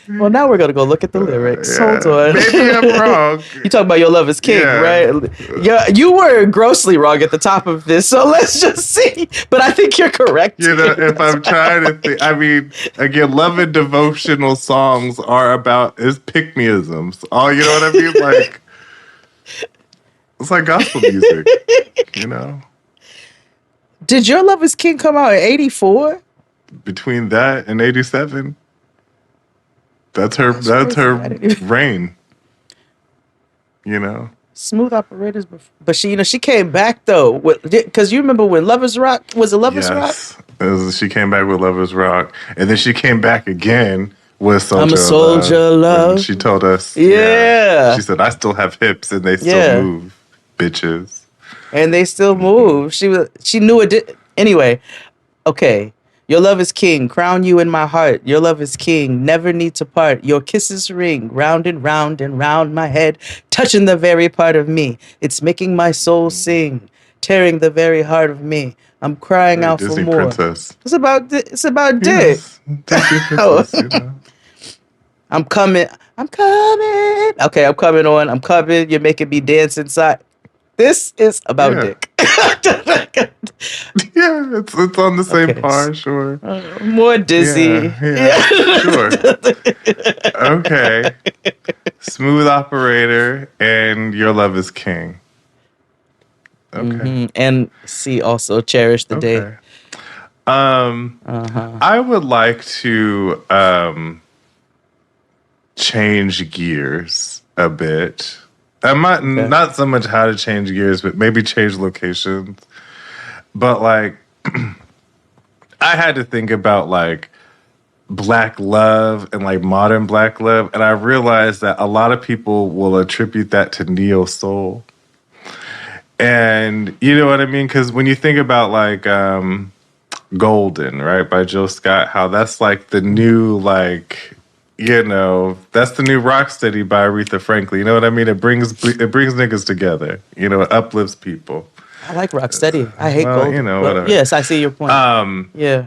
Well, now we're gonna go look at the lyrics. Hold on. Maybe I'm wrong. You talking about Your Love is King, Yeah. right? Yeah, you were grossly wrong at the top of this, so let's just see. But I think you're correct. You know, if I'm trying to think, I mean, again, love and devotional songs are about is pick-me-isms. Oh, you know what I mean? Like, it's like gospel music, you know? Did Your Love is King come out in 84? Between that and 87, that's her reign, you know? Smooth Operators, but she came back though, because you remember when Lovers Rock was it Lovers Rock? She came back with Lovers Rock, and then she came back again with Soldier. I'm a soldier of love. And she told us, Yeah. She said, "I still have hips, and they still move, bitches." And they still move. She knew it did. Anyway, okay. Your love is king, crown you in my heart. Your love is king, never need to part. Your kisses ring round and round my head, touching the very part of me. It's making my soul sing, tearing the very heart of me. I'm crying out Disney for more. princess. It's about dick. Yes, Disney princess, you know. I'm coming. Okay, I'm coming on. I'm coming. You're making me dance inside. This is about dick. Yeah, it's on the same par, sure. More dizzy. Sure. Okay. Smooth Operator and Your Love is King. Okay. Mhm. And see also Cherish the Day. I would like to change gears a bit. I'm not so much how to change gears, but maybe change locations. But like, I had to think about like Black love and like modern Black love, and I realized that a lot of people will attribute that to neo soul. And you know what I mean? Because when you think about like Golden, right, by Jill Scott, how that's like the new like, you know, that's the new Rocksteady by Aretha Franklin. You know what I mean? It brings niggas together. You know, it uplifts people. I like Rocksteady. I hate Well, Gold. you know, But whatever. yes, I see your point. Yeah.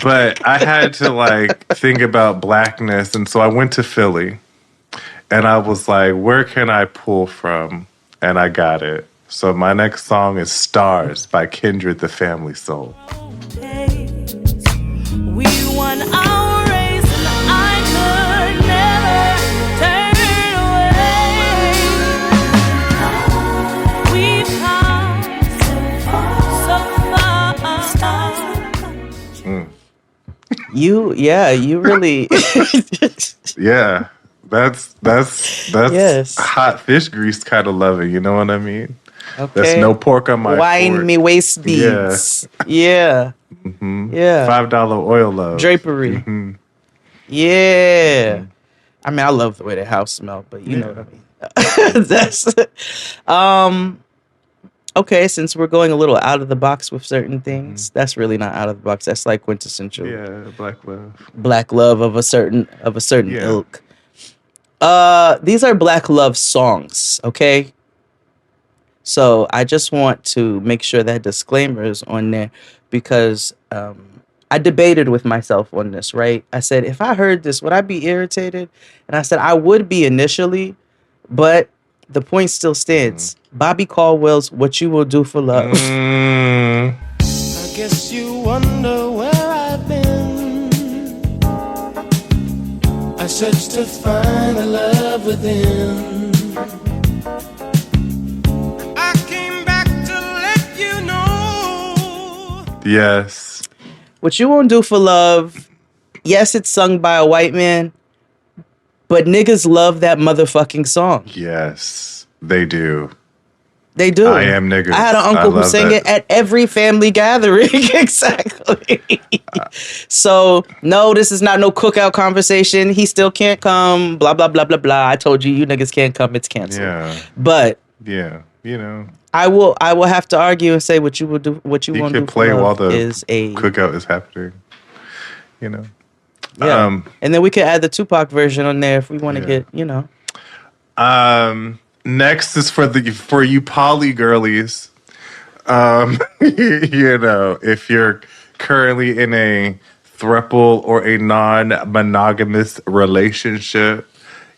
But I had to like think about Blackness, and so I went to Philly, and I was like, where can I pull from? And I got it. So my next song is Stars by Kindred the Family Soul. We won our race and I could never turn away. We've come so far. You really Yeah. That's Yes. hot fish grease kind of loving, you know what I mean? Okay. That's no pork on my wine fork. me waist beads. Yeah. Mhm. Yeah. $5 oil love. Drapery. Mhm. Yeah. I mean, I love the way the house smelled, but you know what I mean. That's okay, since we're going a little out of the box with certain things, that's really not out of the box. That's like quintessential. Yeah, Black love. Black love of a certain Yeah. ilk. These are Black love songs, okay? So I just want to make sure that disclaimer is on there because I debated with myself on this, right? I said, if I heard this, would I be irritated? And I said, I would be initially, but the point still stands. Bobby Caldwell's What You Will Do for Love. I guess you wonder where I've been. search to find the love within. I came back to let you know. Yes. What You Won't Do for Love, yes, it's sung by a white man, but niggas love that motherfucking song. Yes, they do. They do. I am niggas. I had an uncle who sang it at every family gathering. Exactly. So, no, this is not no cookout conversation. He still can't come. Blah, blah, blah, blah, blah. I told you, you niggas can't come. It's canceled. Yeah. But yeah, you know, I will have to argue and say what you will do. What you you want can to do play for while love the is a cookout is happening. You know. yeah. And then we could add the Tupac version on there if we want to Yeah. get, you know. Next is for you poly girlies. You know, if you're currently in a throuple or a non-monogamous relationship,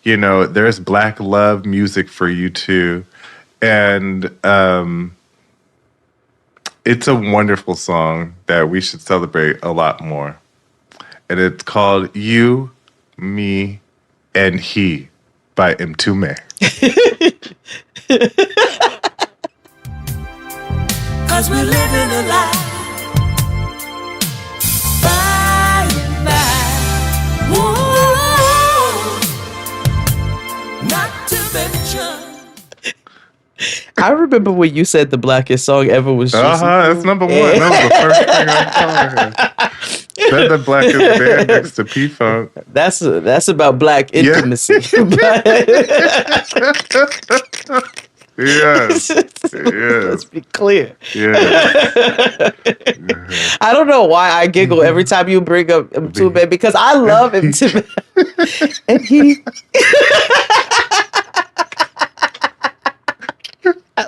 you know, there's Black love music for you too. And it's a wonderful song that we should celebrate a lot more. And it's called You, Me, and He by Mtume. Cause we're living a life by and by. Whoa. Not to mention. I remember when you said the blackest song ever was Juicy That's number one. That was the first thing I saw. Said the blackest band next to P-Funk. That's about black intimacy. Yes. Let's be clear. Yeah. I don't know why I giggle every time you bring up Mtume because I love Mtume. And he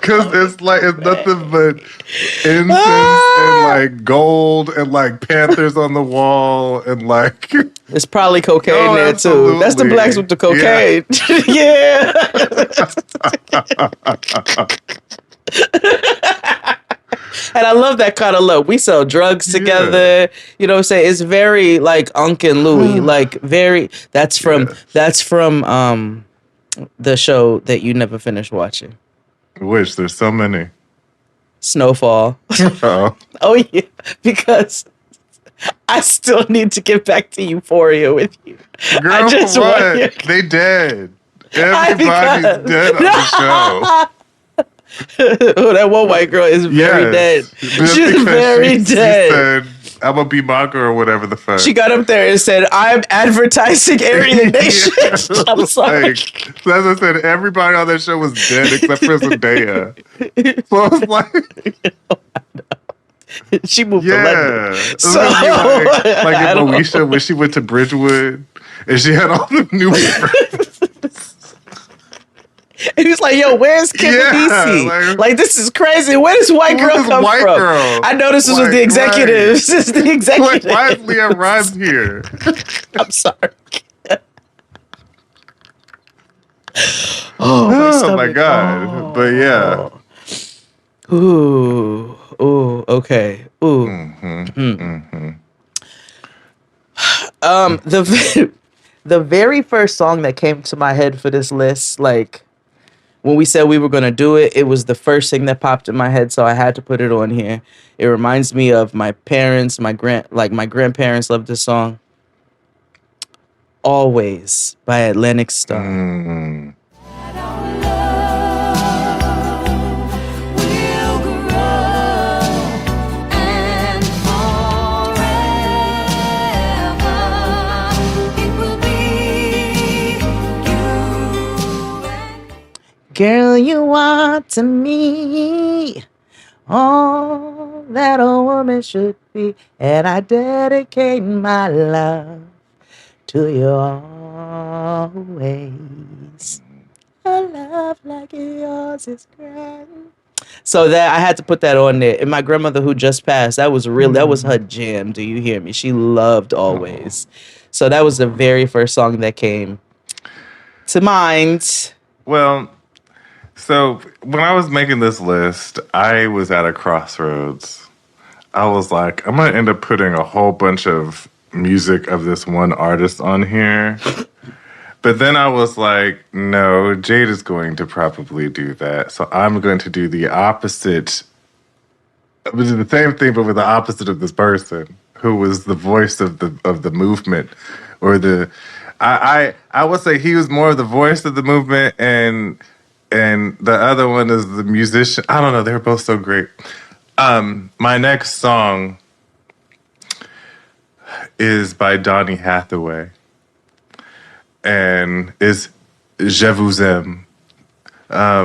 Because it's nothing but incense and like gold and like panthers on the wall and like there's probably cocaine there too. That's the blacks with the cocaine. Yeah. And I love that kind of love. We sell drugs together. You know what I'm saying? It's very like Unc and Louie. Like very that's from the show that you never finished watching. Which there's so many. Snowfall. Oh. Oh yeah, because I still need to get back to Euphoria with you. Girl, I just what? want you- They dead. Everybody's dead on the show. Oh, that one white girl is very dead. Just She's because very she dead. said, I'm gonna be my girl or whatever the fuck. She got up there and said, "I'm advertising Aryan Nation." I'm sorry. Like, so as I said, everybody on that show was dead except for Zendaya. So I was like, she moved to London. So, I like in don't know. Moesha when she went to Bridgewood and she had all the new friends. And he's like, "Yo, where's Kim Adisi? Like, this is crazy. Where does white girl come from?" Girl? I know this was with the executives. This is the executives. Why is Leah Rhymes here? I'm sorry. Oh my god! But yeah. Ooh. Okay. Ooh. The very first song that came to my head for this list, like when we said we were gonna do it, it was the first thing that popped in my head, so I had to put it on here. It reminds me of my parents, my grandparents loved this song. Always by Atlantic Star. Girl, you are to me all that a woman should be, and I dedicate my love to you always. A love like yours is grand. So that I had to put that on there. And my grandmother who just passed, that was her jam. Do you hear me? She loved Always. So that was the very first song that came to mind. Well, so when I was making this list, I was at a crossroads. I was like, I'm going to end up putting a whole bunch of music of this one artist on here. But then I was like, no, Jade is going to probably do that. So I'm going to do the opposite. The same thing, but with the opposite of this person who was the voice of the movement, or I would say he was more of the voice of the movement, and the other one is the musician. I don't know. They're both so great. My next song is by Donny Hathaway, and is Je vous aime. I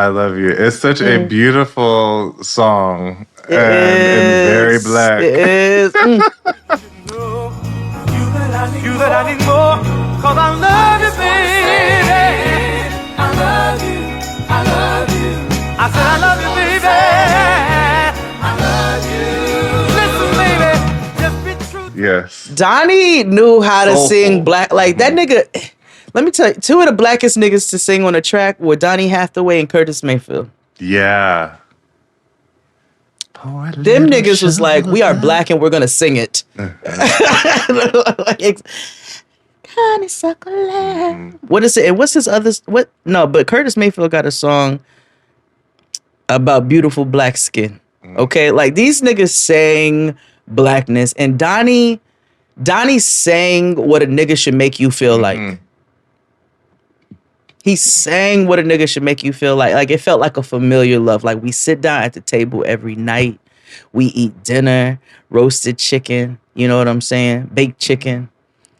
love you. It's such a beautiful song and very black. It is. You that I need more, 'cause I love you, baby. I love you, I love you. I said I love you, baby. I love you. Listen, baby, just be true. Yes. Donnie knew how to Soulful. sing black. Like that nigga. Let me tell you, two of the blackest niggas to sing on a track were Donny Hathaway and Curtis Mayfield. Yeah. Them niggas was like, we are black and we're gonna sing it. What is it? And what's his other? What? No, but Curtis Mayfield got a song about beautiful black skin. Okay, like these niggas sang blackness, and Donnie sang what a nigga should make you feel like. He sang what a nigga should make you feel like. Like it felt like a familiar love. Like we sit down at the table every night. We eat dinner, roasted chicken. You know what I'm saying? Baked chicken,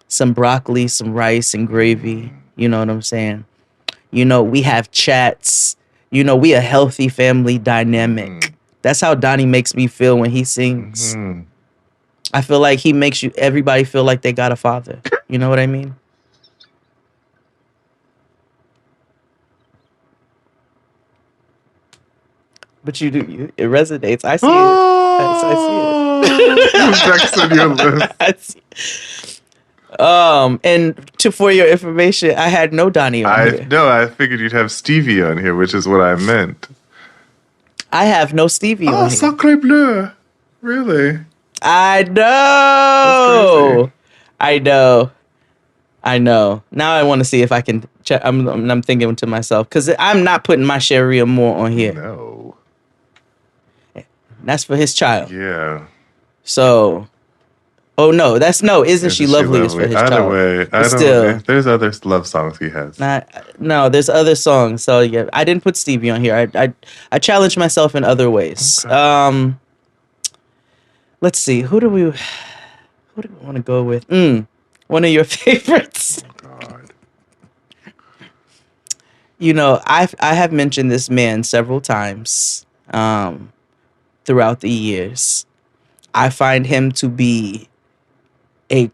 some broccoli, some rice and gravy. You know what I'm saying? You know, we have chats. You know, we a healthy family dynamic. That's how Donnie makes me feel when he sings. I feel like he makes everybody feel like they got a father. You know what I mean? But you do. It resonates. I see it. I see it. Your list. I see. And for your information, I had no Donnie on here. No, I figured you'd have Stevie on here, which is what I meant. I have no Stevie on here. Sacré bleu. Really? I know. I know. Now I want to see if I can check. I'm thinking to myself, because I'm not putting my Sharia Moore on here. No. That's for his child. Yeah. So, Isn't She Lovely is for his Either child. way, But still, there's other love songs he has. no, there's other songs. So yeah, I didn't put Stevie on here. I challenged myself in other ways. Okay. Let's see. Who do we want to go with? One of your favorites. Oh, God. You know, I have mentioned this man several times throughout the years. I find him to be if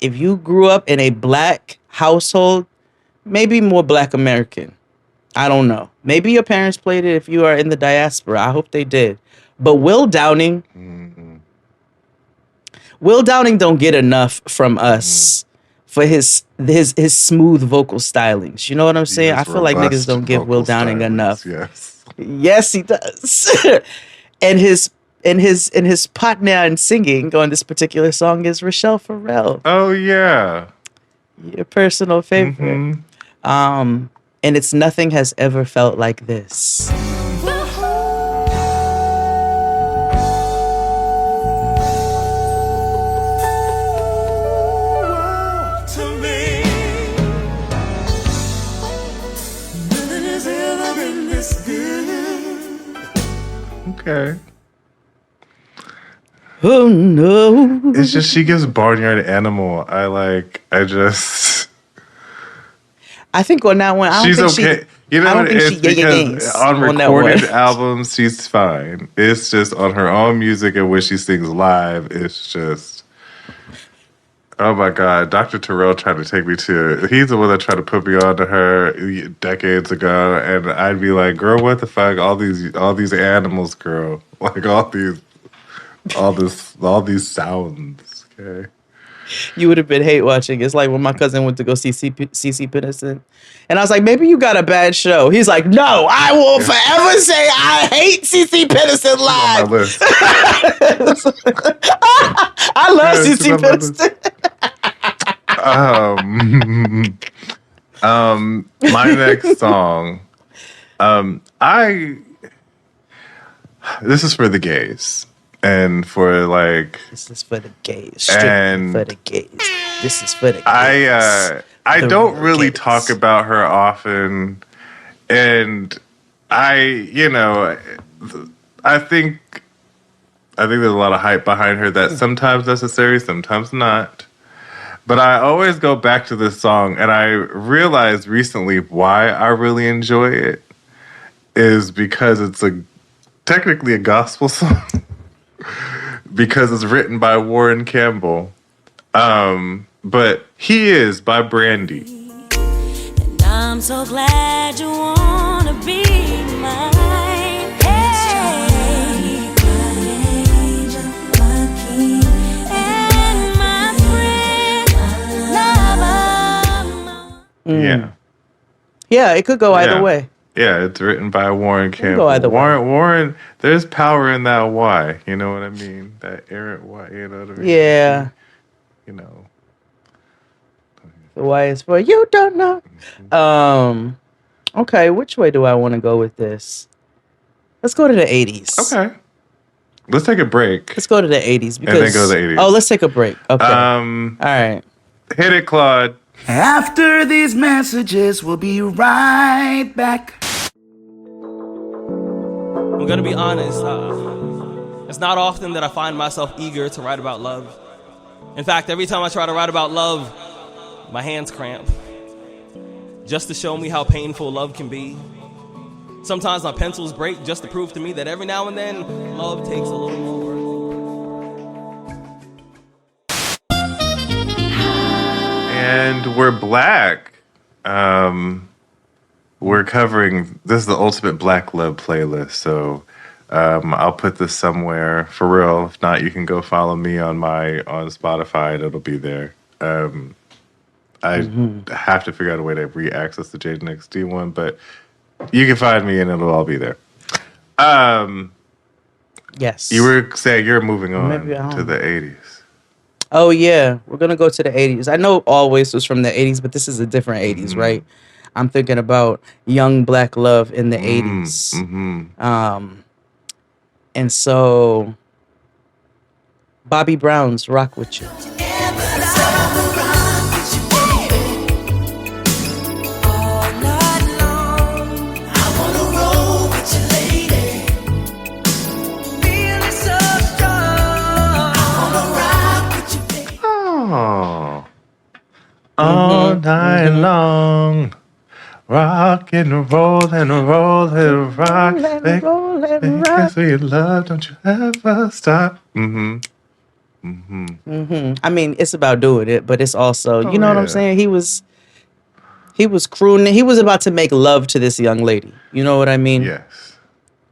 you grew up in a black household, maybe more Black American. I don't know. Maybe your parents played it if you are in the diaspora. I hope they did. But Will Downing, Will Downing don't get enough from us for his smooth vocal stylings. You know what I'm saying? I feel like niggas don't give Will Downing enough. Yes, he does. and his partner in singing on this particular song is Rochelle Farrell. Oh yeah, your personal favorite. And it's Nothing Has Ever Felt Like This. Okay. Oh no. It's just she gives Barnyard Animal. I think on that one, she's okay. You know, it's because on recorded albums, she's fine. It's just on her own music and when she sings live, it's just, oh my God. Dr. Terrell tried to take me to, he's the one that tried to put me on to her decades ago. And I'd be like, girl, what the fuck? All these animals, girl. Like all these sounds. Okay. You would have been hate watching. It's like when my cousin went to go see CC Peniston. And I was like, maybe you got a bad show. He's like, no, I will forever say I hate CC Peniston live. I love CC Peniston. My next song. This is for the gays. And for like... This is for the gays. Strictly for the gays. This is for the gays. I don't really talk about her often. And I think there's a lot of hype behind her that's sometimes necessary, sometimes not. But I always go back to this song, and I realized recently why I really enjoy it is because it's technically a gospel song because it's written by Warren Campbell. But He Is by Brandy. And I'm so glad you wanna be mine. Hey, my angel, my king, and my friend, lover. Yeah, it could go either way. Yeah, it's written by Warren Campbell. Go either way. Warren, there's power in that Y. You know what I mean? That errant Y. You know what I mean? Yeah. You know. The Y is for you don't know. Okay, which way do I want to go with this? Let's go to the 80s. Okay. Let's take a break. Let's go to the 80s. And then go to the 80s. Oh, let's take a break. Okay. All right. Hit it, Claude. After these messages, we'll be right back. I'm gonna be honest. It's not often that I find myself eager to write about love. In fact, every time I try to write about love, my hands cramp. Just to show me how painful love can be. Sometimes my pencils break just to prove to me that every now and then, love takes a little more work. And we're black. We're covering, this is the ultimate black love playlist. So I'll put this somewhere for real. If not, you can go follow me on Spotify and it'll be there. I have to figure out a way to re-access the Jaden XD one, but you can find me and it'll all be there. Yes. You were saying you're moving on to the 80s. Oh, yeah. We're going to go to the 80s. I know Always was from the 80s, but this is a different 80s, right? I'm thinking about young black love in the 80s. And so Bobby Brown's Rock With You. All night long, rock and roll and roll and rock. Sweet love, don't you ever stop. I mean, it's about doing it, but it's also, you know what I'm saying? He was crooning. He was about to make love to this young lady. You know what I mean? Yes.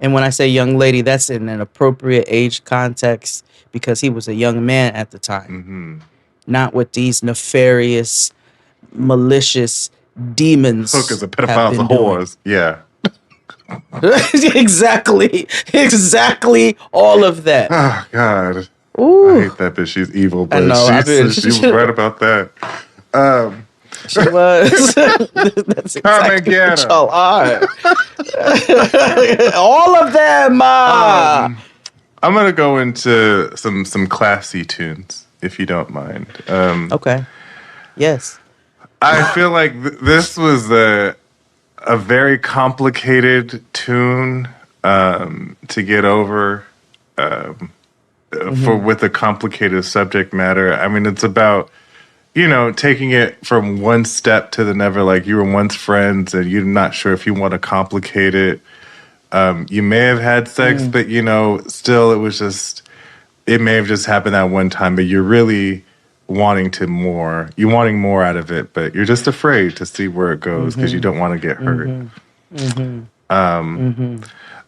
And when I say young lady, that's in an appropriate age context because he was a young man at the time. Not with these nefarious, malicious demons. Hookers and pedophiles and whores. Yeah. Exactly all of that. Oh, God. Ooh. I hate that bitch. She's evil, but I know, she was right about that. She was. That's exactly what y'all are. All of them. I'm going to go into some classy tunes. If you don't mind. Okay. Yes. I feel like this was a very complicated tune to get over with a complicated subject matter. I mean, it's about, taking it from one step to the never. Like you were once friends and you're not sure if you want to complicate it. You may have had sex, but, still it was just... It may have just happened that one time, but you're really wanting more out of it, but you're just afraid to see where it goes because you don't want to get hurt.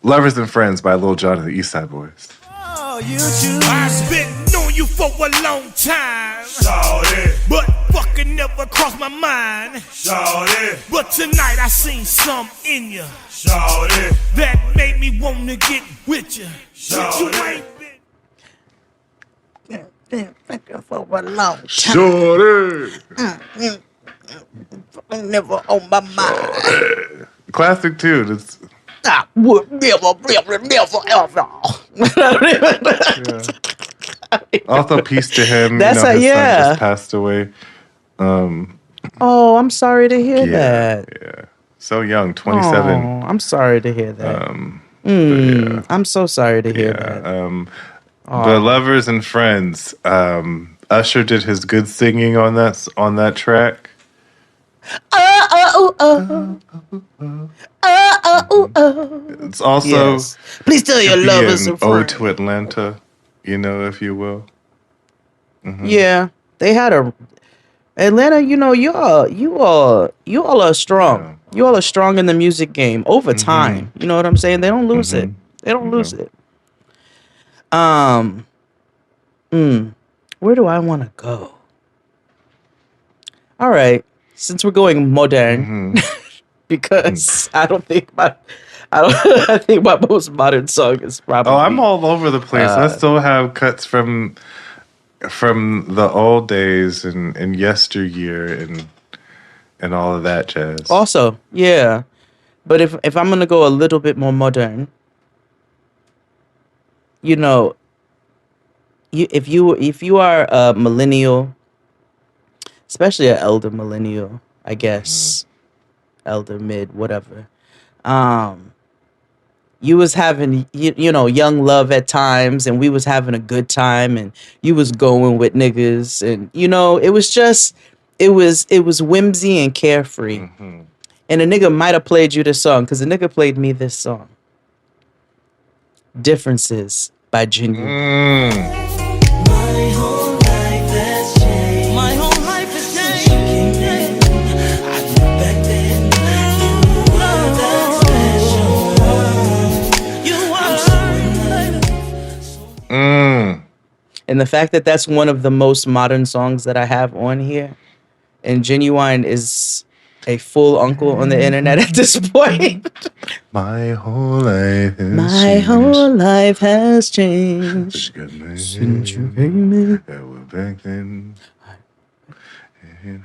Lovers and Friends by Lil Jon and the East Side Boys. I've been knowing you for a long time, but fucking never crossed my mind. But tonight I seen some in you that made me want to get with you. You ain't been thinking for a long time. Shorty. Never on my mind. Classic tune. It's I would never ever. also peace to him. That's his yeah. son just passed away. Oh, I'm sorry to hear that. Yeah. So young, 27. Oh, I'm sorry to hear that. I'm so sorry to hear that. The Lovers and Friends. Usher did his good singing on that track. It's also Yes. Please tell your could be lovers an and ode friends. to Atlanta, if you will. Yeah, they had a Atlanta. You all are strong. You all are strong in the music game over time. You know what I'm saying? They don't lose it. They don't lose it. Where do I want to go? All right, since we're going modern, because I think my most modern song is probably. Oh, I'm all over the place. I still have cuts from the old days and yesteryear and all of that jazz. Also, yeah, but if I'm gonna go a little bit more modern, if you are a millennial, especially an elder millennial, I guess, elder mid, whatever, you was having young love at times, and we was having a good time, and you was going with niggas, and it was whimsy and carefree. And a nigga might have played you this song, because a nigga played me this song, Differences by Genuine. My whole life has changed. My whole life has changed. I knew back then you were that special. You were. And the fact that that's one of the most modern songs that I have on here, and Genuine is a full uncle on the internet at this point. My whole life has My whole life has changed since you came in. back then. You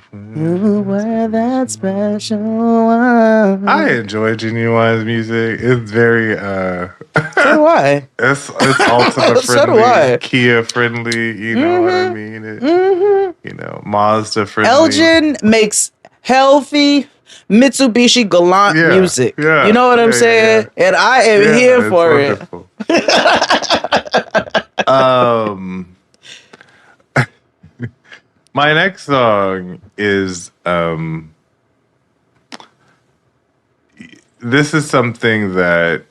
were that special one. I enjoy Genuine's music. It's very So do I. it's Ultima So do friendly, I. Kia friendly, you know what I mean? Mazda friendly. Elgin makes healthy Mitsubishi Galant music. yeah, You know what I'm yeah, saying? And I am Yeah, here it's for wonderful. My next song is this is something that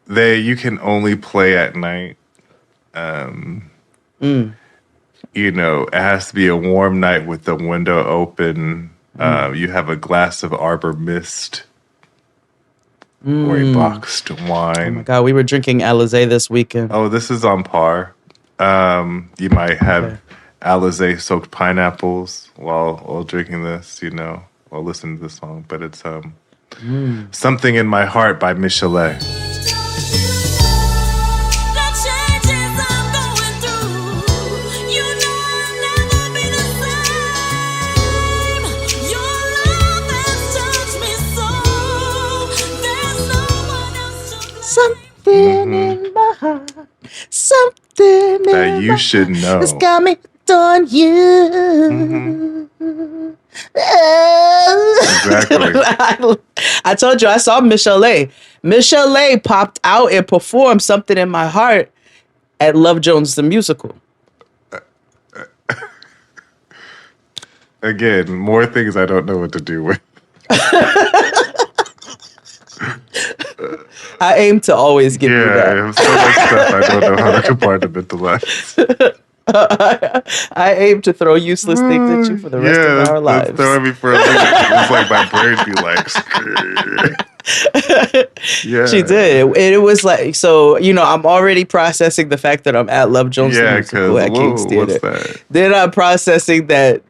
you can only play at night. It has to be a warm night with the window open. You have a glass of Arbor Mist or a boxed wine. Oh my God, we were drinking Alizé this weekend. Oh, this is on par. You might have Alizé soaked pineapples while drinking this, while listening to the song. But it's Something in My Heart by Michelet. Something in my heart, something That in you my should heart know. has got me on you. Exactly. I told you I saw Michelet. Michelet popped out and performed Something in My Heart at Love Jones the Musical. Again, more things I don't know what to do with. I aim to always give you I that. have so much stuff I don't know how to compartmentalize. I aim to throw useless things at you for the rest of our lives. That's throwing me for a loop. It's like my brain be like, yeah. She did. It was like, so, I'm already processing the fact that I'm at Love Jones the Musical at King's Theater. What's that? Then I'm processing that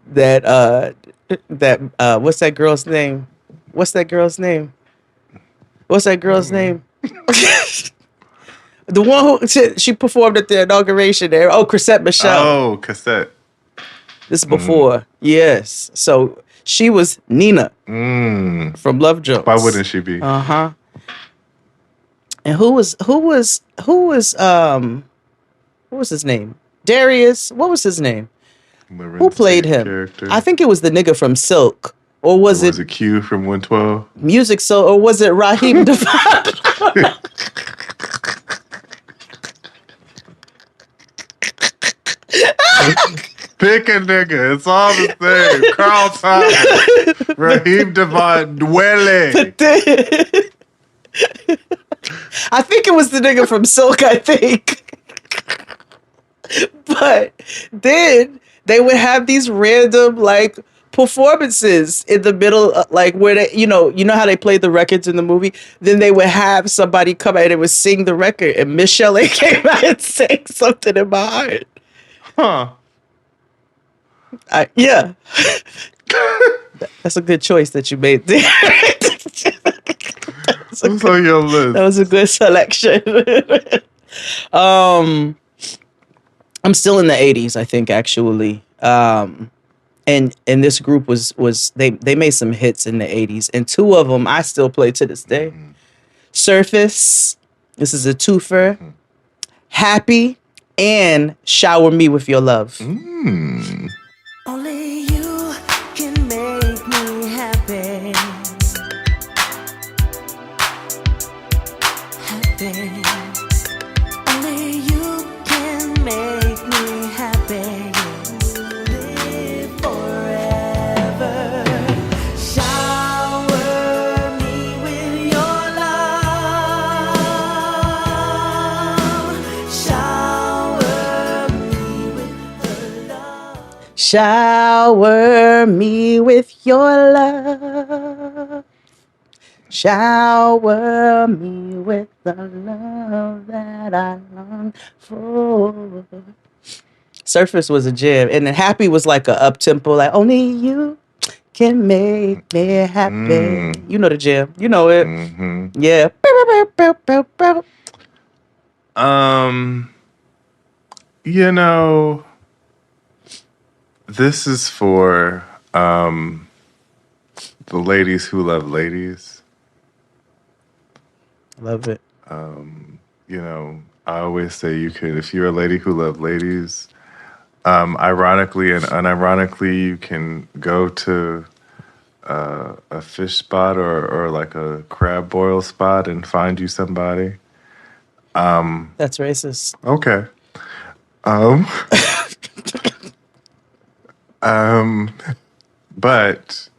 what's that girl's name? The one who she performed at the inauguration there. Oh, Chrisette Michelle. Oh, Cassette. This is before. Şey So she was Nina from Love Jones. Why wouldn't she be? Uh-huh. And who was his name? Darius. What was his name? Who played him? Character. I think it was the nigga from Silk. Or was it Q from 112? Music Soul? Or was it Raheem Devon? Pick a nigga. It's all the same. Carl Thomas. Raheem Devon Dwelle. I think it was the nigga from Silk, I think. But then they would have these random like performances in the middle, like where they, you know how they played the records in the movie. Then they would have somebody come out and would sing the record, and Michelle came out and sang Something in My Heart. Huh? Yeah. That's a good choice that you made there. What's on your list? That was a good selection. I'm still in the 80s, I think, actually. And this group was they made some hits in the 80s, and two of them I still play to this day. Surface, this is a twofer. Happy, and Shower Me With Your Love. Only you can make me happy. Happy. Only you can make me happy. Live forever. Shower me with your love. Shower me with your love. Shower me with your love. Shower me with the love that I long for. Surface was a jam, and then Happy was like a up tempo, like only you can make me happy. You know the jam, you know it. Yeah. You know, this is for the ladies who love ladies. Love it. You know, I always say you could, if you're a lady who loves ladies, ironically and unironically, you can go to a fish spot or like a crab boil spot and find you somebody. That's racist. Okay. But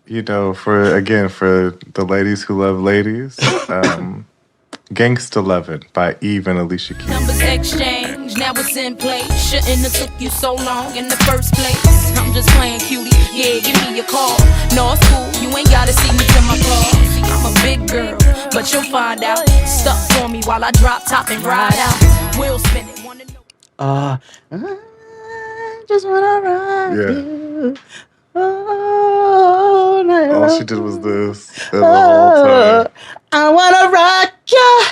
you know, for the ladies who love ladies, Gangsta Lovin' by Eve and Alicia Keys. Numbers exchange, now it's in place. Shouldn't have took you so long in the first place. I'm just playing cutie, yeah, give me a call. No, it's cool, you ain't gotta see me to my car. I'm a big girl, but you'll find out. Stuck for me while I drop top and ride out. We'll spin it, wanna know. I just wanna ride you. Oh, no. All she did was this the whole time. I wanna rock you.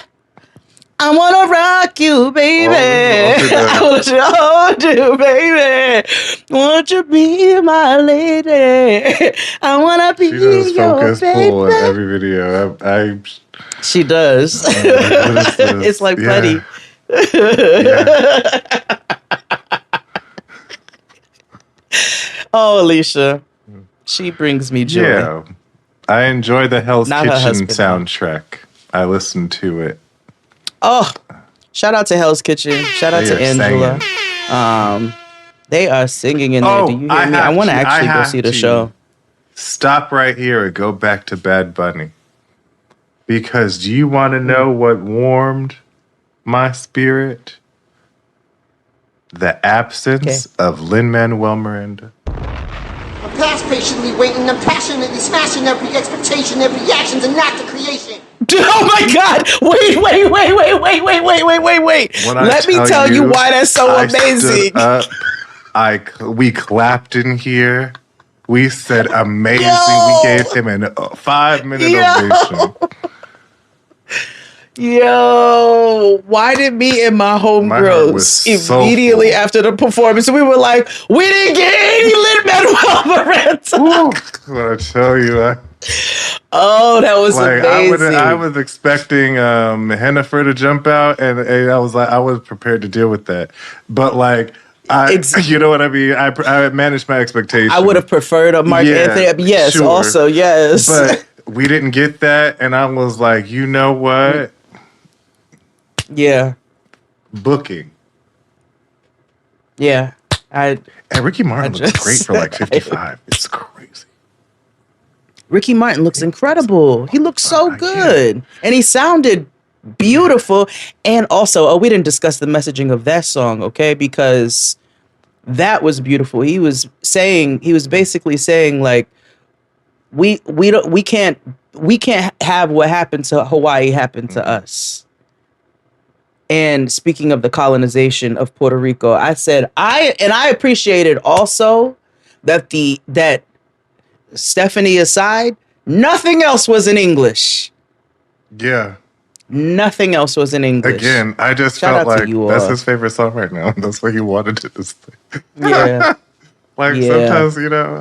I wanna rock you, baby. I wanna hold you, baby. Won't you be my lady? I wanna be She does your focus baby. pull in every video. She does. What is this? It's like Yeah. Buddy. Oh, Alicia. She brings me joy. Yeah. I enjoy the Hell's Not her Kitchen husband. soundtrack. I listened to it. Oh, shout out to Hell's Kitchen. Shout out They to are Angela. They are singing in there. Do you hear me? I want to actually go see the show. Stop right here and go back to Bad Bunny. Because do you want to know what warmed my spirit? The absence of Lin-Manuel Miranda. I'm past patiently waiting, I'm passionately smashing every expectation, every action's an act of creation. Oh my God! Wait! When I Let me tell you why that's so I amazing. stood up, we clapped in here. We said amazing. Yo! We gave him a 5-minute Yo! ovation. Yo, why did me and my homegirls so immediately after the performance, we were like, we didn't get any Lin-Manuel Miranda. What I tell you, oh, that was amazing. I was expecting Hennifer to jump out, and I was prepared to deal with that. But like, you know what I mean? I managed my expectations. I would have preferred a Mark Anthony. Yes, sure. Also, yes. But we didn't get that, and I was like, you know what? Yeah. Booking. Yeah. And Ricky Martin looks great for like 55. It's crazy. Ricky Martin looks incredible. He looks so good. And he sounded beautiful. And also, we didn't discuss the messaging of that song, okay? Because that was beautiful. He was basically saying like, we can't have what happened to Hawaii happen to us. And speaking of the colonization of Puerto Rico, I said I appreciated also that Stephanie aside, nothing else was in English. Yeah. Nothing else was in English. Again, I just felt like that's his favorite song right now. That's what he wanted to say. Yeah. Sometimes,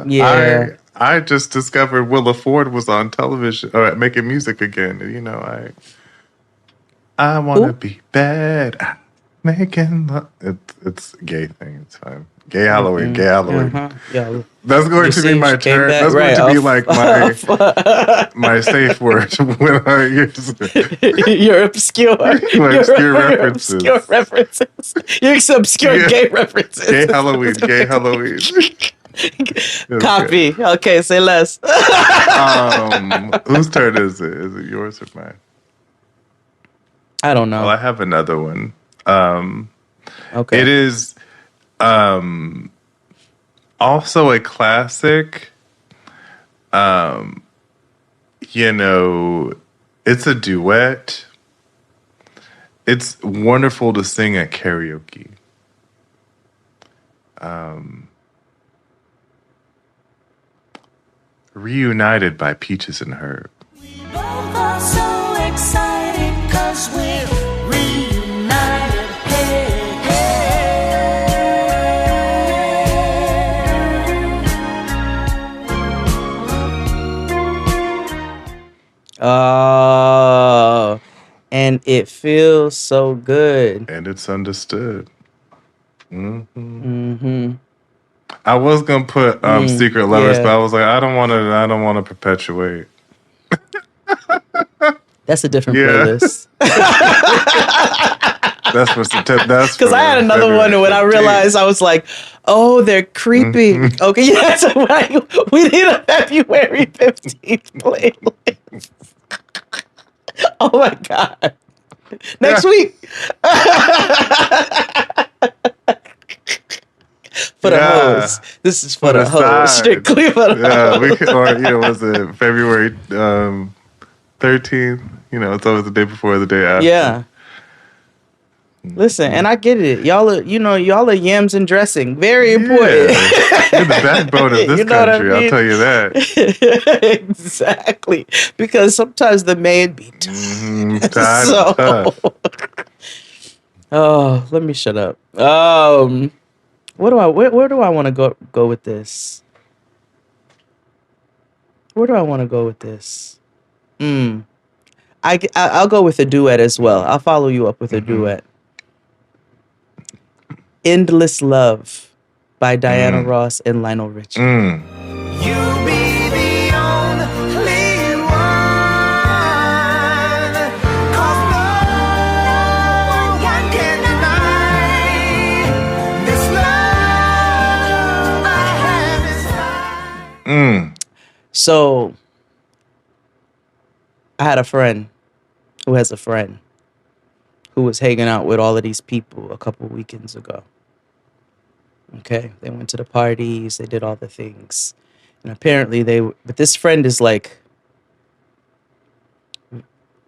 Yeah. I just discovered Willa Ford was on television or making music again. And, I want to be bad. Making love. It's a gay thing. It's fine. Gay Halloween. Gay Halloween. Yeah. That's going to be my turn. That's going to be like my safe word when I use it. Your obscure. My obscure references. Obscure references. Your obscure gay references. Gay Halloween. Gay Halloween. Copy. Okay, say less. Whose turn is it? Is it yours or mine? I don't know. Well, I have another one. Okay. It is also a classic. It's a duet. It's wonderful to sing at karaoke. Reunited by Peaches and Herb. Both are so excited 'cause we're reunited. Oh, and it feels so good. And it's understood. I was gonna put Secret Lovers, but I was like, I don't want to perpetuate. That's a different playlist. That's because I had another one, and when I realized, I was like, "Oh, they're creepy." Okay, yeah, that's right. We need a February 15th playlist. Oh my god! Next week. For the hoes. This is for the hoes. Strictly for the hoes. Was it February 13th? It's always the day before, the day after. Yeah. Listen, and I get it. Y'all are yams and dressing. Very important. You're the backbone of this country, I'll tell you that. Exactly. Because sometimes the man be tough. Oh, let me shut up. Where do I want to go with this? Where do I want to go with this? I'll go with a duet as well. I'll follow you up with a duet. Endless Love by Diana Ross and Lionel Richie. So I had a friend who has a friend who was hanging out with all of these people a couple weekends ago. Okay, they went to the parties, they did all the things. And apparently but this friend is like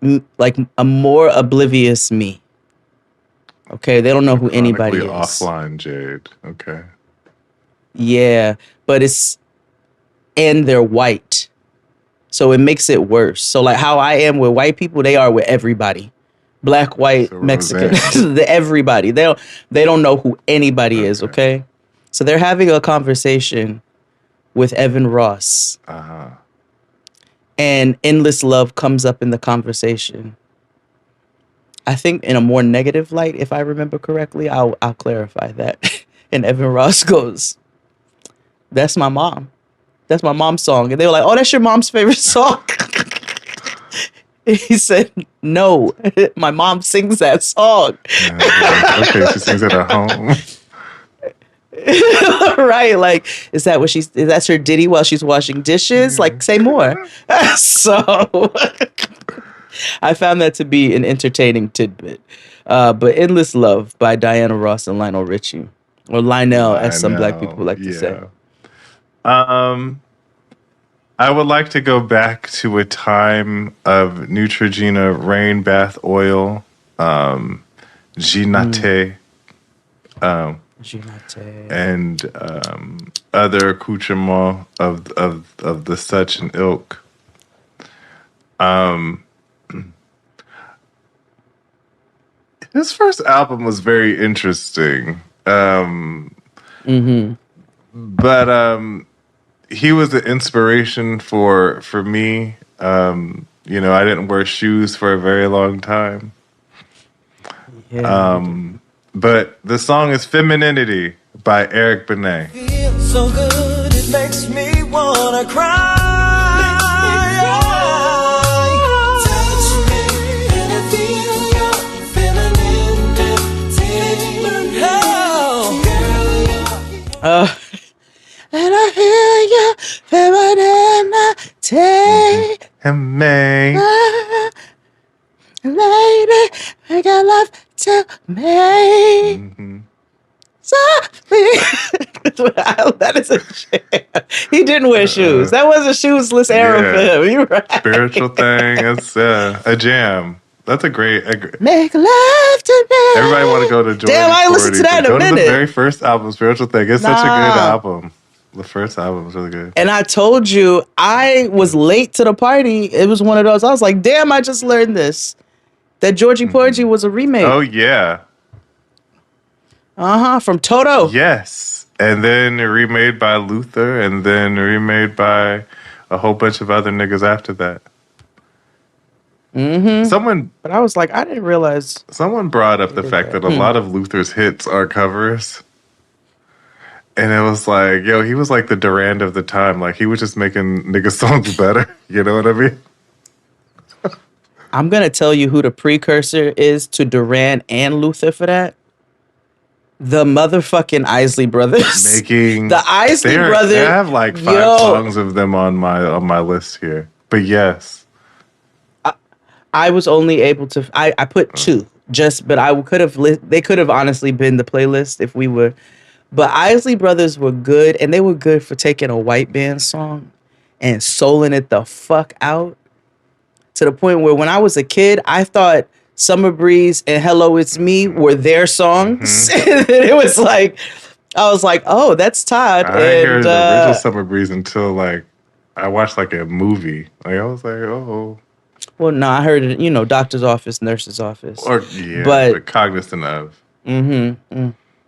a more oblivious me. Okay, they don't know who anybody is. Offline, Jade. Okay. Yeah, but and they're white. So it makes it worse. So like how I am with white people, they are with everybody. black, white, Mexican, everybody. They don't know who anybody is. Okay, so they're having a conversation with Evan Ross, and Endless Love comes up in the conversation. I think in a more negative light, if I remember correctly. I'll clarify that. And Evan Ross goes, "That's my mom. That's my mom's song." And they were like, "Oh, that's your mom's favorite song." He said, "No, my mom sings that song." Okay, she sings it at home. Right, like, is that's her ditty while she's washing dishes? Like, say more. So I found that to be an entertaining tidbit. But Endless Love by Diana Ross and Lionel Richie. Or Lionel, as some black people like to say. I would like to go back to a time of Neutrogena rain bath oil, Ginate, and other accoutrements of the such and ilk. His first album was very interesting. But he was an inspiration for me. I didn't wear shoes for a very long time. But the song is Femininity by Eric Benet. Feels so good, it makes me wanna cry. Touch me and I feel your femininity. And I hear your femininity. And May. Lady, make your love to me. That is a jam. He didn't wear shoes. That was a shoeless era for him. You're right. Spiritual thing. It's a jam. That's a great. Make love to me. Everybody want to go to Jordan. Damn, I listened to that in a minute. Go to the very first album, Spiritual Thing. It's such a good album. The first album was really good. And I told you, I was late to the party. It was one of those. I was like, damn, I just learned this. That Georgie Porgy was a remake. Oh, yeah. From Toto. Yes. And then remade by Luther, and then remade by a whole bunch of other niggas after that. But I was like, I didn't realize. Someone brought up the fact that a lot of Luther's hits are covers. And it was like, yo, he was like the Durand of the time. Like, he was just making nigga songs better. You know what I mean? I'm going to tell you who the precursor is to Duran and Luther for that. The motherfucking Isley Brothers. The Isley Brothers. I have like 5 songs of them on my list here. But yes. I was only able to, I put 2. But I could have, they could have honestly been the playlist if we were. But Isley Brothers were good, and they were good for taking a white band song and souling it the fuck out. To the point where when I was a kid, I thought Summer Breeze and Hello It's Me were their songs. It was like, I was like, oh, that's Todd. I didn't hear the original Summer Breeze until like I watched like a movie. Like I was like, oh. Well, no, I heard it, doctor's office, nurse's office. But cognizant of.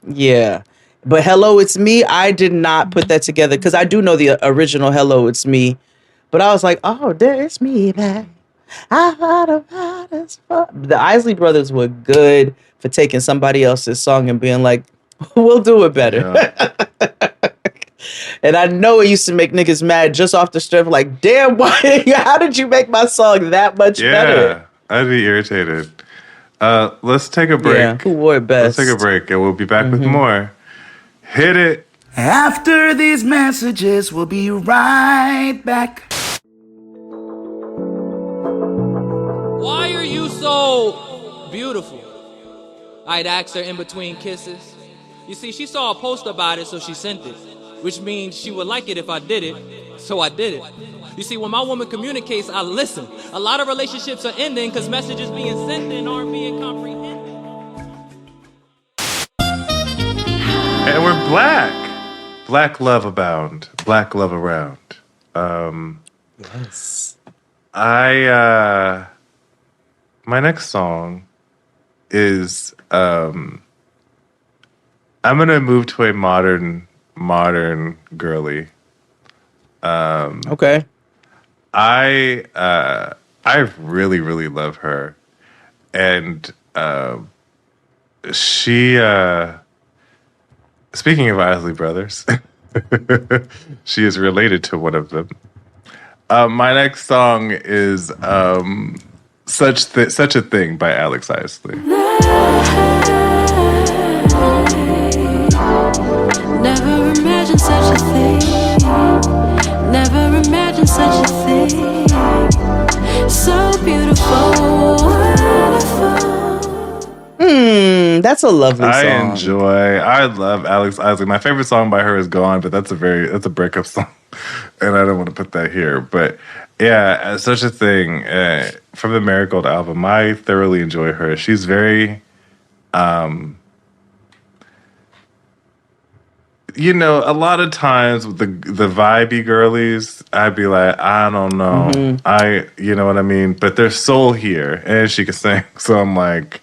Yeah. But Hello It's Me, I did not put that together because I do know the original Hello It's Me. But I was like, oh, there it's me back. I thought about this. The Isley Brothers were good for taking somebody else's song and being like, we'll do it better. Yeah. And I know it used to make niggas mad just off the strength, like, damn, how did you make my song that much better? I'd be irritated. Let's take a break. Yeah, who wore it best? Let's take a break and we'll be back with more. Hit it. After these messages, we'll be right back. Why are you so beautiful? I'd asked her in between kisses. You see, she saw a post about it, so she sent it. Which means she would like it if I did it, so I did it. You see, when my woman communicates, I listen. A lot of relationships are ending because messages being sent and aren't being comprehended. And we're black. Black love abound. Black love around. Yes. My next song is I'm gonna move to a modern girly. Okay. I really love her, and she. Speaking of Isley Brothers, she is related to one of them. My next song is Such a Thing by Alex Isley. Never imagined such a thing. Never imagined such a thing. So beautiful, wonderful. That's a lovely song. I love Alex Isley. My favorite song by her is Gone, but that's a breakup song, and I don't want to put that here. But yeah, Such a Thing from the Marigold album. I thoroughly enjoy her. She's very, you know, a lot of times with the vibey girlies, I'd be like, I don't know, you know what I mean. But there's soul here, and she can sing, so I'm like.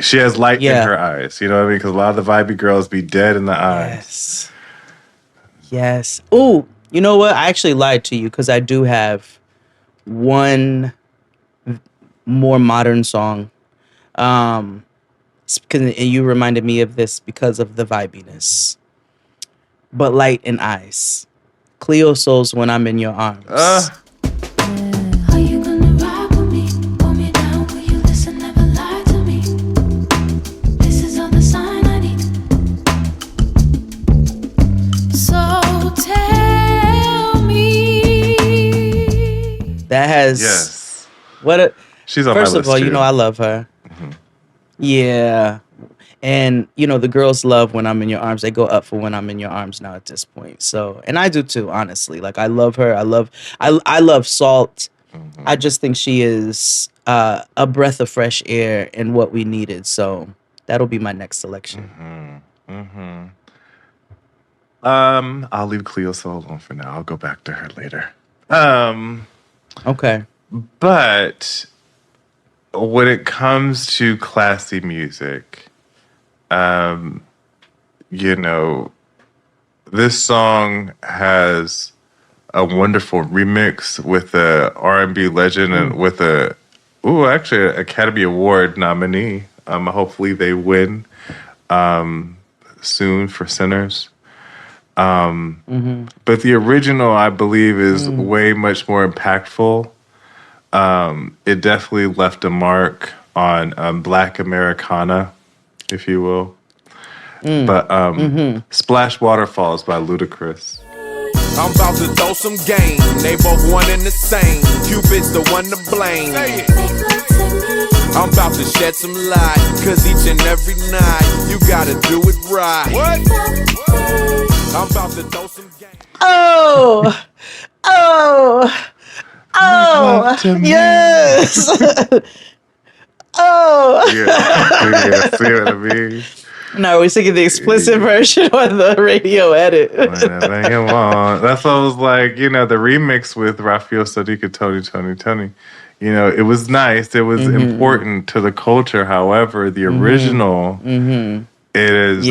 She has light in her eyes, you know what I mean? Because a lot of the vibey girls be dead in the eyes. Yes. Oh, you know what? I actually lied to you because I do have one more modern song. And you reminded me of this because of the vibiness. But light in eyes. Cleo Soul's When I'm in Your Arms. That has she's on first my of list all, too. you know I love her. Yeah, and you know the girls love When I'm in Your Arms. They go up for When I'm in Your Arms now at this point. So, and I do too. Honestly, like I love her. I love Salt. I just think she is a breath of fresh air and what we needed. So that'll be my next selection. I'll leave Cleo Soul alone for now. I'll go back to her later. Okay. But when it comes to classy music, you know, this song has a wonderful remix with a R&B legend and with actually an Academy Award nominee. Hopefully they win soon for Sinners. But the original, I believe, is way much more impactful. It definitely left a mark on Black Americana, if you will. But Splash Waterfalls by Ludacris. I'm about to throw some game. They both one and the same. Cupid's the one to blame. I'm about to shed some light, cause each and every night you gotta do it right. What? I'm about to throw some game. Oh, yes. Yeah, see what I mean? No, we're singing the explicit version or the radio edit. Whatever you want. That's what I was like, you know, the remix with Raphael Sadiq and Tony. You know, it was nice. It was important to the culture. However, the original, it is,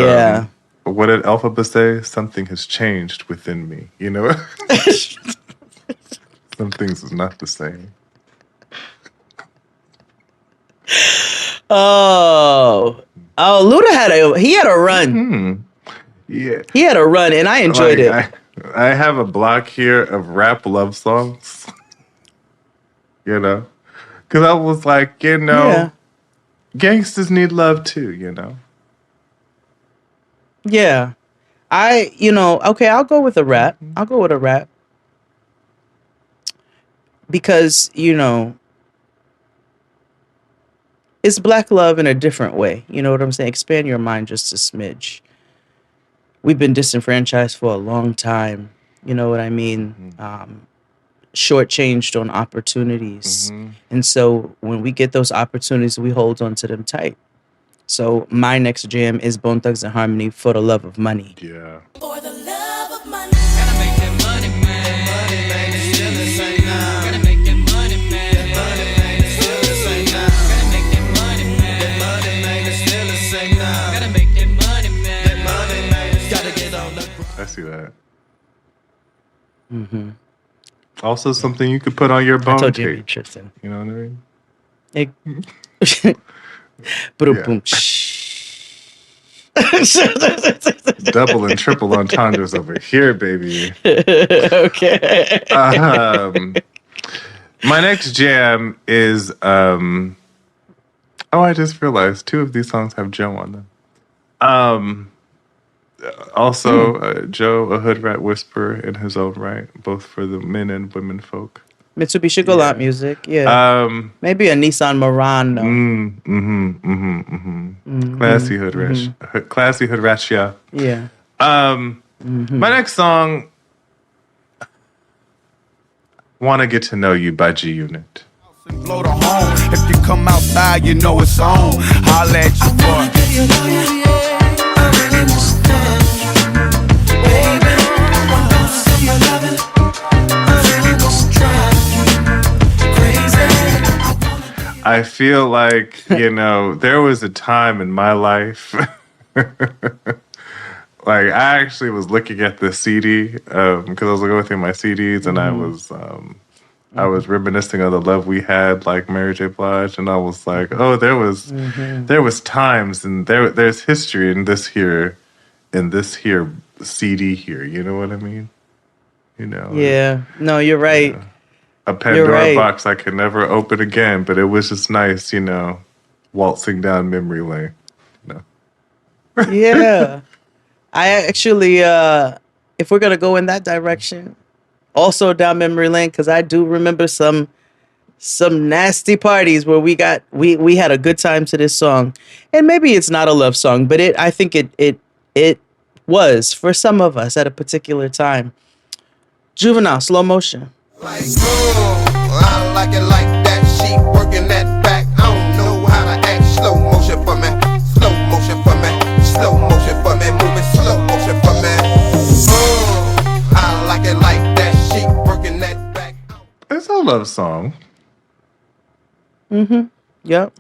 what did Elphaba say? Something has changed within me. You know? Some things is not the same. Luda had a run. Yeah, he had a run, and I enjoyed it. I have a block here of rap love songs. You know, because I was like, you know, gangsters need love too. You know. Yeah, I'll go with a rap. I'll go with a rap because it's black love in a different way. You know what I'm saying? Expand your mind just a smidge. We've been disenfranchised for a long time. You know what I mean? Shortchanged on opportunities. And so when we get those opportunities, we hold on to them tight. So my next jam is Bone Thugs and Harmony, For the Love of Money. Yeah. For the love of money. Gotta make that money, man. Money, baby, still the same now. Gotta make that money, man. Money, baby, still the same now. Gotta make that money, man. Mm-hmm. Also, something you could put on your bone I told you it'd be tape. Tristan. You know what I mean? Double and triple entendres over here, baby. Okay. My next jam is I just realized 2 of these songs have Joe on them. Also, Joe, a hood rat whisperer in his own right, both for the men and women folk. Mitsubishi Galant music, yeah. Maybe a Nissan Murano. Classy hood rat, classy hood rat, yeah. Yeah. My next song, "Wanna Get to Know You" by G Unit. Blow the horn. If you come outside, you know it's on. Holla at your boy. I feel like, there was a time in my life, like I actually was looking at the CD, because I was going through my CDs and I was reminiscing of the love we had, like Mary J. Blige, and I was like, oh, there was times and there's history in this here CD here. You know what I mean? Yeah. No, you're right. A Pandora box I could never open again, but it was just nice, waltzing down memory lane. Yeah. I actually, if we're going to go in that direction, also down memory lane, because I do remember some nasty parties where we had a good time to this song. And maybe it's not a love song, but I think it was for some of us at a particular time. Juvenile, Slow Motion. I like it like that. She working that back. I don't know how to act. Slow motion for me. Slow motion for me. Slow motion for me. Moving slow motion for me. I like it like that. She working that back. It's a love song. Yep.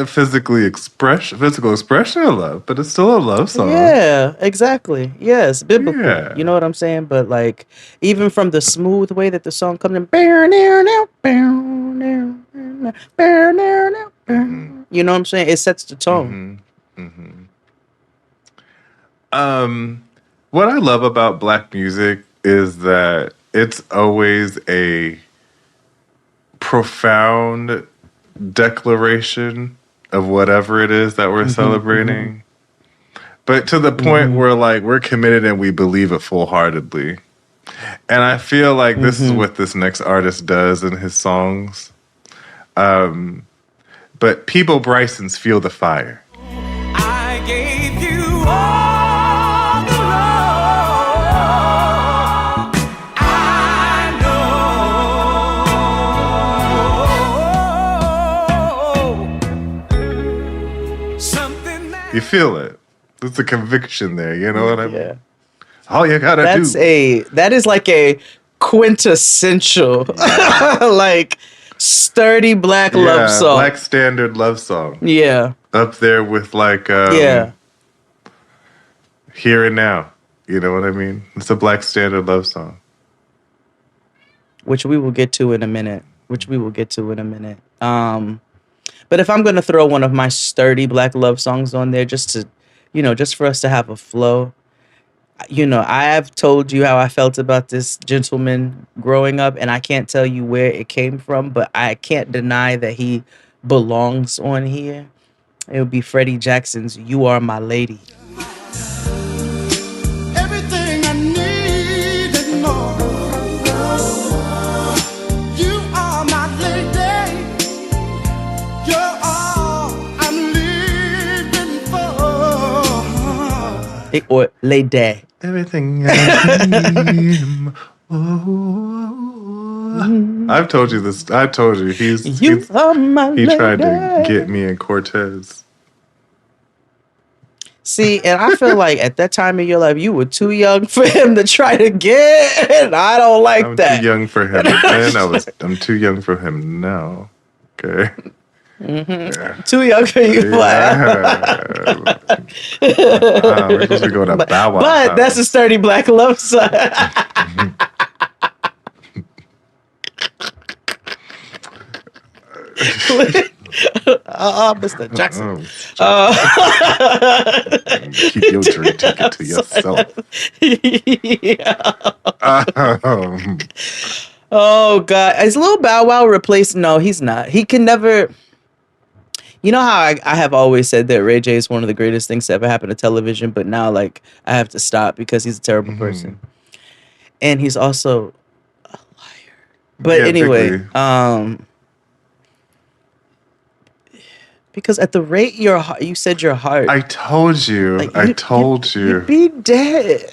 Physical expression of love, but it's still a love song. Yeah, exactly. Yes, biblical. Yeah. You know what I'm saying? But like, even from the smooth way that the song comes in, you know what I'm saying? It sets the tone. What I love about Black music is that it's always a profound declaration of whatever it is that we're celebrating, but to the point where like we're committed and we believe it full-heartedly. And I feel like this is what this next artist does in his songs. But Peabo Bryson's "Feel the Fire." I gave you all the love I know. Something that You feel it. There's a conviction there. You know what I mean? Yeah. All you gotta do. That is like a quintessential, like sturdy Black love song. Black standard love song. Yeah. Up there with like Here and Now. You know what I mean? It's a Black standard love song. Which we will get to in a minute. But if I'm going to throw one of my sturdy Black love songs on there just to, just for us to have a flow, I have told you how I felt about this gentleman growing up, and I can't tell you where it came from, but I can't deny that he belongs on here. It would be Freddie Jackson's "You Are My Lady." everything I need and more. You are my lady. You're all I'm living for. Or Lady. Everything I need. I've told you this. I told you he tried to get me and Cortez. See, and I feel like at that time in your life, you were too young for him to try to get. And I don't like I'm that. too young for him then. I'm too young for him now. Okay. Too young for you. We're supposed to go to Bow Wow. But that's a sturdy black love song. Mr. Jackson. Keep your drink ticket to yourself. Oh God, is Lil Bow Wow replaced? No, he's not. He can never. You know how I have always said that Ray J is one of the greatest things to ever happen to television, but now like I have to stop because he's a terrible person, and he's also a liar. But Yeah, anyway, bigly. because at the rate you said your heart, I told you. you'd be dead.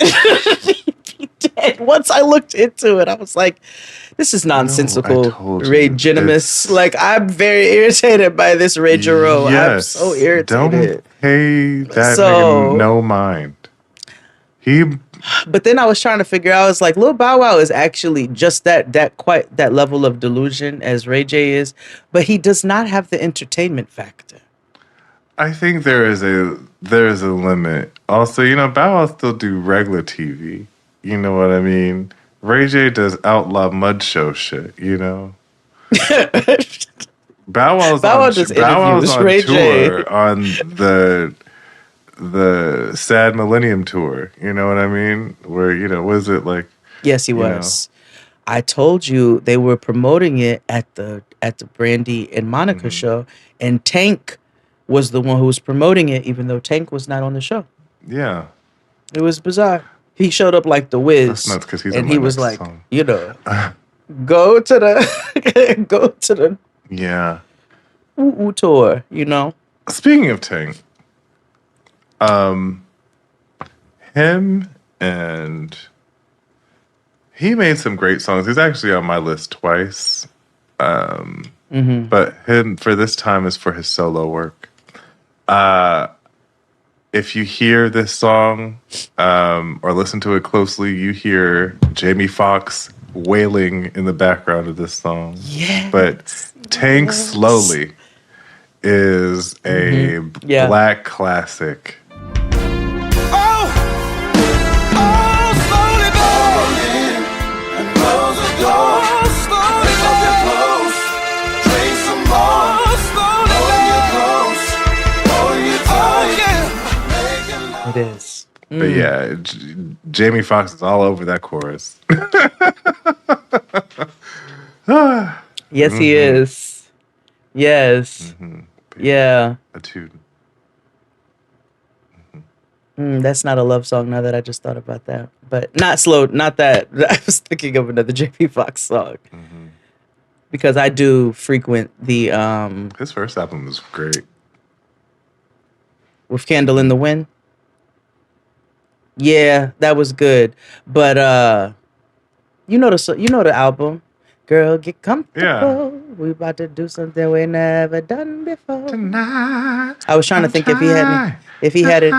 You'd be dead. Once I looked into it, I was like, this is nonsensical. Ray Genimus. Like, I'm very irritated by this Ray Jarreau. I'm Yes. so irritated. Don't pay that So- nigga no mind. But then I was trying to figure out, I was like, Lil Bow Wow is actually just that level of delusion as Ray J is, but he does not have the entertainment factor. I think there is a limit. Also, Bow Wow still do regular TV. You know what I mean? Ray J does outlaw mud show shit. Bow Wow's Bow Wow on, just Bow Wow's interviews on Ray tour J. on the Sad Millennium tour. You know what I mean? Where was it like? Yes, he was. I told you they were promoting it at the Brandy and Monica show, and Tank was the one who was promoting it, even though Tank was not on the show. Yeah. It was bizarre. He showed up like the Wiz, That's nuts 'cause he's and on my he was next like, song. go to the Yeah. ooh tour. Speaking of Tank, him and he made some great songs. He's actually on my list twice. But him for this time is for his solo work. If you hear this song or listen to it closely, you hear Jamie Foxx wailing in the background of this song. Yes. But Tank Slowly is a black classic. It is. But yeah, Jamie Foxx is all over that chorus. Yes, he is. Yes. Yeah. A tune. That's not a love song now that I just thought about that. But not that. I was thinking of another Jamie Foxx song. Because I do frequent the his first album was great. With Candle in the Wind. Yeah, that was good. But you know the album. Girl, get comfortable. Yeah. We about to do something we never done before. Tonight. I was trying to think if he had it.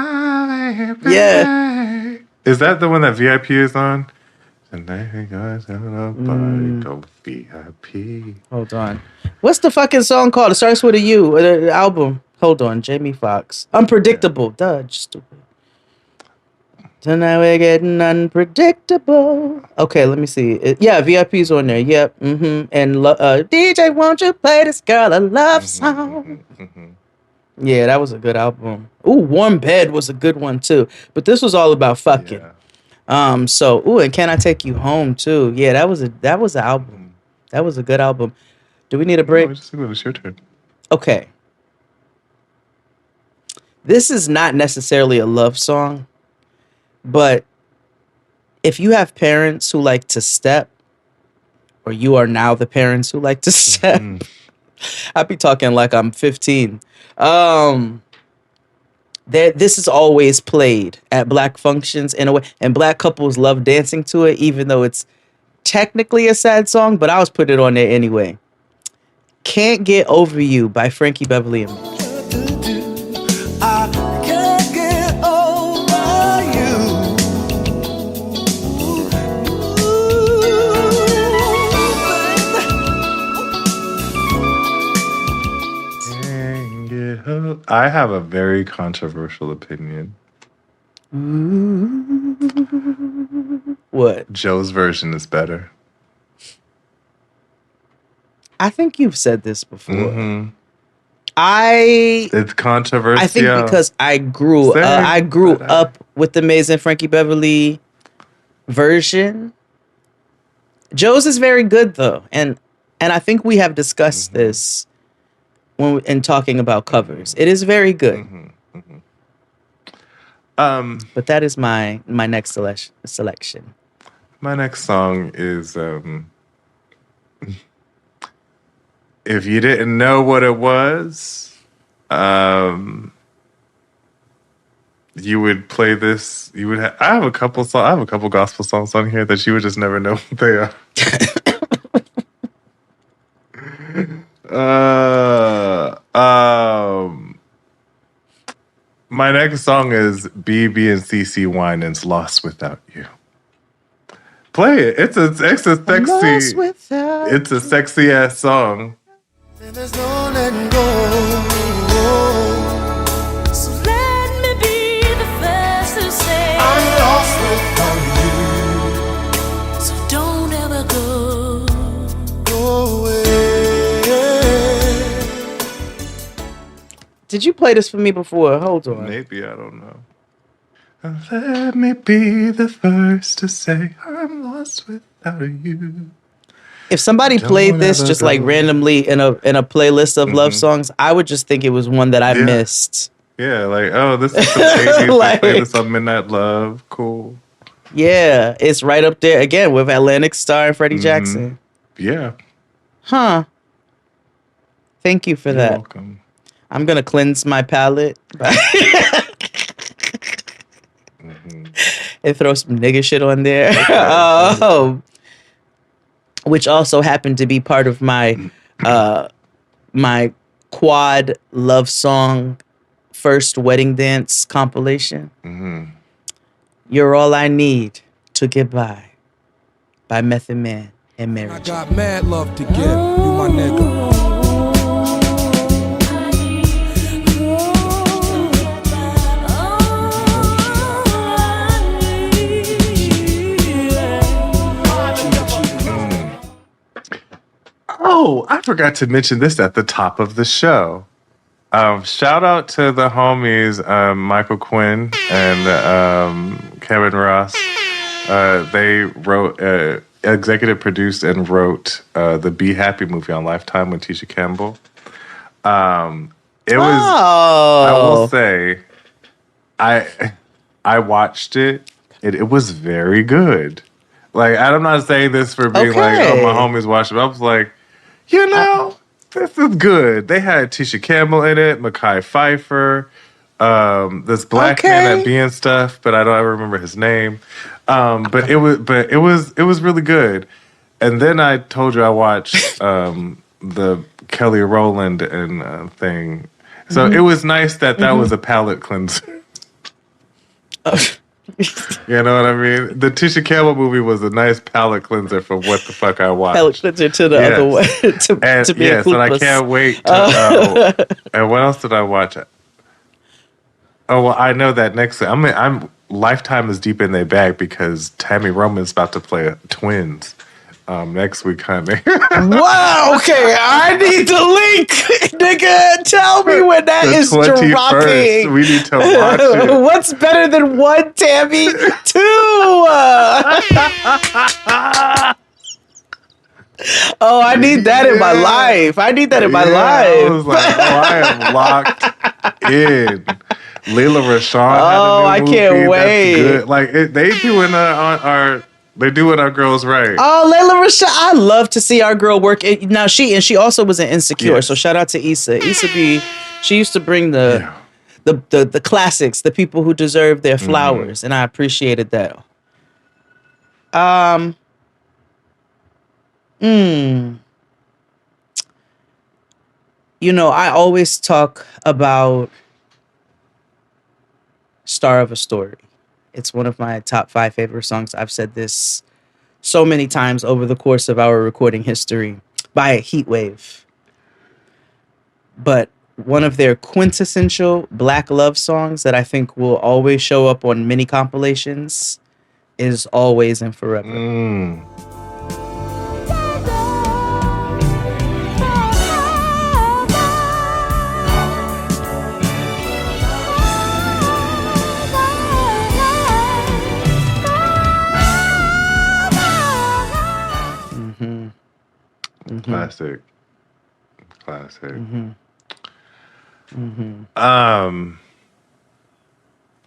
Yeah. Is that the one that VIP is on? Tonight we go VIP. Hold on. What's the fucking song called? It starts with a U. The album. Hold on. Jamie Foxx. Unpredictable. Duh, stupid. Tonight we're getting unpredictable. Okay, let me see. VIP's on there. Yep. And DJ, won't you play this girl a love song? Yeah, that was a good album. Ooh, Warm Bed was a good one too. But this was all about fucking. And Can I Take You Home too? Yeah, that was an album. That was a good album. Do we need a break? It's your turn. Okay. This is not necessarily a love song, but if you have parents who like to step, or you are now the parents who like to step, I'd be talking like I'm 15. This is always played at black functions in a way, and black couples love dancing to it, even though it's technically a sad song, but I was putting it on there anyway. Can't Get Over You by Frankie Beverly and Mitch. I can't get over you. I have a very controversial opinion. What? Joe's version is better. I think you've said this before. Mm-hmm. It's controversial. I think because I grew up with the Amazing Frankie Beverly version. Joe's is very good though, and I think we have discussed this when in talking about covers. It is very good. But that is my next selection. My next song is if you didn't know what it was, you would play this. You would. I have a couple gospel songs on here that you would just never know what they are. My next song is BB and CeCe Winans "Lost Without You." Play it. It's a sexy. It's a sexy ass song. And there's no letting go. So let me be the first to say I'm lost without you. So don't ever go away. Did you play this for me before? Hold on. Maybe, I don't know. Let me be the first to say I'm lost without you. If somebody played this just like randomly in a playlist of love songs, I would just think it was one that I missed. Yeah, like, oh, this is the 80s. Like, they play this on Midnight Love. Cool. Yeah, it's right up there again with Atlantic Star and Freddie Jackson. Yeah. Huh. Thank you for You're that. welcome. I'm gonna cleanse my palate and throw some nigga shit on there. Which also happened to be part of my my quad love song first wedding dance compilation. You're All I Need to Get By Method Man and Mary I J. got mad love to give you, my nigga. Oh, I forgot to mention this at the top of the show. Shout out to the homies, Michael Quinn and Kevin Ross. They wrote, executive produced and wrote the Be Happy movie on Lifetime with Tisha Campbell. It was, I will say, I watched it. It was very good. Like, I'm not saying this for being like, oh, my homies watched it. I was like, you know, this is good. They had Tisha Campbell in it, Mekhi Phifer, this black man that be in stuff, but I don't ever remember his name. But it was really good. And then I told you I watched the Kelly Rowland and thing. So it was nice that was a palate cleanser. You know what I mean? The Tisha Campbell movie was a nice palate cleanser for what the fuck I watched. Palate cleanser to the other way. to be yes, and I can't wait to. And what else did I watch? Oh well, I know that next. I'm Lifetime is deep in their bag because Tammy Roman's about to play Twins next week, honey. Wow. Okay, I need the link, nigga. Tell me when that is dropping. We need to watch it. What's better than one, Tammy? Two. Oh, I need that in my life. I need that in my life. I was like, I am locked in. Layla Rashawn. Oh, had a new I can't movie wait. that's good. Like they doing they're doing our girls right. Oh, Layla Rashawn. I love to see our girl work. Now she also was an Insecure. So shout out to Issa. She used to bring the classics, the people who deserve their flowers, and I appreciated that. You know, I always talk about Star of a Story. It's one of my top 5 favorite songs. I've said this so many times over the course of our recording history by Heatwave. But one of their quintessential black love songs that I think will always show up on many compilations is Always and Forever. Classic. I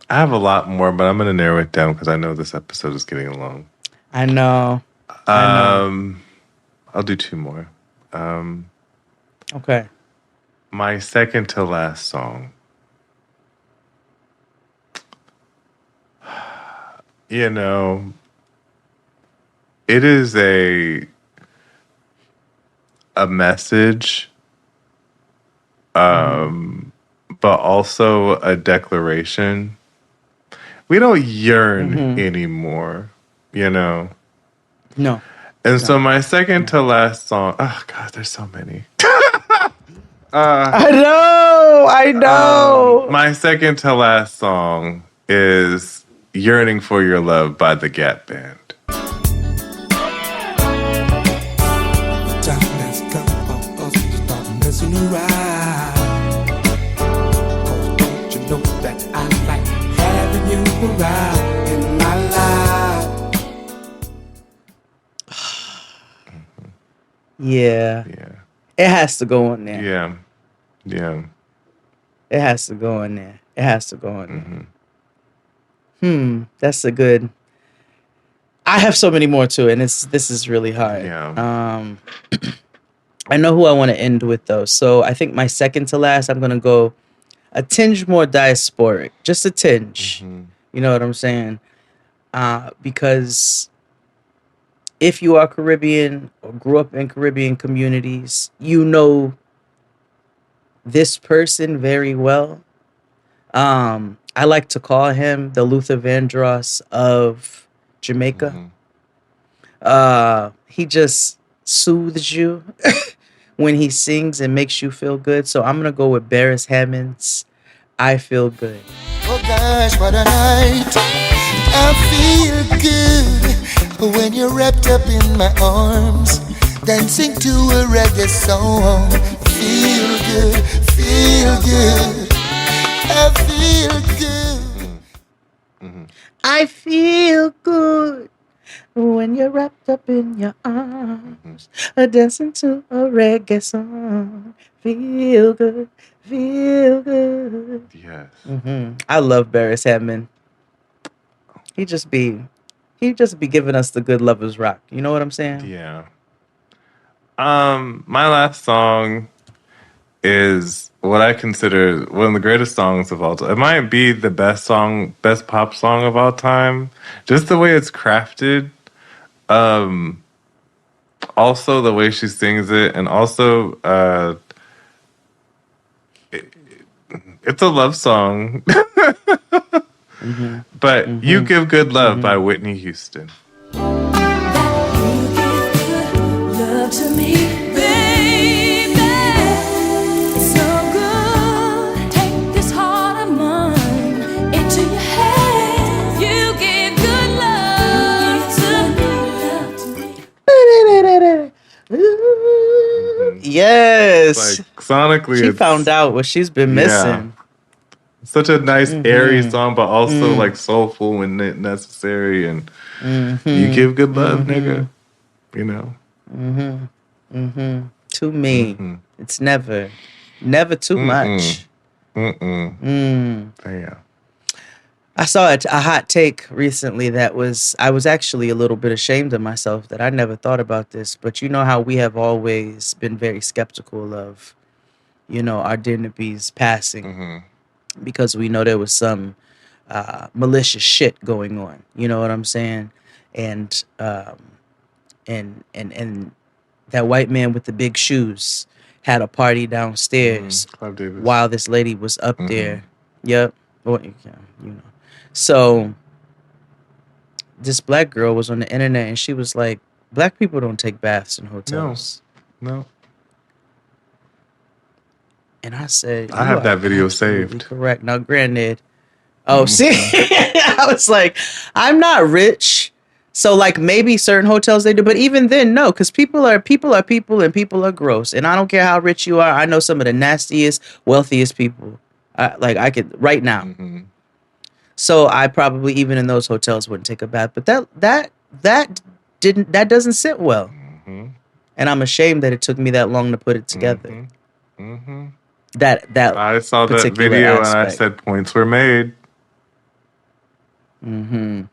have a lot more, but I'm going to narrow it down because I know this episode is getting long. I know. I'll do 2 more. Okay. My second to last song. You know, it is a message, but also a declaration. We don't yearn anymore, you know? No. And so my second to last song, oh God, there's so many. I know. My second to last song is Yearning for Your Love by the Gap Band. Time has come for us to start messing around. Oh, don't you know that I like having you around in my life? Yeah. It has to go in there. Yeah. It has to go in there. That's a good. I have so many more too, and this is really hard. Yeah. I know who I want to end with though. So I think my second to last, I'm gonna go a tinge more diasporic, just a tinge. You know what I'm saying? Because if you are Caribbean or grew up in Caribbean communities, you know this person very well. I like to call him the Luther Vandross of Jamaica. He just soothes you when he sings and makes you feel good. So I'm going to go with Beres Hammond's I Feel Good. Oh gosh, what a night. I feel good when you're wrapped up in my arms, dancing to a reggae song. Feel good, feel good. I feel good. I feel good when you're wrapped up in your arms, dancing to a reggae song. Feel good, feel good. Yes. I love Beres Hammond. He just be giving us the good lovers rock. You know what I'm saying? Yeah. My last song is what I consider one of the greatest songs of all time. It might be the best pop song of all time. Just the way it's crafted. Also the way she sings it, and also it's a love song. But You Give Good Love by Whitney Houston. Love to me, baby. It's so good. Take this heart of mine into your hands. You give good love to me. Yes. Like sonically, She found out what she's been missing. Such a nice airy song, but also like soulful when necessary. And you give good love, nigga. You know. To me, it's never too much. Damn. I saw a hot take recently that I was actually a little bit ashamed of myself that I never thought about this, but you know how we have always been very skeptical of, you know, our dear Nabi's passing because we know there was some malicious shit going on. You know what I'm saying? And that white man with the big shoes had a party downstairs while this lady was up there. Yep. Well, you know. So this black girl was on the internet and she was like, black people don't take baths in hotels. No. And I said, I have that video saved. Correct. Now, granted, see, I was like, I'm not rich. So like maybe certain hotels they do, but even then, no, because people are people and people are gross. And I don't care how rich you are. I know some of the nastiest, wealthiest people. I could right now. Mm-hmm. So I probably even in those hotels wouldn't take a bath. But that doesn't sit well. Mm-hmm. And I'm ashamed that it took me that long to put it together. Mm-hmm. That I saw that video and I said points were made. You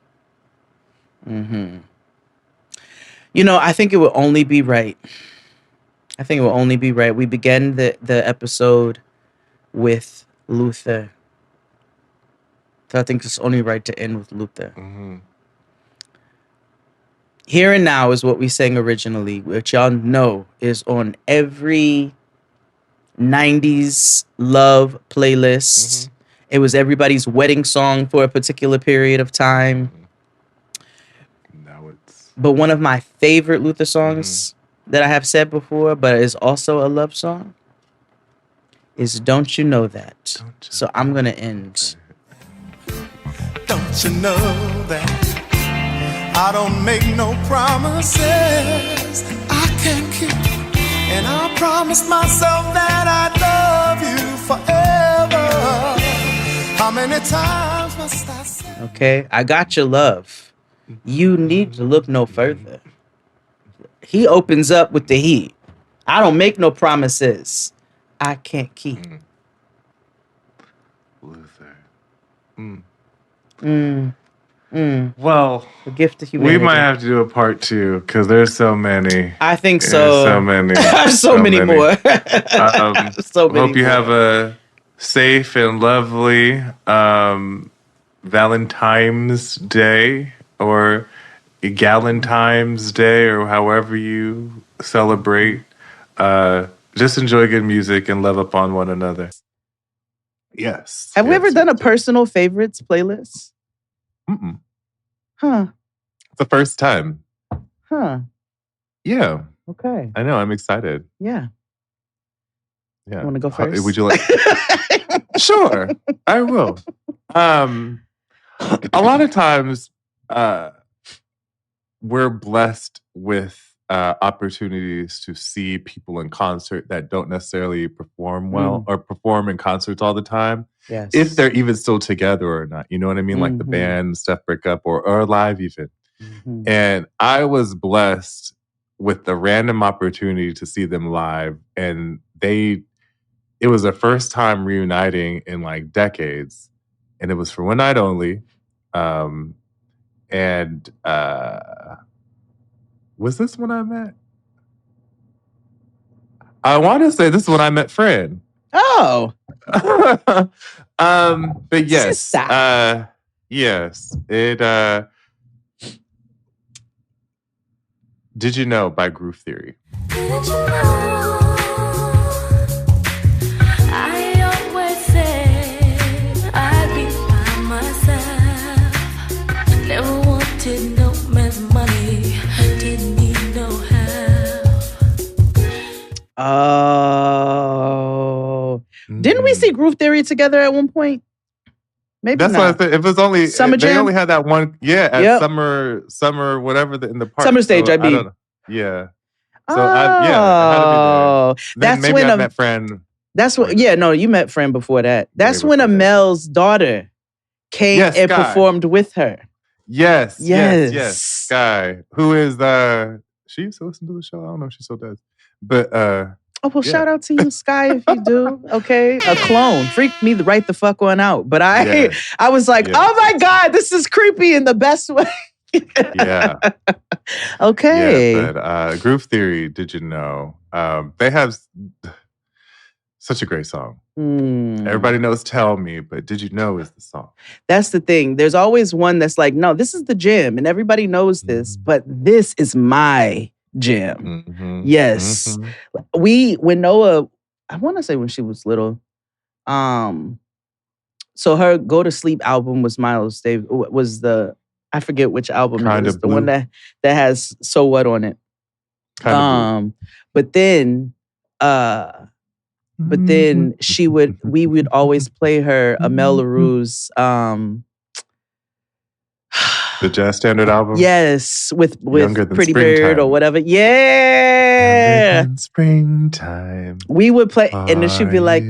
know, I think it would only be right. We began the episode with Luther. So I think it's only right to end with Luther. Here and Now is what we sang originally, which y'all know is on every 90s love playlist. It was everybody's wedding song for a particular period of time. But one of my favorite Luther songs that I have said before, but is also a love song, is Don't You Know That? So I'm going to end. Don't you know that I don't make no promises I can't keep? And I promised myself that I'd love you forever. How many times must I say? Okay, I got your love. You need to look no further. He opens up with the heat. I don't make no promises I can't keep. Luther. Well, the gift of humanity. We might have to do a part 2 because there's so many. I think so. There's so many. so many more. So many hope you have a safe and lovely Valentine's Day or Galentine's Day or however you celebrate. Just enjoy good music and love upon one another. Yes. Have we ever done a personal favorites playlist? Mm-mm. Huh. It's the first time. Huh. Yeah. Okay. I know. I'm excited. Yeah. Yeah. Want to go first? Would you like? Sure. I will. A lot of times, we're blessed with opportunities to see people in concert that don't necessarily perform well or perform in concerts all the time. Yes. If they're even still together or not. You know what I mean? Like the band and stuff break up or live even. And I was blessed with the random opportunity to see them live. And it was their first time reuniting in like decades. And it was for one night only. Was this when I met? I want to say this is when I met Fred. Oh. But yes. Yes. It Did You Know by Groove Theory. Did you know I always said I'd be by myself. Never wanted no man's money. Didn't need no help. Oh. Didn't we see Groove Theory together at one point? Maybe That's not. why I said it was only Summer They Jam? only had that one. Yeah, at Yep. summer whatever in the park. Summer Stage, I don't mean. know. Yeah. Oh, So I had to be there. Then that's maybe when I met Fran. That's what. Yeah, no, you met Fran before that. That's when Amel's daughter came Yes, and Sky. performed with her. Yes. Yes. Sky, who is she used to listen to the show. I don't know if she still does. But Oh well, shout out to you, Sky, if you do. Okay, a clone freaked me right the fuck on out. But I was like, oh my god, this is creepy in the best way. yeah. Okay. Yeah, but Groove Theory, Did You Know? They have such a great song. Everybody knows Tell Me, but Did You Know is the song. That's the thing. There's always one that's like, no, this is the jam, and everybody knows this, but this is my jam. Yes. When Noah, I want to say when she was little, so her Go to Sleep album was Miles Davis, was I forget which album it was, the one that has So What on it. But then but then we would always play her Amel Laroux's the jazz standard album. Yes, with Younger Than Pretty Bird Springtime. or whatever. Yeah. Springtime. We would play, and then she'd be like,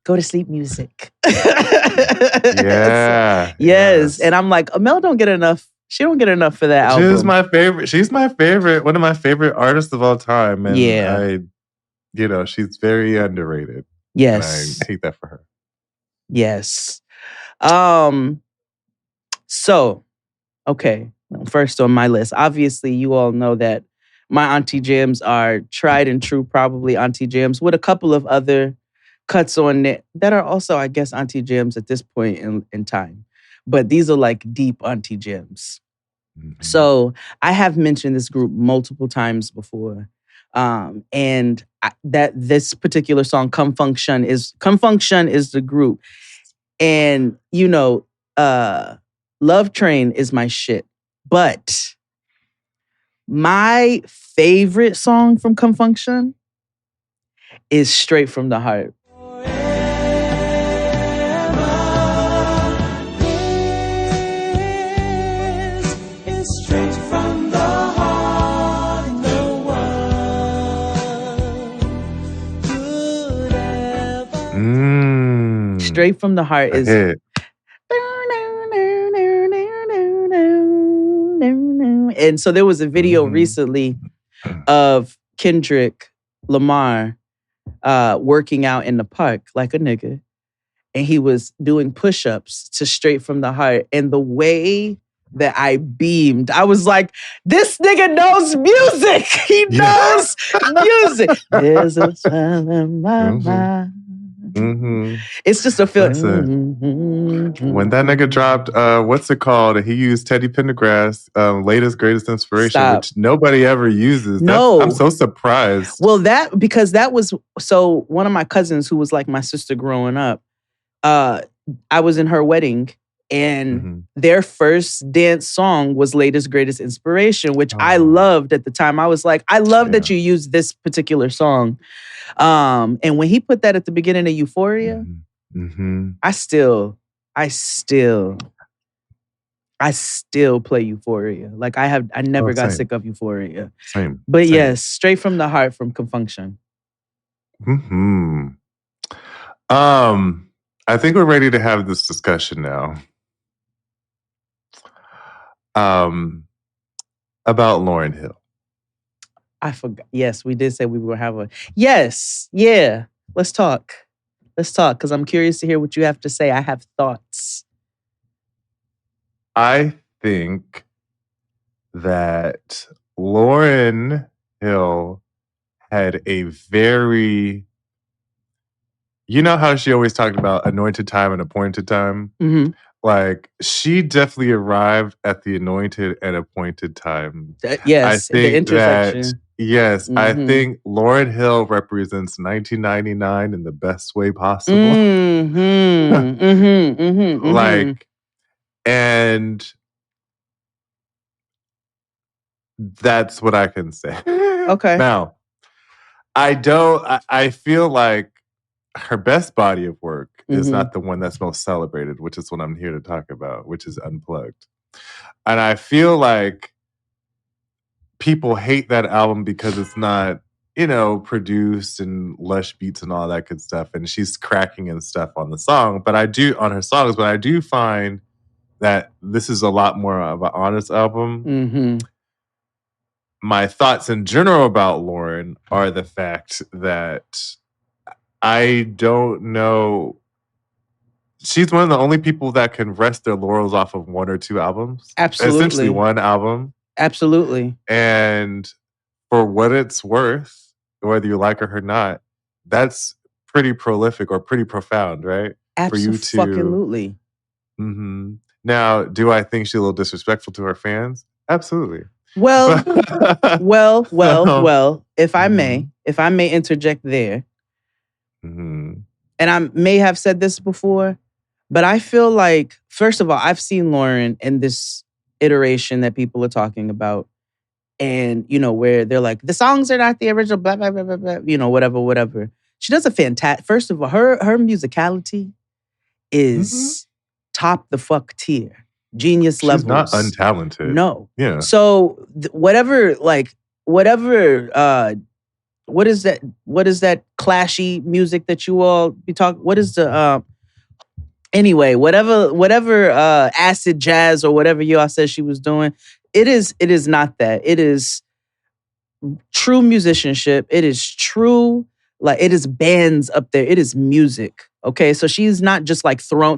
"Go to sleep, music." Yeah. Yes. And I'm like, Amel don't get enough. She don't get enough for that album. She's my favorite. She's my favorite. One of my favorite artists of all time. And Yeah. she's very underrated. Yes. And I hate that for her. Yes. So, okay. First on my list, obviously you all know that my auntie jams are tried and true, probably auntie jams with a couple of other cuts on it that are also, I guess, auntie jams at this point in time. But these are like deep auntie jams. So I have mentioned this group multiple times before. And that this particular song, Come Function is the group. And, Love Train is my shit. But my favorite song from Come Function is Straight from the Heart. Straight from the Heart is. And so there was a video recently of Kendrick Lamar working out in the park like a nigga. And he was doing push-ups to Straight from the Heart. And the way that I beamed, I was like, this nigga knows music. He knows music. There's a time in my mind. It's just a feeling. When that nigga dropped, what's it called? He used Teddy Pendergrass, latest greatest inspiration, which nobody ever uses. No, I'm so surprised. Well, because that was so. One of my cousins, who was like my sister growing up, I was in her wedding, and their first dance song was latest greatest inspiration, which I loved at the time. I was like, I love that you used this particular song. And when he put that at the beginning of Euphoria, I still play Euphoria. Like I never got sick of Euphoria. Same. But yes, Straight from the Heart from Come Function. I think we're ready to have this discussion now. About Lauryn Hill. I forgot. Yes, we did say we were have a. Yes, yeah. Let's talk. Because I'm curious to hear what you have to say. I have thoughts. I think that Lauryn Hill had a very. You know how she always talked about anointed time and appointed time? Mm-hmm. Like, she definitely arrived at the anointed and appointed time. Yes, I think the intersection. I think Lauryn Hill represents 1999 in the best way possible. Like, and that's what I can say. Okay. Now, I feel like her best body of work is not the one that's most celebrated, which is what I'm here to talk about, which is Unplugged. And I feel like people hate that album because it's not, produced and lush beats and all that good stuff. And she's cracking and stuff on the song, but I do find that this is a lot more of an honest album. My thoughts in general about Lauryn are the fact that I don't know. She's one of the only people that can rest their laurels off of one or two albums. Absolutely. Essentially one album. Absolutely. And for what it's worth, whether you like her or not, that's pretty prolific or pretty profound, right? Absolutely. Now, do I think she's a little disrespectful to her fans? Absolutely. Well, if I may interject there, and I may have said this before, but I feel like, first of all, I've seen Lauryn in this iteration that people are talking about, and, where they're like, the songs are not the original, blah, blah, blah, blah, blah, whatever. She does a fantastic. First of all, her musicality is top the fuck tier, genius levels. She's not untalented. No. Yeah. So whatever, what is that? What is that clashy music that you all be talking? What is the anyway? Whatever acid jazz or whatever you all said she was doing. It is not that. It is true musicianship. It is true. It is bands up there. It is music. Okay, so she's not just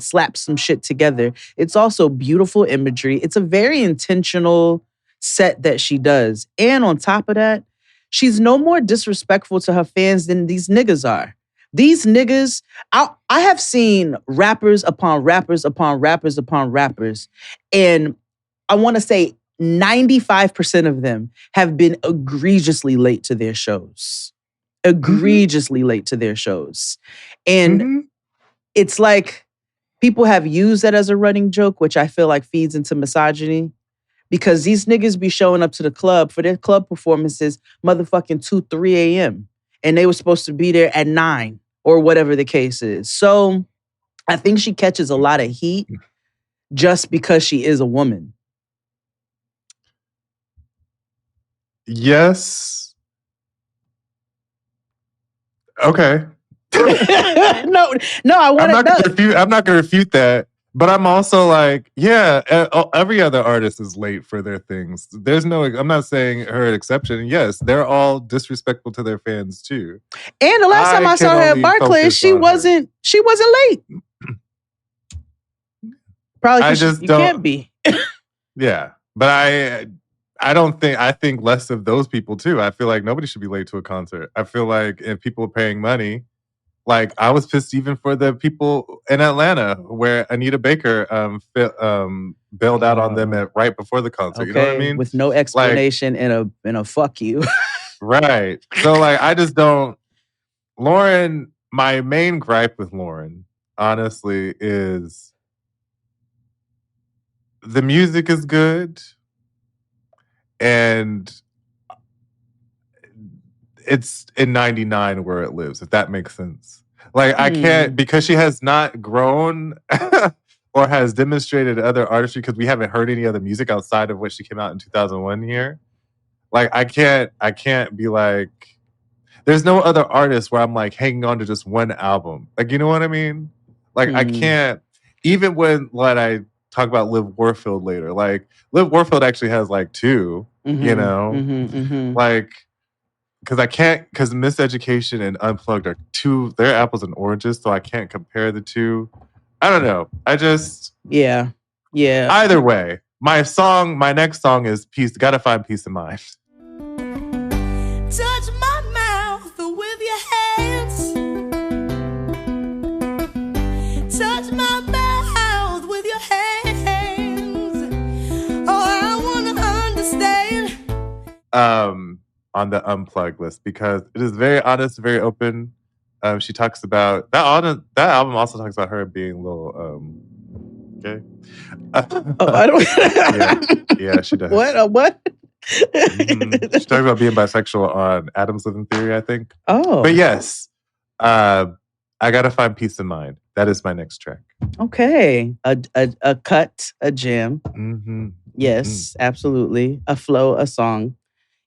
slap some shit together. It's also beautiful imagery. It's a very intentional set that she does. And on top of that, she's no more disrespectful to her fans than these niggas are. These niggas, I have seen rappers upon rappers upon rappers upon rappers, and I want to say 95% of them have been egregiously late to their shows. Egregiously late to their shows. And it's like people have used that as a running joke, which I feel like feeds into misogyny. Because these niggas be showing up to the club for their club performances motherfucking 2, 3 a.m. And they were supposed to be there at 9 or whatever the case is. So I think she catches a lot of heat just because she is a woman. Yes. Okay. No, I want to. I'm not going to refute that. But I'm also like, yeah, every other artist is late for their things. I'm not saying her an exception. Yes, they're all disrespectful to their fans too. And the last time I saw her at Barclays, she wasn't late. Probably because you can't be. Yeah, but I think less of those people too. I feel like nobody should be late to a concert. I feel like if people are paying money, I was pissed even for the people in Atlanta where Anita Baker bailed out on them right before the concert. Okay, you know what I mean? With no explanation and a fuck you. Right. So I just don't. Lauren, my main gripe with Lauren, honestly, is the music is good and it's in 99 where it lives, if that makes sense. I can't, because she has not grown or has demonstrated other artistry, because we haven't heard any other music outside of what she came out in 2001 here. I can't be there's no other artist where I'm hanging on to just one album. You know what I mean? I can't, even when I talk about Liv Warfield later, Liv Warfield actually has 2, you know? Because I can't, because Miseducation and Unplugged are they're apples and oranges, so I can't compare the two. I don't know. Yeah. Either way, my next song is Gotta Find Peace of Mind. Touch my mouth with your hands. Touch my mouth with your hands. Oh, I want to understand. On the Unplugged list, because it is very honest, very open. She talks about that album also talks about her being a little gay. I don't. yeah, she does. What? She talks about being bisexual on Adam's Living Theory, I think. Oh, but yes, I Gotta Find Peace of Mind. That is my next track. Okay, a cut, a jam. Yes, absolutely, a flow, a song.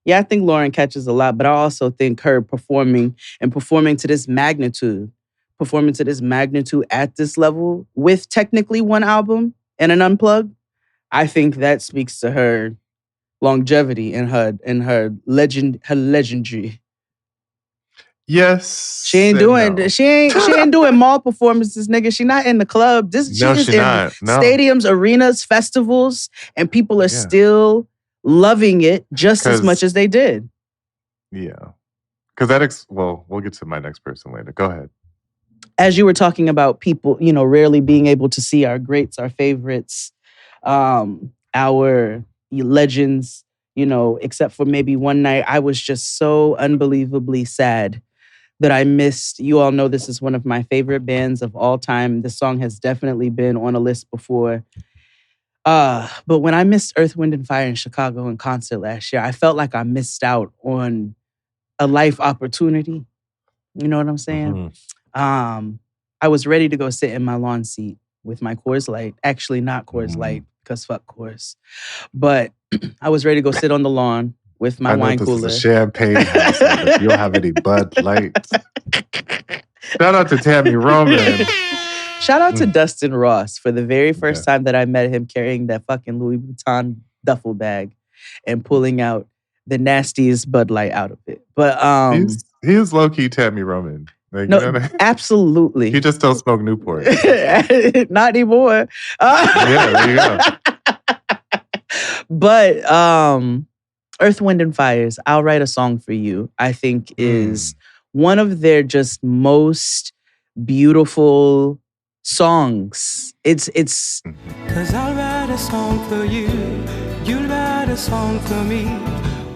Yeah, I think Lauren catches a lot, but I also think her performing to this magnitude at this level with technically one album and an Unplugged, I think that speaks to her longevity and her legendary. Yes, she ain't doing mall performances, nigga. She not in the club. She's in stadiums, arenas, festivals, and people are still loving it just as much as they did. Yeah. Because we'll get to my next person later. Go ahead. As you were talking about people, rarely being able to see our greats, our favorites, our legends, except for maybe one night, I was just so unbelievably sad that I missed. You all know this is one of my favorite bands of all time. This song has definitely been on a list before. But when I missed Earth, Wind, and Fire in Chicago in concert last year, I felt like I missed out on a life opportunity You know what I'm saying? I was ready to go sit in my lawn seat with my Coors Light. Actually, not Coors Light, because fuck Coors. But I was ready to go sit on the lawn with my wine cooler. This is a champagne house. If you don't have any Bud Lights. Shout out to Tammy Roman. Shout out to Dustin Ross for the very first time that I met him carrying that fucking Louis Vuitton duffel bag and pulling out the nastiest Bud Light out of it. But he is low-key Tammy Roman. Like, no, you know what I mean? Absolutely. He just don't smoke Newport. Not anymore. Yeah, there you go. But Earth, Wind, and Fire's I'll Write a Song for You, I think is one of their just most beautiful songs. It's Cause I'll write a song for you, you'll write a song for me,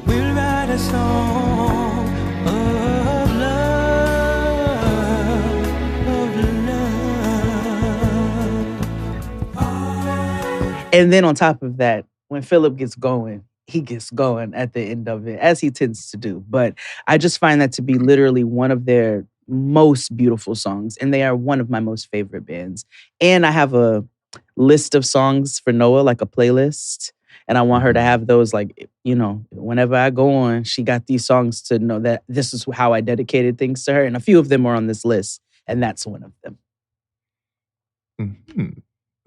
we'll write a song of love, and then on top of that, when Philip gets going, he gets going at the end of it, as he tends to do. But I just find that to be literally one of their most beautiful songs, and they are one of my most favorite bands. And I have a list of songs for Noah, like a playlist, and I want her to have those, like, you know, whenever I go on, she got these songs to know that this is how I dedicated things to her, and a few of them are on this list, and that's one of them.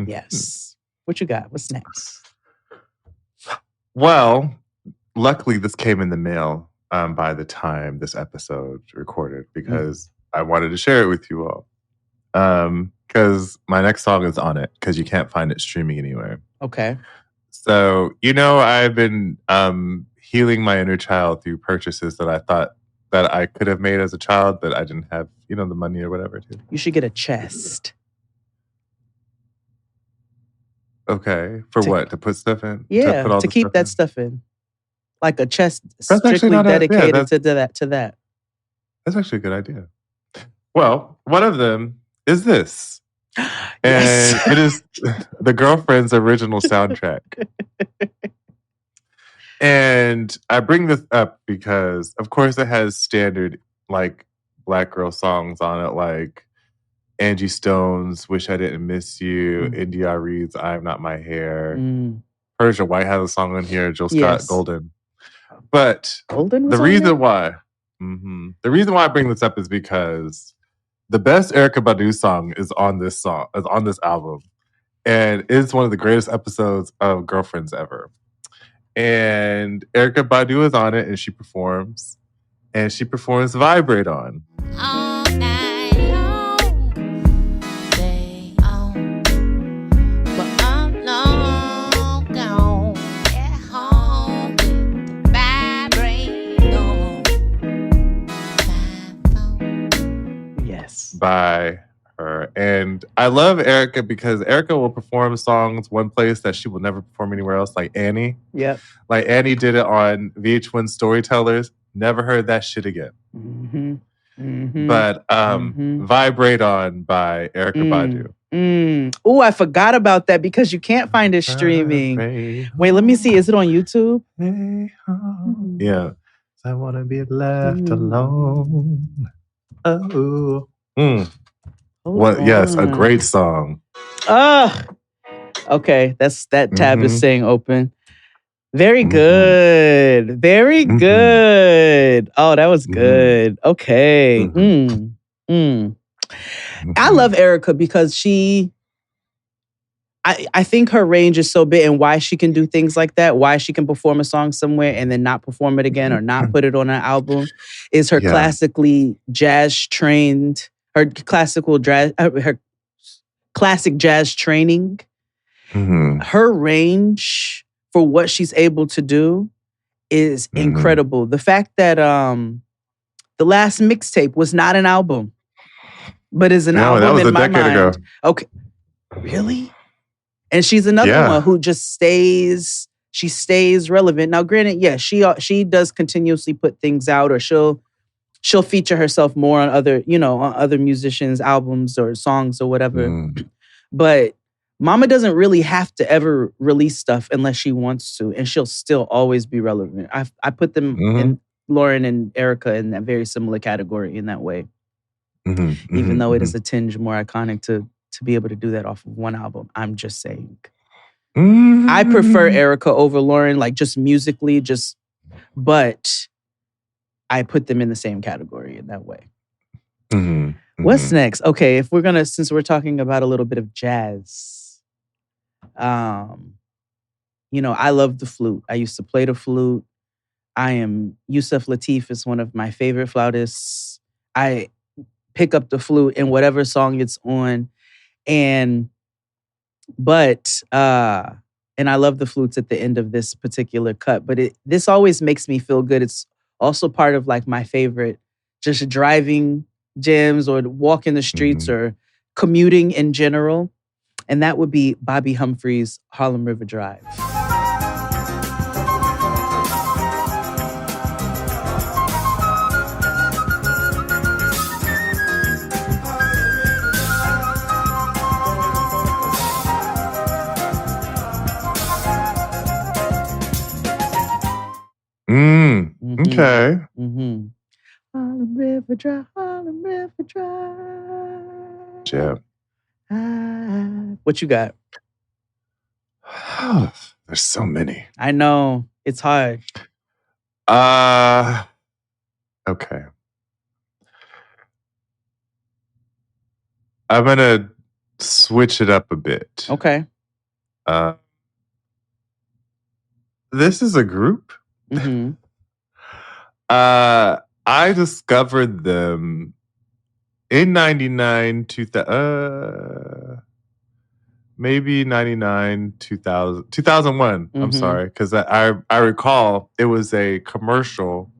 Yes. What you got? What's next? Well, luckily this came in the mail by the time this episode recorded, because I wanted to share it with you all. Because my next song is on it, because you can't find it streaming anywhere. Okay. So, you know, I've been healing my inner child through purchases that I thought that I could have made as a child, but I didn't have, you know, the money or whatever to. You should get a chest. Okay. For what? To put stuff in? Yeah, put all to the keep stuff that stuff in. Like a chest That's actually strictly not dedicated to that. That's actually a good idea. Well, one of them is this. And it is The Girlfriend's original soundtrack. And I bring this up because, of course, it has standard, like, Black girl songs on it, like Angie Stone's Wish I Didn't Miss You, India Reed's I'm Not My Hair. Persia White has a song on here, Jill Scott Golden. But the reason why I bring this up is because the best Erykah Badu song is on this album. And it's one of the greatest episodes of Girlfriends ever. And Erykah Badu is on it, and she performs. And she performs Vibrate On. All night long, stay on, but I'm long gone at home with the vibrate on. Yes. By her. And I love Erykah because Erykah will perform songs one place that she will never perform anywhere else, like Annie. Yep. Like Annie did it on VH1 Storytellers. Never heard that shit again. But Vibrate On by Erykah Badu. Oh, I forgot about that because you can't find it streaming. Wait, let me see. Is it on YouTube? Yeah. I want to be left alone. Oh. What? Yes, a great song. Okay, that tab is staying open. Very good. Very good. Oh, that was good. Okay. I love Erykah because I think her range is so big, and why she can do things like that, why she can perform a song somewhere and then not perform it again or not put it on an album, is her classically jazz trained, her classic jazz training. Her range for what she's able to do is incredible. The fact that the last mixtape was not an album, but is an album that was in a my decade mind. ago. Okay. Really? And she's another one who just stays relevant. Now, granted, she does continuously put things out, or she'll feature herself more on other musicians' albums or songs or whatever. But Mama doesn't really have to ever release stuff unless she wants to, and she'll still always be relevant. I put them in Lauren and Erykah in that very similar category in that way. even though it is a tinge more iconic to be able to do that off of one album. I'm just saying. I prefer Erica over Lauren, like just musically, but I put them in the same category in that way. What's next? Okay, since we're talking about a little bit of jazz, I love the flute. I used to play the flute. Yusef Lateef is one of my favorite flautists. I pick up the flute in whatever song it's on. And I love the flutes at the end of this particular cut, but this always makes me feel good. It's also part of like my favorite just driving jams or walking the streets or commuting in general. And that would be Bobby Humphrey's Harlem River Drive. Okay. Harlem River Drive, Harlem River Drive. Yeah. What you got? There's so many. I know. It's hard. Okay. I'm going to switch it up a bit. Okay. This is a group. I discovered them in 99, 2000, maybe 99, 2000, 2001. I'm sorry. Because I recall it was a commercial,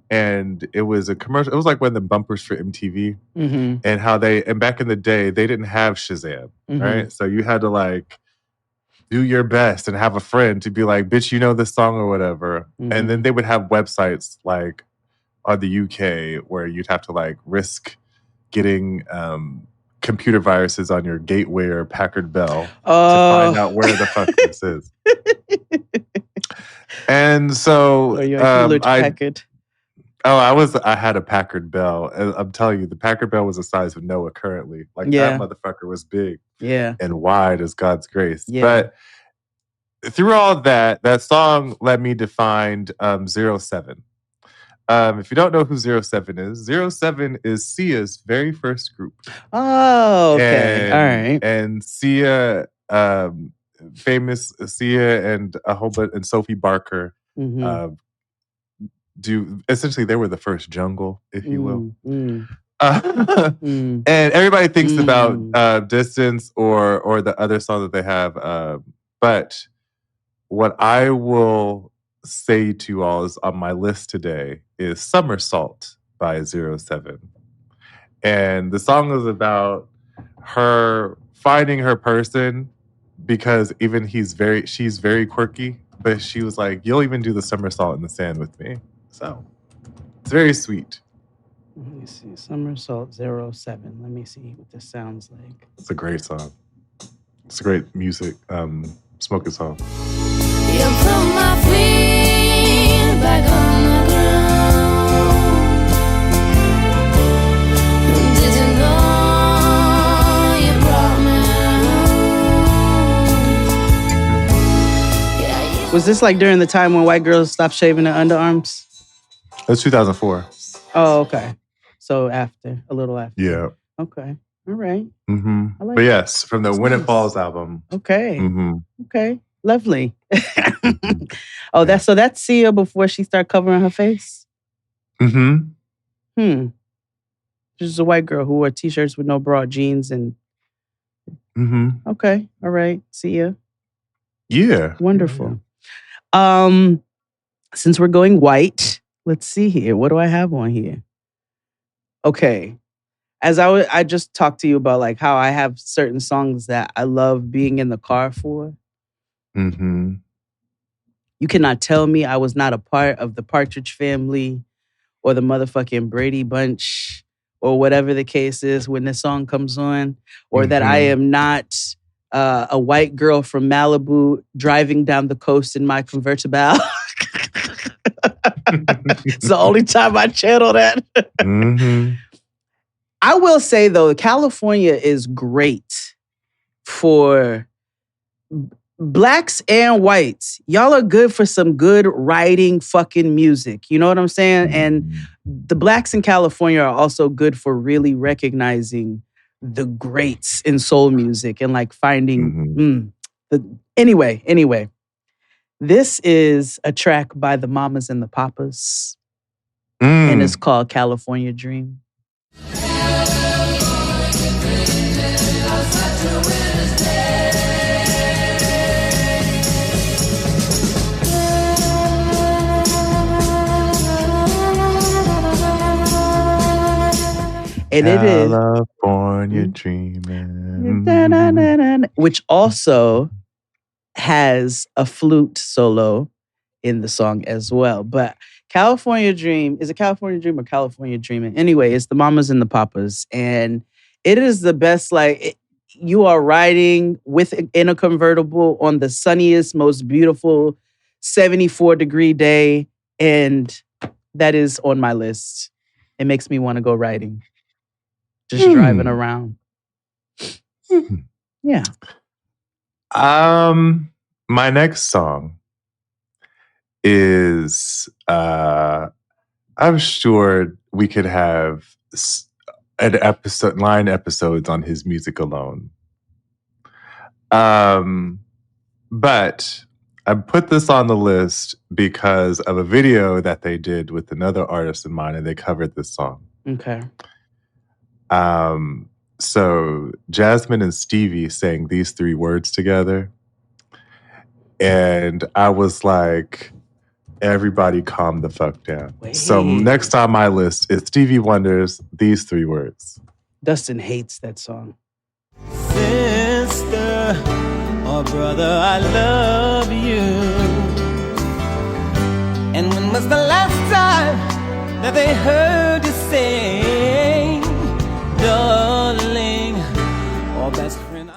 and it was like one of the bumpers for MTV, and how and back in the day, they didn't have Shazam, right? So you had to like do your best and have a friend to be like, bitch, you know this song or whatever. And then they would have websites like on the UK where you'd have to like risk getting computer viruses on your Gateway or Packard Bell to find out where the fuck this is. And so Packard. I had a Packard Bell. And I'm telling you, the Packard Bell was the size of Noah currently. Like that motherfucker was big. Yeah. And wide as God's grace. Yeah. But through all that song led me to find 07. If you don't know who 07 is, 07 is Sia's very first group. Oh, okay. All right. And Sia, famous Sia and a whole bunch, and Sophie Barker essentially they were the first jungle, if you will. And everybody thinks about Distance or the other song that they have. But what I will say to you all is on my list today is Somersault by 07. And the song is about her finding her person because even she's very quirky, but she was like, you'll even do the somersault in the sand with me. So it's very sweet. Let me see. Somersault 07. Let me see what this sounds like. It's a great song. It's a great music, smoking song. You put my feet back on the ground. Didn't know you brought me home. Was this like during the time when white girls stopped shaving their underarms? That's 2004. Oh, okay. So a little after. Yeah. Okay. All right. But yes, from the When It Falls album. Okay. Okay. Lovely. That's Sia before she started covering her face? She's a white girl who wore t-shirts with no bra, jeans, and... Okay. All right. Sia. Yeah. Wonderful. Since we're going white, let's see here. What do I have on here? Okay. As I just talked to you about like how I have certain songs that I love being in the car for. You cannot tell me I was not a part of the Partridge Family or the motherfucking Brady Bunch or whatever the case is when this song comes on, or that I am not a white girl from Malibu driving down the coast in my convertible. It's the only time I channel that. I will say though, California is great for blacks and whites. Y'all are good for some good writing fucking music. You know what I'm saying? And the blacks in California are also good for really recognizing the greats in soul music and like finding Anyway. This is a track by the Mamas and the Papas. And it's called California Dream. And it is California Dreaming. Which also has a flute solo in the song as well. But California Dream, is it California Dream or California Dreaming? Anyway, it's the Mamas and the Papas. And it is the best, you are riding in a convertible on the sunniest, most beautiful 74-degree day. And that is on my list. It makes me want to go riding. Just driving around. Yeah. My next song is I'm sure we could have nine episodes on his music alone. But I put this on the list because of a video that they did with another artist of mine, and they covered this song. Okay. So Jasmine and Stevie sang these three words together. And I was like, everybody calm the fuck down. Wait. So next on my list is Stevie Wonder's These Three Words. Dustin hates that song. Sister or brother, I love you. And when was the last time that they heard you say, darling, or best friend?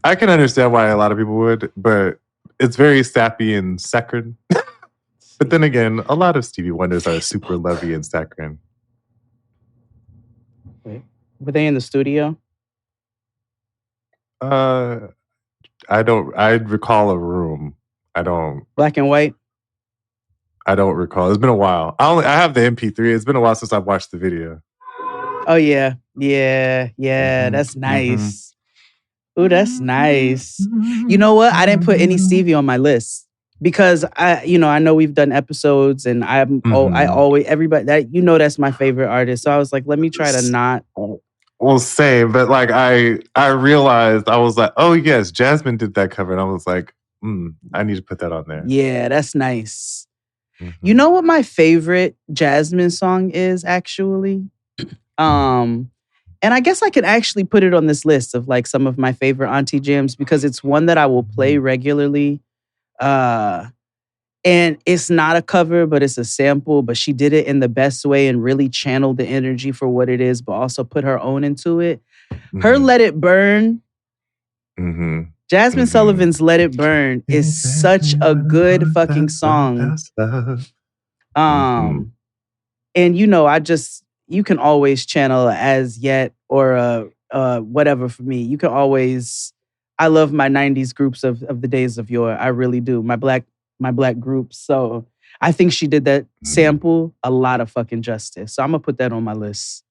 I can understand why a lot of people would, but it's very sappy and saccharine. But then again, a lot of Stevie Wonders are super lovey and saccharine. Wait, were they in the studio? I'd recall a room. Black and white? I don't recall. It's been a while. I have the MP3. It's been a while since I've watched the video. Oh yeah. That's nice. Ooh, that's nice. You know what? I didn't put any Stevie on my list because I know we've done episodes and I always everybody that that's my favorite artist. So I was like, let me try to not. Well, same, but like I realized I was like, oh yes, Jasmine did that cover, and I was like, I need to put that on there. Yeah, that's nice. You know what my favorite Jasmine song is actually? And I guess I could actually put it on this list of like some of my favorite auntie jams because it's one that I will play regularly. And it's not a cover, but it's a sample. But she did it in the best way and really channeled the energy for what it is, but also put her own into it. Her Let It Burn. Jasmine Sullivan's Let It Burn is such a good fucking song. And you can always channel As Yet or whatever for me. You can always, I love my 90s groups of the days of yore. I really do. My black groups. So I think she did that sample a lot of fucking justice. So I'm going to put that on my list.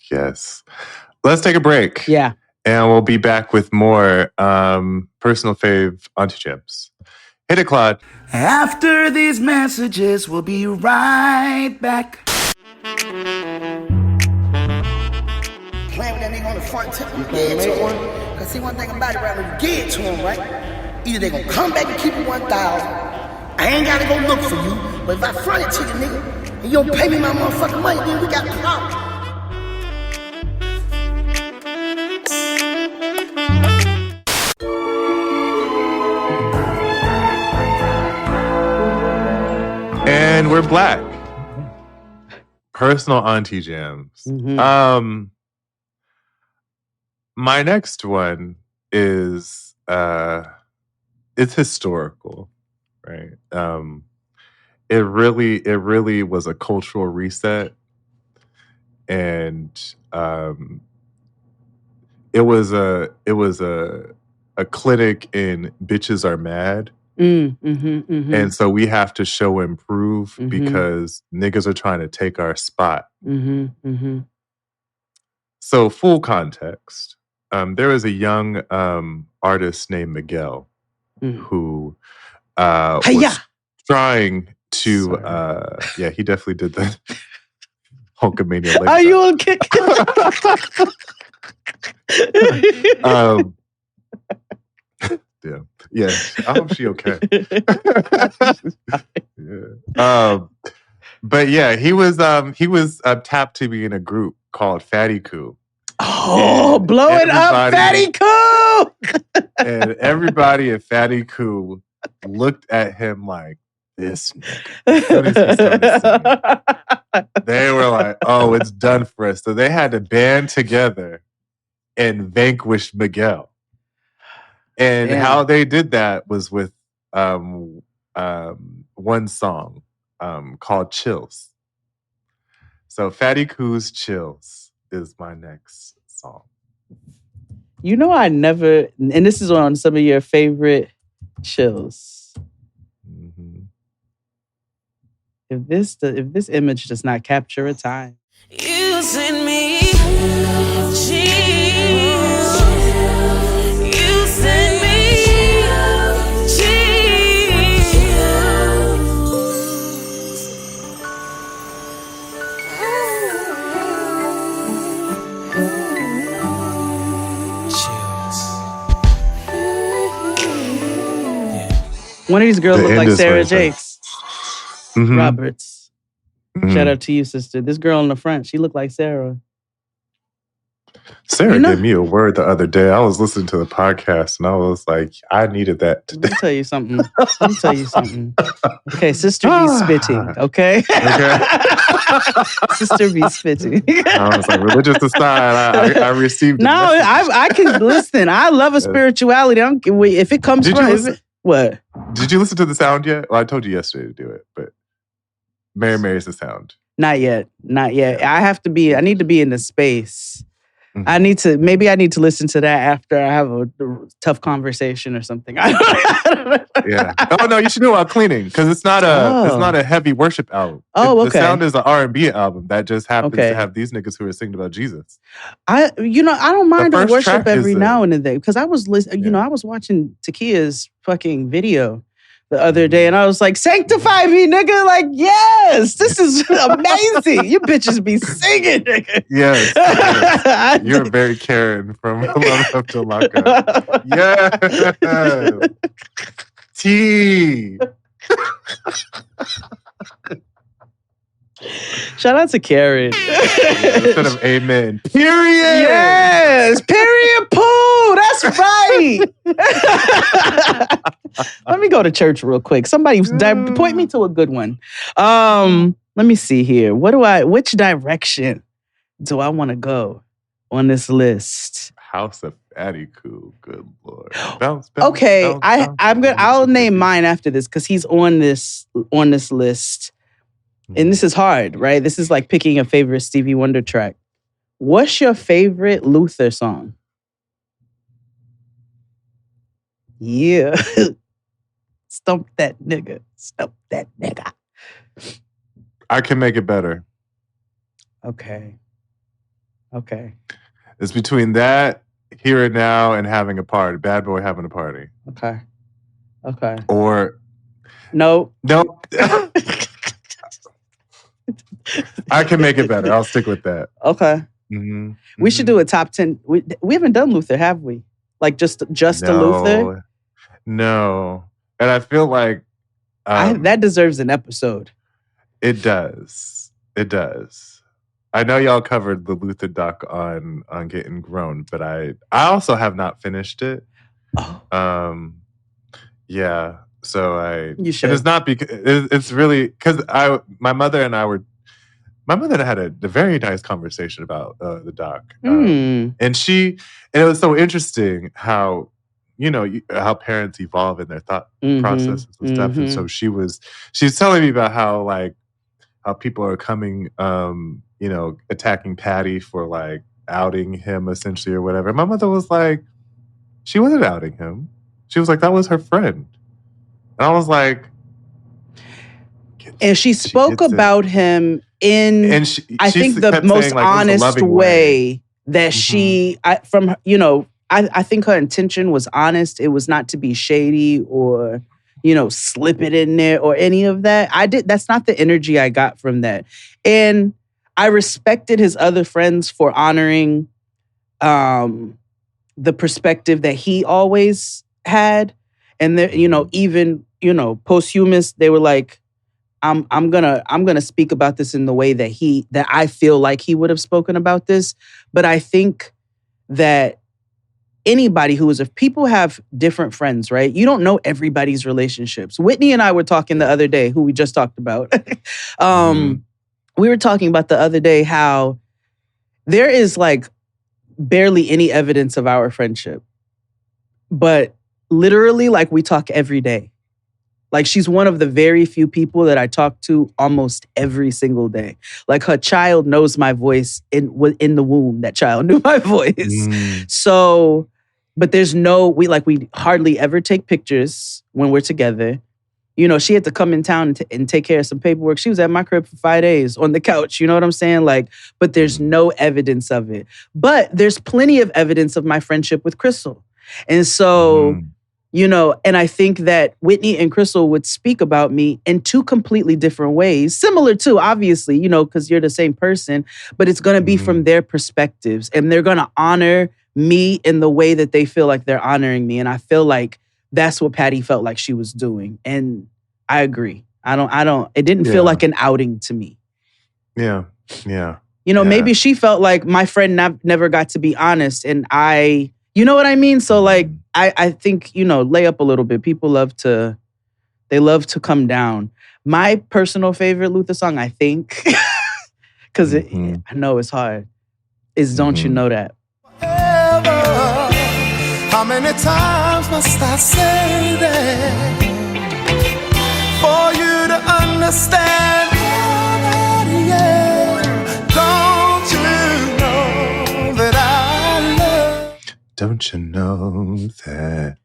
Yes. Let's take a break. Yeah. And we'll be back with more personal fave auntie jams. Hit it, Claude. After these messages, we'll be right back. Playing with that nigga on the front tip, you dead to him. Cause see one thing about it, right, when you get to him, right? Either they gonna come back and keep it 1,000. I ain't gotta go look for you, but if I front it to you, nigga, and you don't pay me my motherfucking money, then we got a problem. And we're black. Personal auntie jams. Mhm. My next one is it's historical, right? It really was a cultural reset, and it was a clinic in Bitches Are Mad. And so we have to show and prove because niggas are trying to take our spot. So full context. There was a young artist named Miguel who was trying to yeah, he definitely did the Hulkamania. Are you on kick? Yeah, I hope she okay. Yeah. But yeah, he was tapped to be in a group called Fatty Coup. Oh, blow it up, Fatty Coup! And everybody at Fatty Coup looked at him like, this nigga. They were like, oh, it's done for us. So they had to band together and vanquish Miguel. And how they did that was with one song called Chills. So Fatty Coup's Chills is my next song. You know, I never, and this is on some of your favorite chills. If this image does not capture a time. You send me chills. You send me One of these girls look like Sarah Jakes. Roberts. Mhm. Shout out to you, sister. This girl in the front, she looked like Sarah. Sarah gave me a word the other day. I was listening to the podcast and I was like, I needed that today. Let me tell you something. Okay, sister be spitting, okay? Sister be spitting. I was like, religious aside, I received No, I can listen. I love a spirituality. I don't, if it comes from... What? Did you listen to the sound yet? Well, I told you yesterday to do it, but Mary's the sound. Not yet. I need to be in the space. Maybe I need to listen to that after I have a tough conversation or something. Yeah. Oh no, you should know while cleaning because it's not a heavy worship album. Oh, okay. The sound is an R&B album that just happens to have these niggas who are singing about Jesus. I don't mind The the first worship track every is now and then because I was listening. I was watching Takia's fucking video the other day, and I was like, "Sanctify me, nigga!" Like, yes, this is amazing. You bitches be singing, nigga. Yes. You're very Karen from Love Up to Lockup. Yes. T. Shout out to Karen. Instead of amen. Period. Yes. Period. Poo. That's right. Let me go to church real quick. Somebody point me to a good one. Let me see here. Which direction do I want to go on this list? House of Fatty Coup. Good Lord. Bounce, Okay, bounce, I'll name mine after this because he's on this list. And this is hard, right? This is like picking a favorite Stevie Wonder track. What's your favorite Luther song? Yeah. Stump that nigga. Stump that nigga. I Can Make It Better. Okay. It's between that, Here and Now, and Having a Party. Bad Boy Having a Party. Okay. Or... No. I Can Make It Better. I'll stick with that. Okay. We should do a top 10. We haven't done Luther, have we? Like just a Luther? No. And I feel like... that deserves an episode. It does. I know y'all covered the Luther doc on Getting Grown, but I also have not finished it. Oh. Yeah. So You should. And it's not because... It's really... Because my mother and I were... my mother had a very nice conversation about the doc, Mm. and it was so interesting how how parents evolve in their thought processes and stuff. And so she's telling me about how people are coming, attacking Patty for like outing him essentially or whatever. My mother was like, she wasn't outing him. She was like, that was her friend. And I was like, and she spoke about him in, I think, the most honest way that I think her intention was honest. It was not to be shady or, slip it in there or any of that. That's not the energy I got from that. And I respected his other friends for honoring the perspective that he always had. And even posthumous, they were like, I'm gonna speak about this in the way that I feel like he would have spoken about this. But I think that anybody if people have different friends, right? You don't know everybody's relationships. Whitney and I were talking the other day, who we just talked about. We were talking about the other day how there is like barely any evidence of our friendship, but literally like we talk every day. Like she's one of the very few people that I talk to almost every single day. Like her child knows my voice in the womb. That child knew my voice. So, but we hardly ever take pictures when we're together. She had to come in town and take care of some paperwork. She was at my crib for 5 days on the couch. You know what I'm saying? Like, but there's no evidence of it. But there's plenty of evidence of my friendship with Crystal. And so, and I think that Whitney and Crystal would speak about me in two completely different ways. Similar to, obviously, because you're the same person, but it's going to be from their perspectives. And they're going to honor me in the way that they feel like they're honoring me. And I feel like that's what Patty felt like she was doing. And I agree. It didn't feel like an outing to me. Yeah. Yeah. Maybe she felt like my friend never got to be honest. And you know what I mean? So like, I think, lay up a little bit. People love to come down. My personal favorite Luther song, I think, because I know it's hard, is Don't You Know That? How many times must I say that for you to understand? Don't you know that I love? Don't you know that?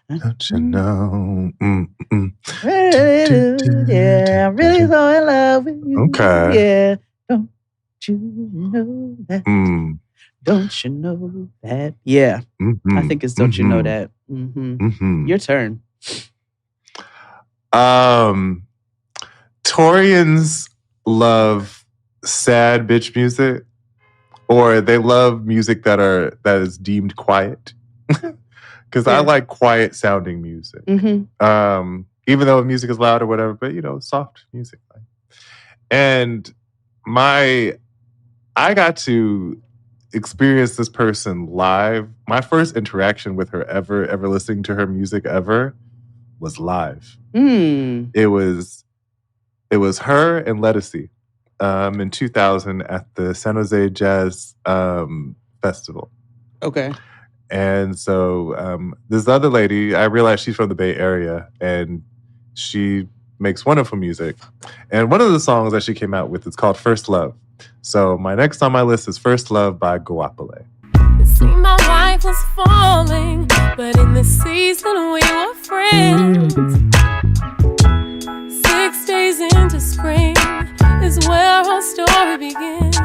Don't you know? Yeah, I'm really so in love with you. Okay. Yeah. Don't you know that? Don't you know that? Yeah. I think it's Don't You Know That. Your turn. Torians love sad bitch music, or they love music that is deemed quiet. Because I like quiet sounding music. Even though music is loud or whatever, but soft music. And I got to experience this person live. My first interaction with her ever listening to her music ever was live. It was her and Lettucey in 2000 at the San Jose Jazz Festival. Okay. And so this other lady, I realized she's from the Bay Area, and she makes wonderful music. And one of the songs that she came out with is called First Love. So my next on my list is First Love by Guapole. See, my life was falling, but in this season we were friends. 6 days into spring is where our story begins.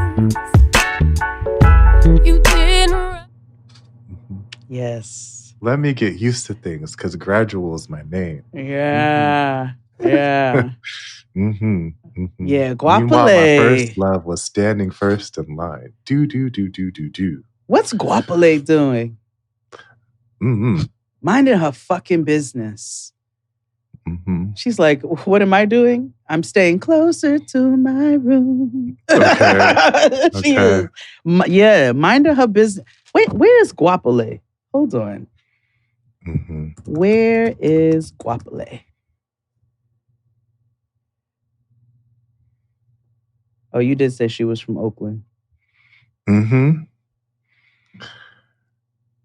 You didn't. Yes. Let me get used to things, because Gradual is my name. Yeah. Yeah. Yeah, Guapole. Meanwhile, my first love was standing first in line. Do. What's Guapole doing? Minding her fucking business. She's like, what am I doing? I'm staying closer to my room. Okay. She is. Yeah, minding her business. Wait, where is Guapole? Hold on. Where is Guapole? Oh, you did say she was from Oakland. Mm-hmm.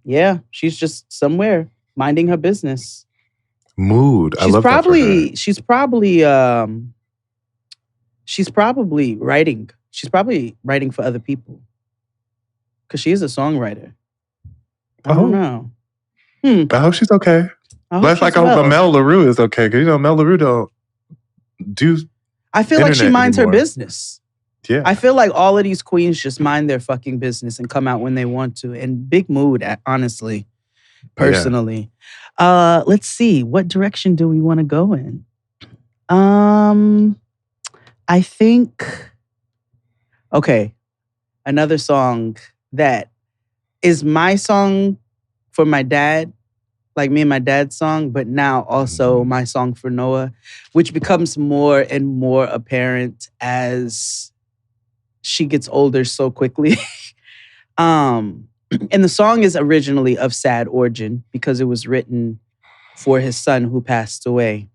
Yeah, she's just somewhere minding her business. Mood. I She's love that for her. she's probably writing. She's probably writing for other people. Because she is a songwriter. I don't know. I hope she's okay. That's like I hope Mel LaRue is okay. Because, Mel LaRue don't do I feel like she internet minds anymore. her business. Yeah. I feel like all of these queens just mind their fucking business and come out when they want to. And big mood, honestly, personally. Let's see. What direction do we want to go in? I think, okay, another song that is my song for my dad, like me and my dad's song, but now also my song for Noah, which becomes more and more apparent as she gets older so quickly. And the song is originally of sad origin because it was written for his son who passed away.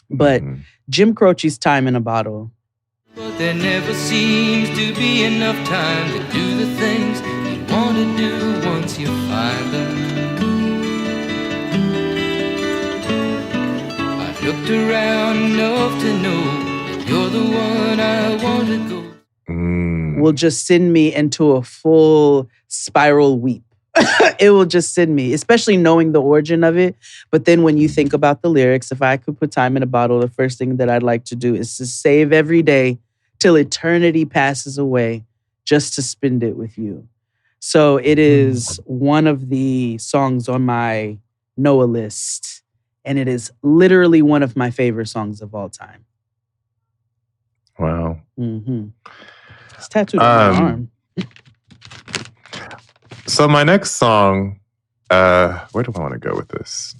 But Jim Croce's Time in a Bottle. But there never seems to be enough time to do the things you want to do once you find them. I've looked around enough to know that you're the one I want to go. Will just send me into a full spiral weep. It will just send me, especially knowing the origin of it. But then when you think about the lyrics, if I could put time in a bottle, the first thing that I'd like to do is to save every day till eternity passes away just to spend it with you. So it is one of the songs on my Noah list. And it is literally one of my favorite songs of all time. Wow. Mm-hmm. It's tattooed on my arm. So my next song, where do I want to go with this?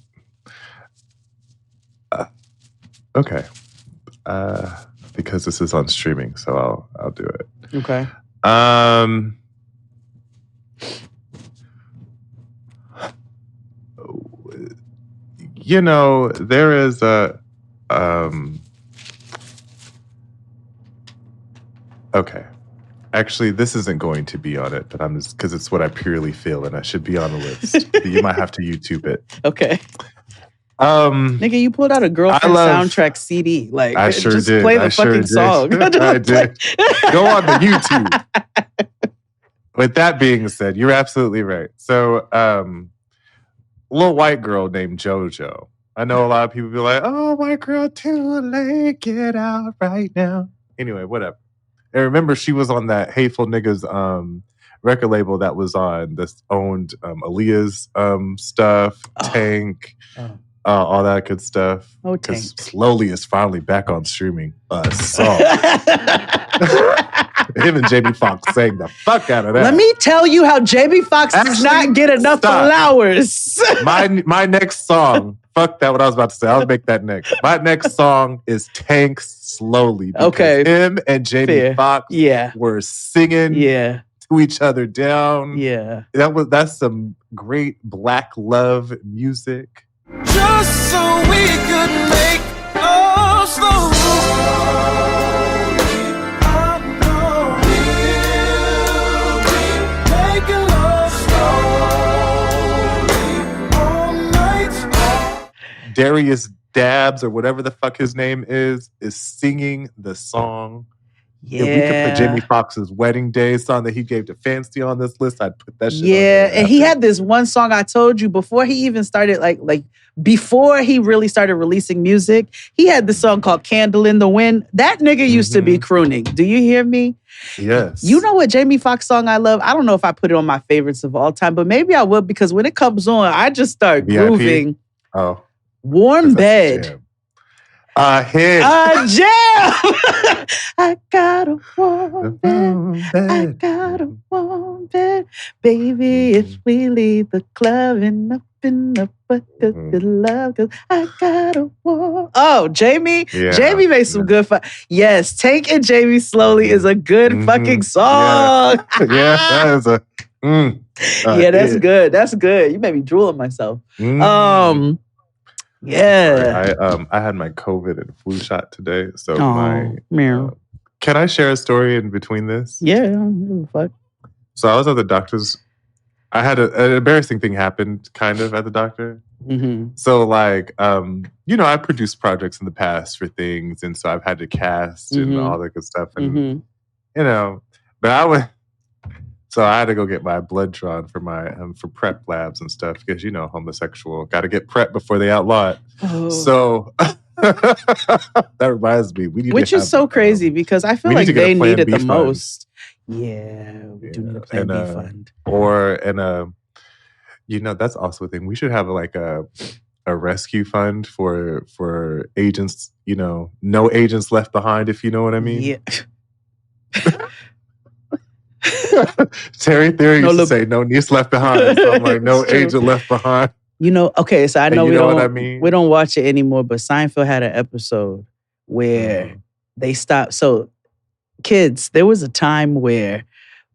Okay. Because this is on streaming, so I'll do it. Okay. There is a okay. Actually, this isn't going to be on it, but I'm just because it's what I purely feel, and I should be on the list. But you might have to YouTube it. Okay. Nigga, you pulled out a girlfriend soundtrack CD. Like, I sure just did. play the fucking song. I did. Go on the YouTube. With that being said, you're absolutely right. So, a little white girl named JoJo. I know a lot of people be like, "Oh, white girl, too late, get out right now." Anyway, whatever. And remember, she was on that Hateful Niggas record label that was on this owned Aaliyah's stuff, Tank, all that good stuff. Oh, Tank. Slowly is finally back on streaming. Song. Him and Jamie Foxx sang the fuck out of that. Let me tell you how Jamie Foxx does not get enough flowers. My next song, fuck that, what I was about to say. I'll make that next. My next song is Tank Slowly. Okay. Him and Jamie Foxx were singing to each other down. Yeah. That's some great black love music. Just so we could make love slow. Darius Dabbs, or whatever the fuck his name is singing the song. Yeah. If we could put Jamie Foxx's Wedding Day song that he gave to Fancy on this list, I'd put that shit on there. And he had this one song I told you before he even started, like before he really started releasing music, he had this song called Candle in the Wind. That nigga used to be crooning. Do you hear me? Yes. You know what Jamie Foxx song I love? I don't know if I put it on my favorites of all time, but maybe I will because when it comes on, I just start VIP? grooving. Oh. Warm Bed. Hit. A jam. I got a warm bed. I got a warm bed. Baby, if we leave the club and up but good love, cause I got a warm. Oh, Jamie. Yeah. Jamie made some good fun. Yes, Tank and Jamie Slowly is a good fucking song. Yeah, that is a yeah, that's good. That's good. You made me drool on myself. Yeah. I had my COVID and flu shot today, so my Can I share a story in between this? Yeah, I don't give a fuck. So I was at the doctor's. I had an embarrassing thing happened kind of at the doctor. Mm-hmm. So like, I produced projects in the past for things. And so I've had to cast and all that good stuff. And, but so I had to go get my blood drawn for my, for prep labs and stuff. Because, homosexual, got to get prep before they outlaw it. Oh. So that reminds me, we need Which to is so crazy because I feel like they need it the fund. most. Yeah, we do need a Plan B fund. That's also a thing. We should have like a rescue fund for agents, no agents left behind, if you know what I mean. Yeah. Terry Theory used to say no niece left behind. So I'm like, no agent left behind. Okay, so I know what I mean? We don't watch it anymore, but Seinfeld had an episode where they stopped. So kids, there was a time where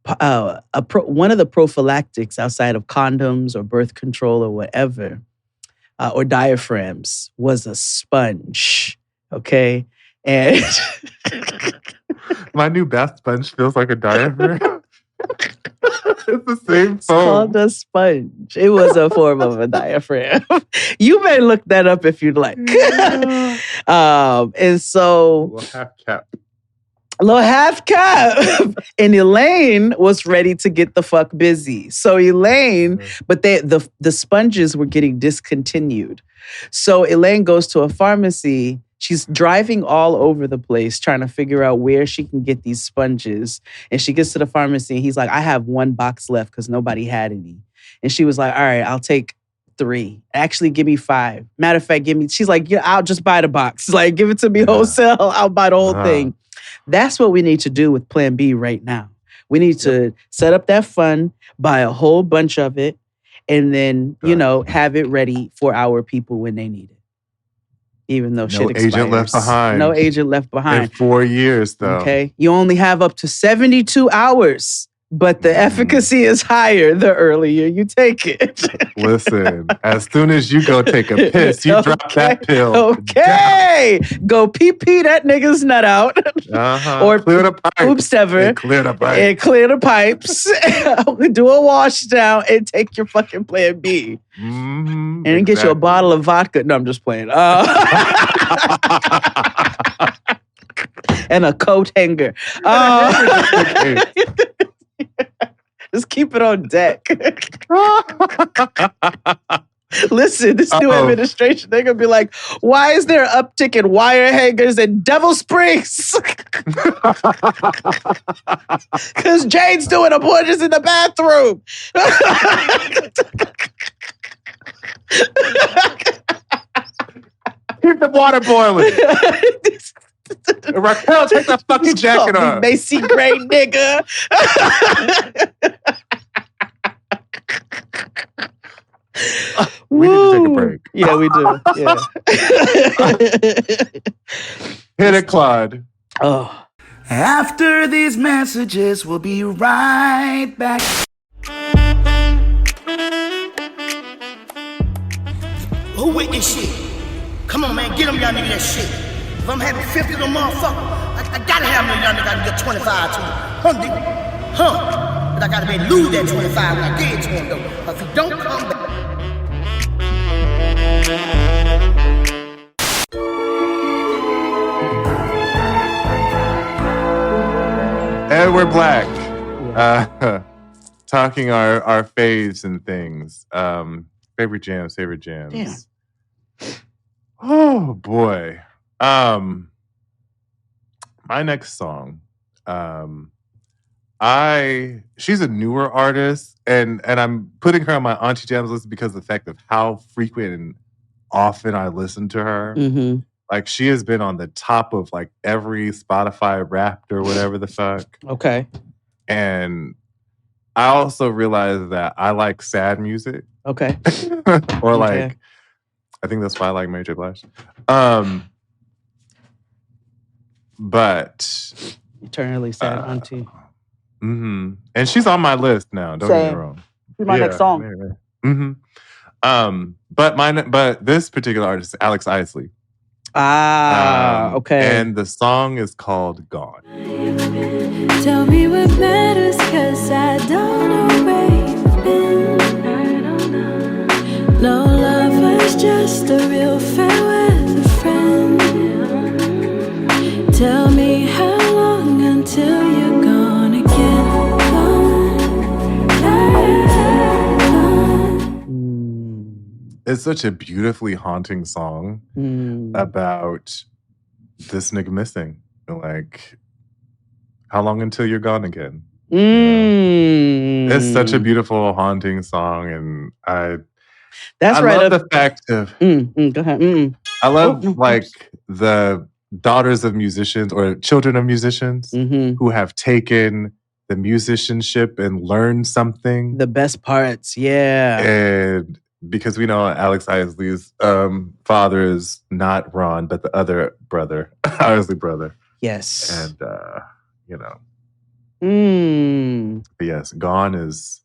one of the prophylactics outside of condoms or birth control or whatever, or diaphragms, was a sponge. Okay, and my new bath sponge feels like a diaphragm. It's the same It's called a sponge. It was a form of a diaphragm. You may look that up if you'd like. And so, little half cap. And Elaine was ready to get the fuck busy. So Elaine, but the sponges were getting discontinued. So Elaine goes to a pharmacy. She's driving all over the place trying to figure out where she can get these sponges. And she gets to the pharmacy and he's like, I have 1 box left because nobody had any. And she was like, all right, I'll take 3. Actually, give me 5. Matter of fact, she's like, yeah, I'll just buy the box. Like, give it to me wholesale. I'll buy the whole thing. That's what we need to do with Plan B right now. We need to set up that fund, buy a whole bunch of it, and then, have it ready for our people when they need it. Even though shit expires. No agent left behind. No agent left behind. In 4 years, though. Okay. You only have up to 72 hours, but the efficacy is higher the earlier you take it. Listen, as soon as you go take a piss, you drop that pill. Okay. Go pee that nigga's nut out. Or clear the pipes. Oops, ever. And clear the pipes. And clear the pipes. Do a wash down and take your fucking Plan B. And then get you a bottle of vodka. No, I'm just playing. And a coat hanger. Just keep it on deck. Listen, this new administration, they're going to be like, why is there an uptick in wire hangers and Devil Springs? Because Jane's doing abortions in the bathroom. Keep the water boiling. Raquel, take that fucking jacket off. Macy Gray, nigga. We need to take a break. Yeah, we do. Yeah. Hit it, Claude. Oh. After these messages, we'll be right back. Who with this shit? Come on, man, get them y'all niggas that shit. If I'm having 50 of them motherfuckers, I gotta have them y'all niggas get 25 to them. But I gotta be lose that 25 when I get it to him, though. But if he don't come back. And we're black. Talking our faves and things. Favorite jams. Damn. Oh boy. My next song. She's a newer artist, and I'm putting her on my Auntie Jams list because of the fact of how frequent and often I listen to her. Mm-hmm. Like, she has been on the top of like every Spotify Wrapped or whatever the fuck. Okay. And I also realized that I like sad music. Okay. Or like, I think that's why I like Mary J. Blige. But Eternally Sad Auntie. Mm-hmm. And she's on my list now. Don't get me wrong. She's my next song. Mm-hmm. But this particular artist, Alex Isley. Okay. And the song is called Gone. Tell me what matters, 'cause I don't know where you've been. No lovers, just a real farewell friend. Tell me how long until you're gone again. It's such a beautifully haunting song about this nigga missing. Like, how long until you're gone again? It's such a beautiful, haunting song, and I That's love the fact of go ahead. I love like the daughters of musicians or children of musicians who have taken the musicianship and learned something. The best parts, yeah. And because we know Alex Isley's father is not Ron, but the other brother, Isley brother. Yes. And, you know. Mm. But yes, Gone is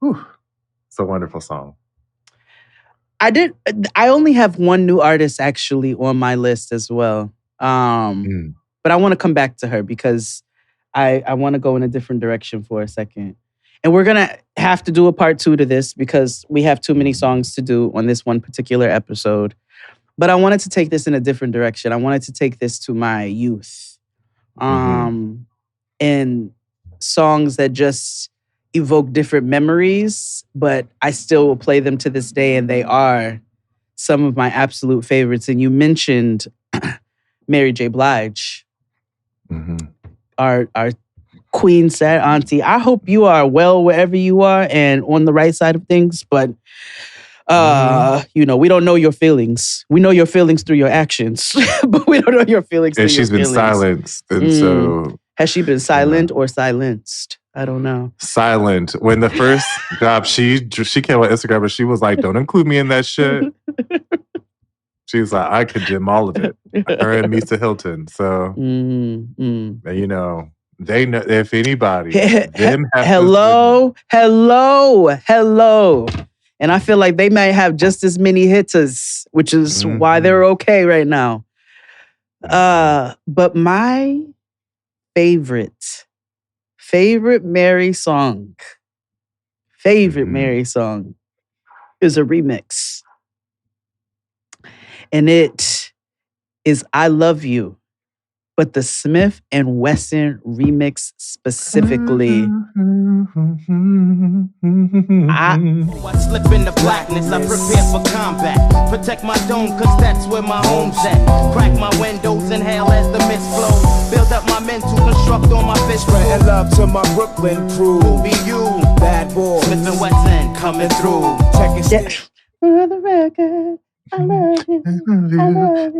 it's a wonderful song. I only have one new artist actually on my list as well. But I want to come back to her because I want to go in a different direction for a second. And we're going to have to do a part 2 to this because we have too many songs to do on this one particular episode. But I wanted to take this in a different direction. I wanted to take this to my youth. And songs that just evoke different memories, but I still will play them to this day, and they are some of my absolute favorites. And you mentioned Mary J. Blige, our queen, sad auntie. I hope you are well wherever you are and on the right side of things, but you know, we don't know your feelings. We know your feelings through your actions, but we don't know your feelings. And through she's your been feelings. silenced. And so has she been silent or silenced? I don't know. silent. When the first job, she came on Instagram and she was like, don't include me in that shit. She's like, I condemn all of it. Her and Misa Hilton. So, you know, they know, if anybody, them have hello. And I feel like they might have just as many hitters, which is why they're okay right now. But my favorite Mary song is a remix. And it is I Love You, but the Smith and Wesson remix specifically. I slip into blackness, I prepare for combat. Protect my dome, cause that's where my home's at. Crack my windows, inhale as the mist flows. Build up my men to construct on my fist. Spreading love to my Brooklyn crew. Who be you? Bad boy. Smith and Wesson coming through. Check it. For the record, I love you. I love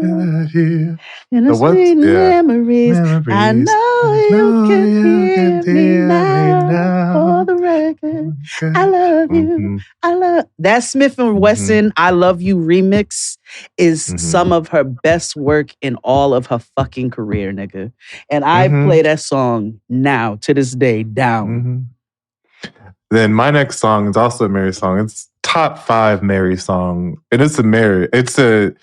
you. And the what? sweet Yeah. memories. I know you can hear me now. For the record, I love you. I love that Smith and Wesson I Love You remix is some of her best work in all of her fucking career, nigga. And I play that song now to this day down. Then my next song is also a Mary song. It's top 5 Mary song. And it's a Mary. It's a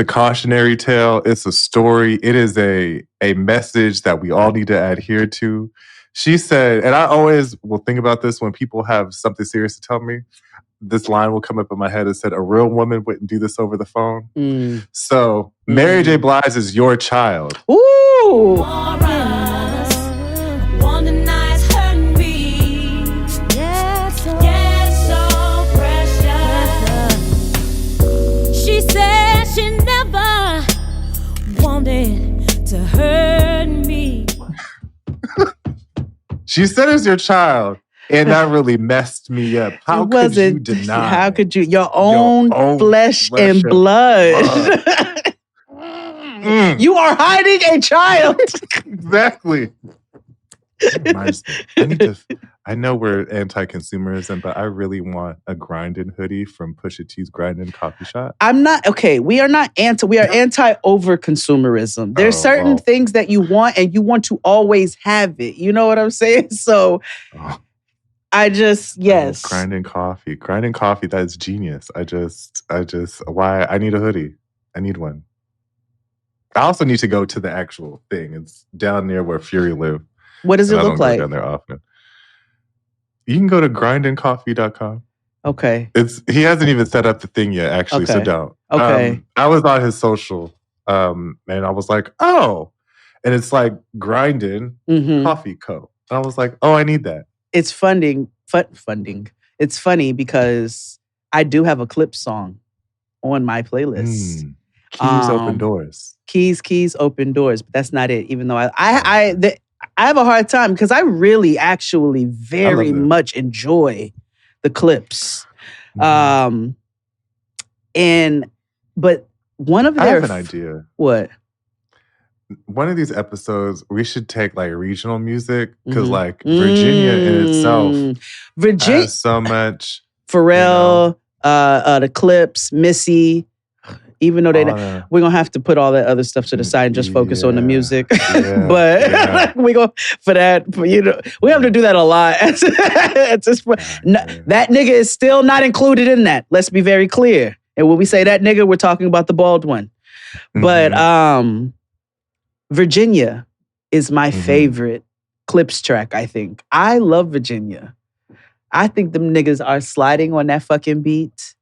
cautionary tale. It's a story. It is a message that we all need to adhere to. She said, and I always will think about this when people have something serious to tell me. This line will come up in my head. It said, a real woman wouldn't do this over the phone. So Mary J. Blige is your child. Ooh. She said she never wanted to hurt me. She said it's your child. And that really messed me up. How could you deny? How could you? Your own flesh and blood. You are hiding a child. Exactly. I know we're anti-consumerism, but I really want a Grindin hoodie from Pusha T's Grindin Coffee Shop. I'm not okay. We are not anti. We are anti-over-consumerism. There's certain things that you want, and you want to always have it. You know what I'm saying? So, yes. Grindin Coffee. That is genius. Why? I need a hoodie. I need one. I also need to go to the actual thing. It's down near where Fury live. What does it I look don't go like? down there often. You can go to grindandcoffee.com. Okay. He hasn't even set up the thing yet, actually, so Okay. don't. Okay. I was on his social, and I was like, oh. And it's like Grindin Coffee Co. And I was like, oh, I need that. It's funding. It's funny because I do have a clip song on my playlist. Keys open doors. Keys open doors, but that's not it. Even though I have a hard time because I really actually very much enjoy the clips. But one of their I have an idea. What? One of these episodes, we should take like regional music because like Virginia in itself has so much. Pharrell, the Clips, Missy. Even though we're gonna have to put all that other stuff to the side and just focus on the music. But we go for that. You know, we have to do that a lot. At this point. That nigga is still not included in that. Let's be very clear. And when we say that nigga, we're talking about the bald one. But Virginia is my favorite Clips track, I think. I love Virginia. I think them niggas are sliding on that fucking beat.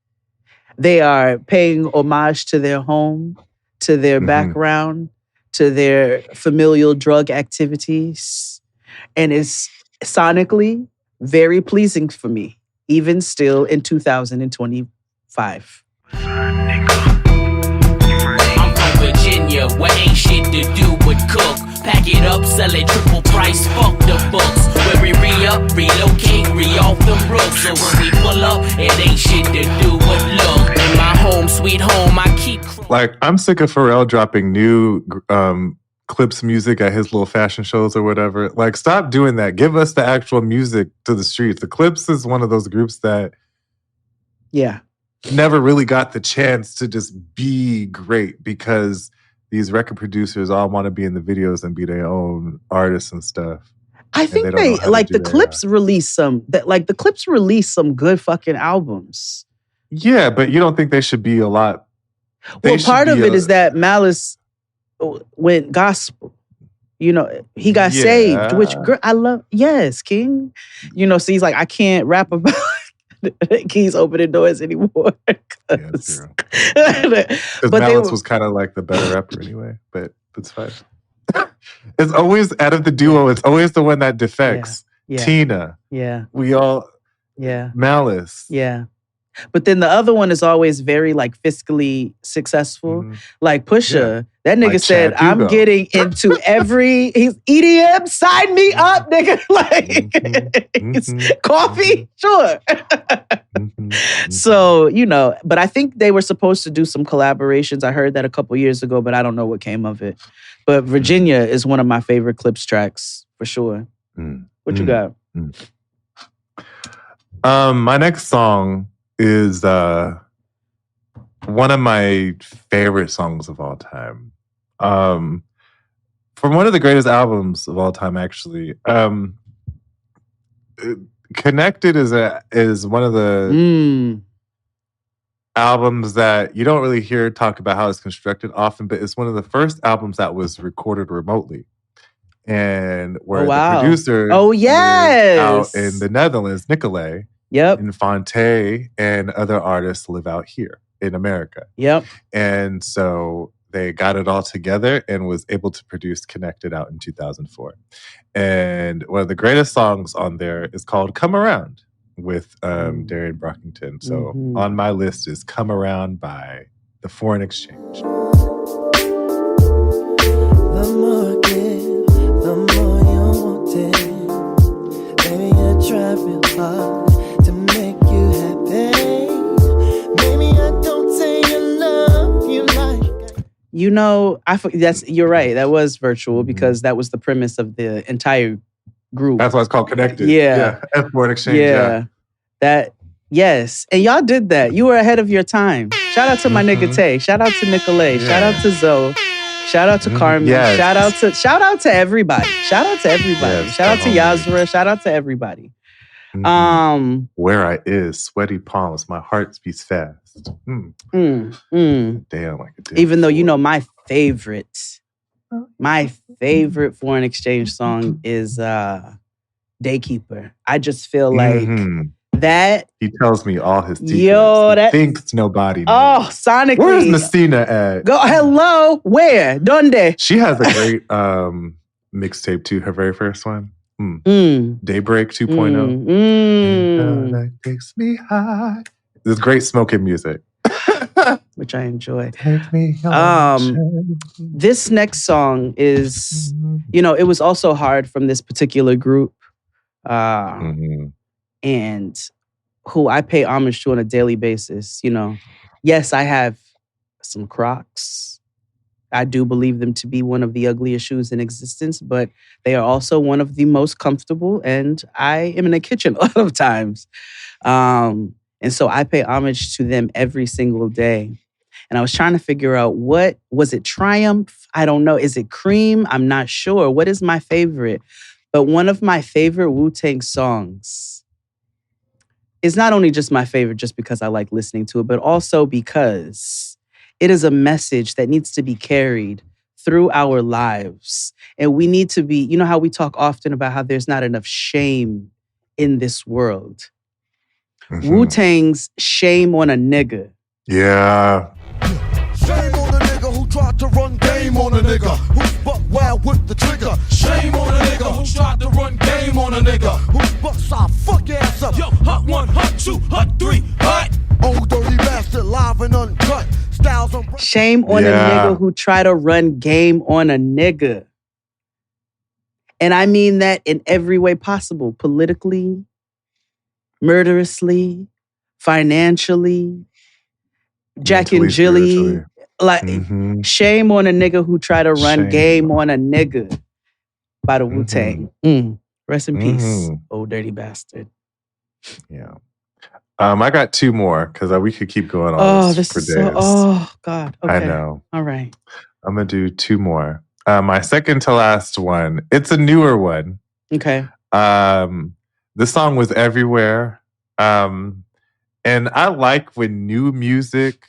They are paying homage to their home, to their background, to their familial drug activities. And it's sonically very pleasing for me, even still in 2025. Virginia, where ain't shit to do but cook. Pack it up, sell it triple price, fuck the books. Where we re-up, relocate, re-off them roofs. So when we pull up, it ain't shit to do but look. In my home, sweet home, I keep... Like, I'm sick of Pharrell dropping new Clips music at his little fashion shows or whatever. Like, stop doing that. Give us the actual music to the streets. The Clips is one of those groups that... never really got the chance to just be great because these record producers all want to be in the videos and be their own artists and stuff. I think they like the Clips release some good fucking albums. Yeah, but you don't think they should be a lot. Well, part of it is that Malice went gospel. You know, he got saved, which I love. Yes, King. You know, so he's like, I can't rap about Keys opening doors anymore. Because Malice was kind of like the better rapper anyway, but that's fine. It's always, out of the duo, it's always the one that defects. Tina. We all... Malice. But then the other one is always very like fiscally successful. Like Pusha, that nigga like said, I'm getting into he's EDM, sign me up, nigga. Like coffee, sure. So, you know, but I think they were supposed to do some collaborations. I heard that a couple years ago, but I don't know what came of it. But Virginia is one of my favorite Clips tracks for sure. What you got? My next song is one of my favorite songs of all time. From one of the greatest albums of all time, actually. Connected is one of the albums that you don't really hear talk about how it's constructed often, but it's one of the first albums that was recorded remotely. And where the producer out in the Netherlands, Nicolay, and Fonte and other artists live out here in America. And so they got it all together and was able to produce Connected out in 2004. And one of the greatest songs on there is called Come Around with Darian Brockington. So on my list is Come Around by The Foreign Exchange. The more I give, the more you want it. Baby, I try real hard to make you happy. Maybe I don't say you love you like. You know, you're right. That was virtual because that was the premise of the entire group. That's why it's called Connected. Foreign Exchange. Yes. And y'all did that. You were ahead of your time. Shout out to my nigga Tay. Shout out to Nicolay. Shout out to Zoe. Shout out to Carmen. Shout out to everybody. Shout out to everybody. Shout out to Yazra. Shout out to everybody. Where I is, sweaty palms, my heart beats fast. Damn, like it did. Even though you know my favorite foreign exchange song is Daykeeper. I just feel like that. He tells me all his secrets. Yo, He that thinks nobody knows. Oh, sonically. Where's Messina at? Go hello. Where? Donde? She has a great mixtape too. Her very first one. Daybreak 2.0. That takes me high. This great smoking music. Which I enjoy. Take me This next song is, it was also hard from this particular group. And who I pay homage to on a daily basis. Yes, I have some Crocs. I do believe them to be one of the ugliest shoes in existence, but they are also one of the most comfortable, and I am in the kitchen a lot of times. And so I pay homage to them every single day. And I was trying to figure out was it Triumph? I don't know. Is it Cream? I'm not sure. What is my favorite? But one of my favorite Wu-Tang songs is not only just my favorite just because I like listening to it, but also because it is a message that needs to be carried through our lives. And we need to be, how we talk often about how there's not enough shame in this world. Wu-Tang's Shame on a Nigga. Yeah. Shame on a nigga who tried to run game on a nigga who's buck wild with the trigger. Shame on a nigga who tried to run game on a nigga who's buck saw fuck ass up. Yo, hot 1, hot 2, hot 3, hot. Old dirty bastard, live and uncut. Styles on. Shame on a nigga who try to run game on a nigga. And I mean that in every way possible. Politically, murderously, financially, Jack and Jilly. Like, shame on a nigga who try to run game on a nigga by the Wu-Tang. Rest in peace, old dirty bastard. Yeah. I got two more because we could keep going on this for days. God. Okay. I know. All right. I'm going to do two more. My second to last one, it's a newer one. Okay. This song was everywhere. And I like when new music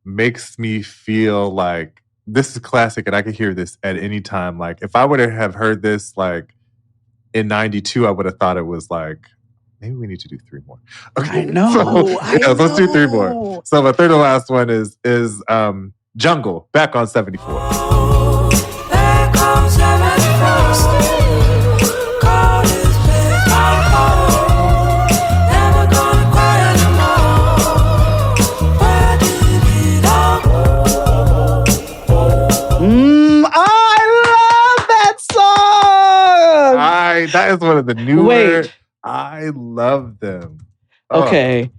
makes me feel like this is classic and I could hear this at any time. Like if I would have heard this like in 92, I would have thought it was like, maybe we need to do three more. Okay. I know. Let's do three more. So my third to last one is Jungle, Back on 74. Back on 74. That is one of the newer. I love them. Okay.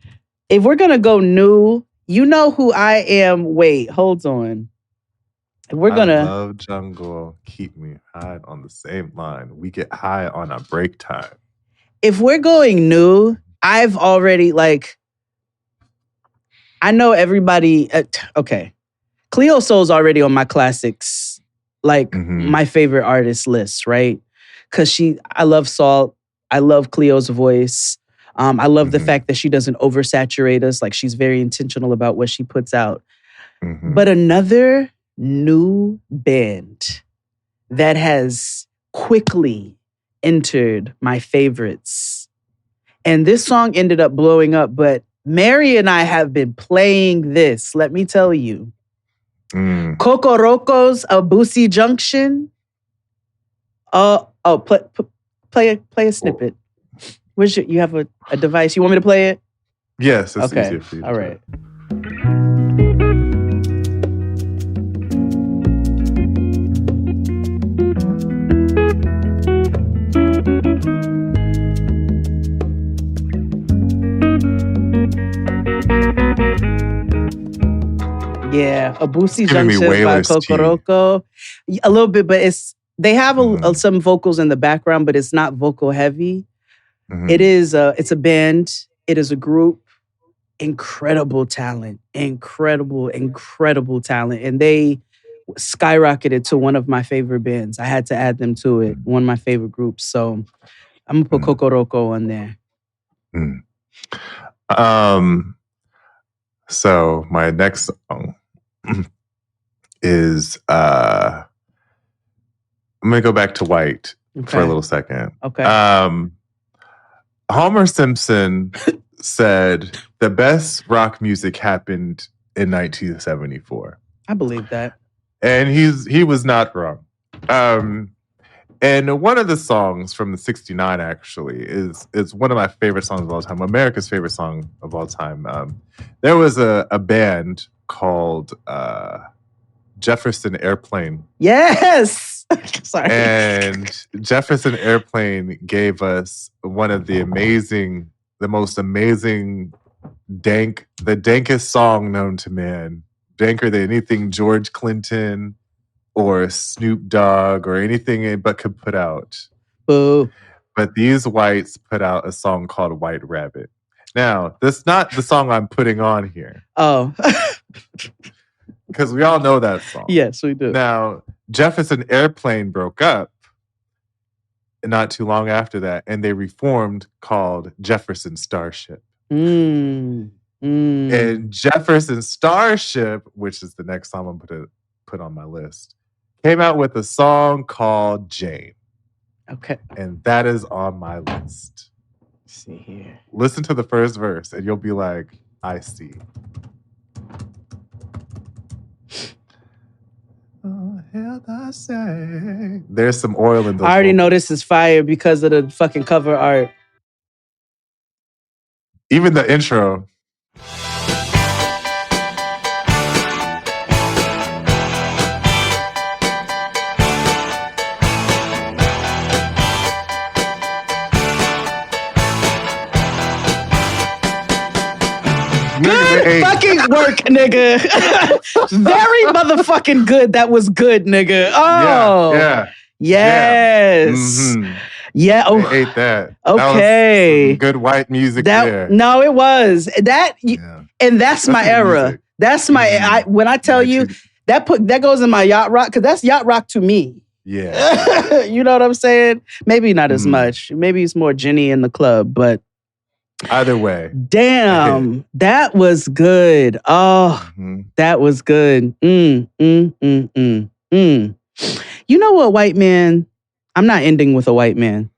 If we're going to go new, you know who I am. Wait, hold on. We're going to. I love Jungle. Keep me high on the same line. We get high on our break time. If we're going new, I've already I know everybody. Okay. Cleo Soul's already on my classics, my favorite artist list, right? Because I love Salt. I love Cleo's voice. I love the fact that she doesn't oversaturate us. Like she's very intentional about what she puts out. But another new band that has quickly entered my favorites. And this song ended up blowing up, but Mary and I have been playing this. Let me tell you. Cocoroco's Abusi Junction. Play a snippet. You have a device? You want me to play it? Yes, it's easier for you. All right. Yeah, Abusi Junction by Cocoroco. A little bit, but they have some vocals in the background, but it's not vocal heavy. It's a band. It is a group. Incredible talent. Incredible talent. And they skyrocketed to one of my favorite bands. I had to add them to it. One of my favorite groups. So I'm going to put Cocoroco on there. So my next song is I'm gonna go back to white for a little second. Okay. Homer Simpson said the best rock music happened in 1974. I believe that. And he was not wrong. And one of the songs from the 69 actually is one of my favorite songs of all time, America's favorite song of all time. There was a band called Jefferson Airplane. Yes. Sorry. And Jefferson Airplane gave us one of the most amazing the dankest song known to man. Danker than anything George Clinton or Snoop Dogg or anything but could put out. Boo. But these whites put out a song called White Rabbit. Now, that's not the song I'm putting on here. Oh. Because we all know that song. Yes, we do. Now, Jefferson Airplane broke up not too long after that, and they reformed called Jefferson Starship. And Jefferson Starship, which is the next song I'm going to put on my list, came out with a song called Jane. Okay. And that is on my list. Let's see here. Listen to the first verse, and you'll be like, I see. Oh, hell I say. There's some oil in those. I already know this is fire because of the fucking cover art. Even the intro. Good fucking work, nigga. Very motherfucking good. That was good, nigga. Oh. Yeah. Yes. Mm-hmm. Yeah. Oh. I ate that. Okay. That was some good white music there. No, it was. And that's my era. Music. That's my when I tell you that goes in my yacht rock, because that's yacht rock to me. Yeah. You know what I'm saying? Maybe not as much. Maybe it's more Jenny in the club, but either way. Damn, that was good. Oh, that was good. You know what, white man? I'm not ending with a white man.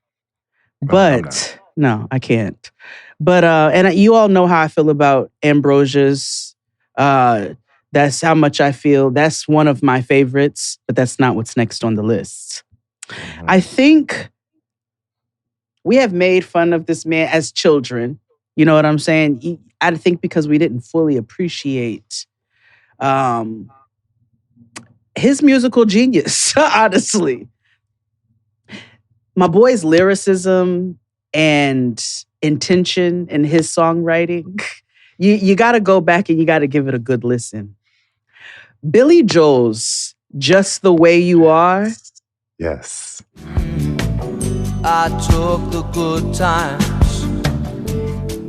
But no, I can't. But and you all know how I feel about Ambrosia's. That's how much I feel. That's one of my favorites, but that's not what's next on the list. I think we have made fun of this man as children. You know what I'm saying? I think because we didn't fully appreciate his musical genius, honestly. My boy's lyricism and intention in his songwriting, you got to go back and you got to give it a good listen. Billy Joel's Just the Way You Are. Yes. I took the good times,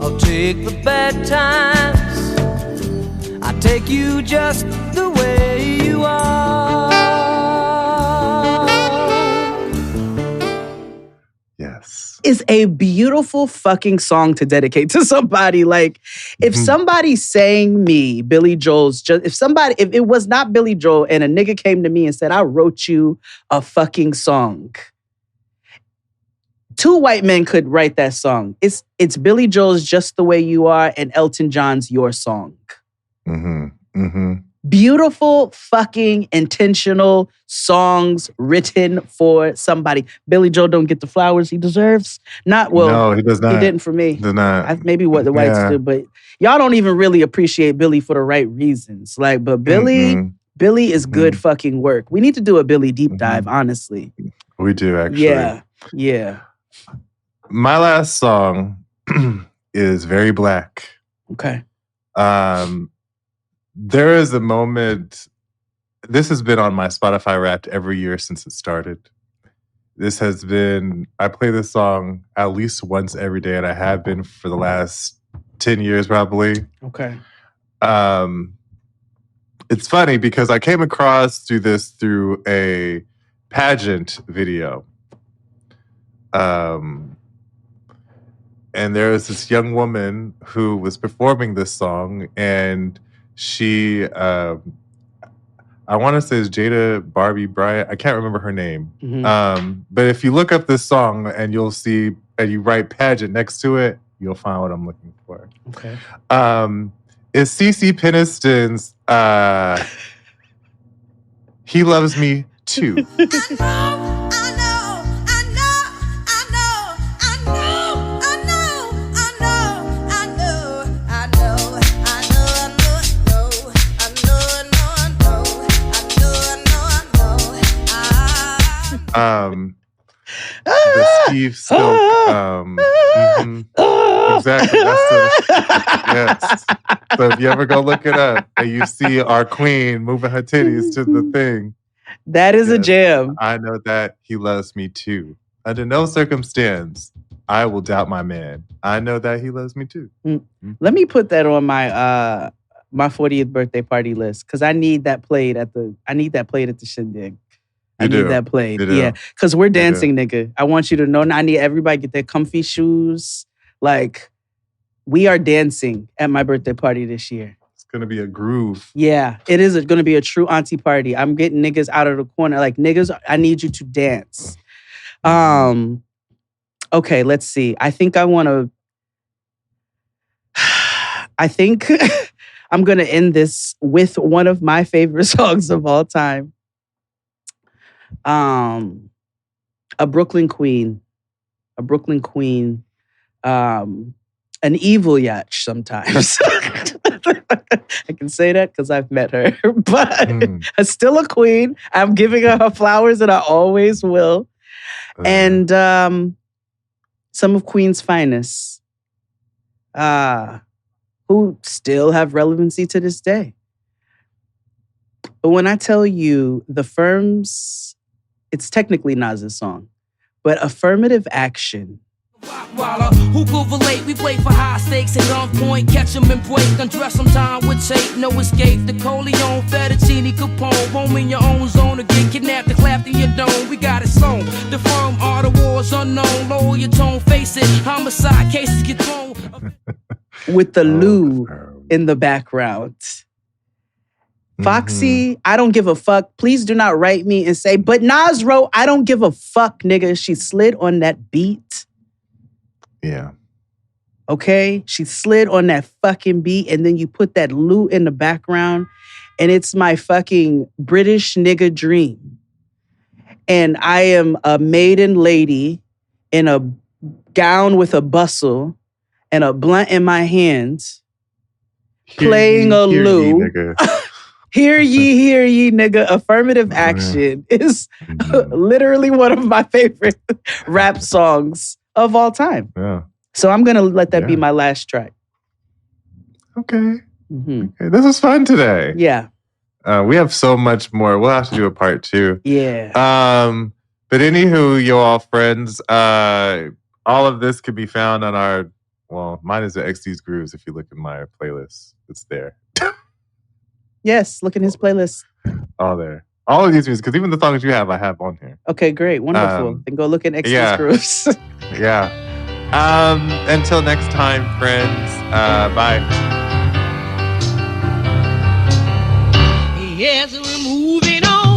I'll take the bad times, I take you just the way you are. Yes. Is a beautiful fucking song to dedicate to somebody. Like, if somebody sang me Billy Joel's, if it was not Billy Joel and a nigga came to me and said, I wrote you a fucking song, two white men could write that song. It's Billy Joel's Just the Way You Are and Elton John's Your Song. Beautiful, fucking, intentional songs written for somebody. Billy Joel don't get the flowers he deserves. No, he does not. He didn't for me. Does not. Maybe what the whites do, but y'all don't even really appreciate Billy for the right reasons. Like, but Billy is good fucking work. We need to do a Billy deep dive, honestly. We do, actually. Yeah. My last song is Very Black. Okay. There is a moment, this has been on my Spotify Wrapped every year since it started. I play this song at least once every day, and I have been for the last 10 years probably. Okay. It's funny because I came across through a pageant video. And there was this young woman who was performing this song, and she, I I want to say it's Jada Barbie Bryant. I can't remember her name. Mhm. But if you look up this song and you'll see, and you write pageant next to it, you'll find what I'm looking for. Okay. It's CeCe Peniston's He Loves Me Too. The Steve Silk. Exactly. Yes. So if you ever go look it up and you see our queen moving her titties to the thing, That is a jam. I know that he loves me too. Under no circumstance, I will doubt my man. I know that he loves me too. Let me put that on my my 40th birthday party list because I need that played at the shindig. I need that played. You do. Yeah. Because we're You do. dancing, nigga. I want you to know I need everybody to get their comfy shoes. Like, we are dancing at my birthday party this year. It's gonna be a groove. Yeah, it is going to be a true auntie party. I'm getting niggas out of the corner. Like, niggas, I need you to dance. Okay, let's see. I think I'm going to end this with one of my favorite songs of all time. A Brooklyn Queen. An evil yatch sometimes. I can say that because I've met her, but still a queen. I'm giving her flowers, and I always will. And some of Queen's finest, who still have relevancy to this day. But when I tell you the Firms, it's technically Nas's song, but Affirmative Action. Who could relate? We play for high stakes at gunpoint, catch 'em and break, undress 'em time with tape, no escape. The Coleon, Fettuccine, Capone, home in your own zone to get kidnapped and clapped in your dome. We got it sewn. The firm, all the wars unknown. Lower your tone, face it. Homicide cases get thrown. With the Lou in the background. Foxy, I don't give a fuck. Please do not write me and say, but Nas wrote, I don't give a fuck, nigga. She slid on that beat. Yeah. Okay? She slid on that fucking beat, and then you put that Lou in the background, and it's my fucking British nigga dream. And I am a maiden lady in a gown with a bustle and a blunt in my hands, playing a Lou. Hear ye, nigga. Affirmative Action is literally one of my favorite rap songs of all time. Yeah. So I'm going to let that be my last track. Okay. Okay. This was fun today. Yeah. We have so much more. We'll have to do a part 2. Yeah. But anywho, you all friends, all of this could be found on our, well, mine is the XD's Grooves. If you look at my playlist, it's there. Yes, look in his playlist. All there. All of these music, because even the songs you have, I have on here. Okay, great. Wonderful. Then go look at XD's Grooves. Yeah. Until next time, friends. Bye. Yes, we're moving on.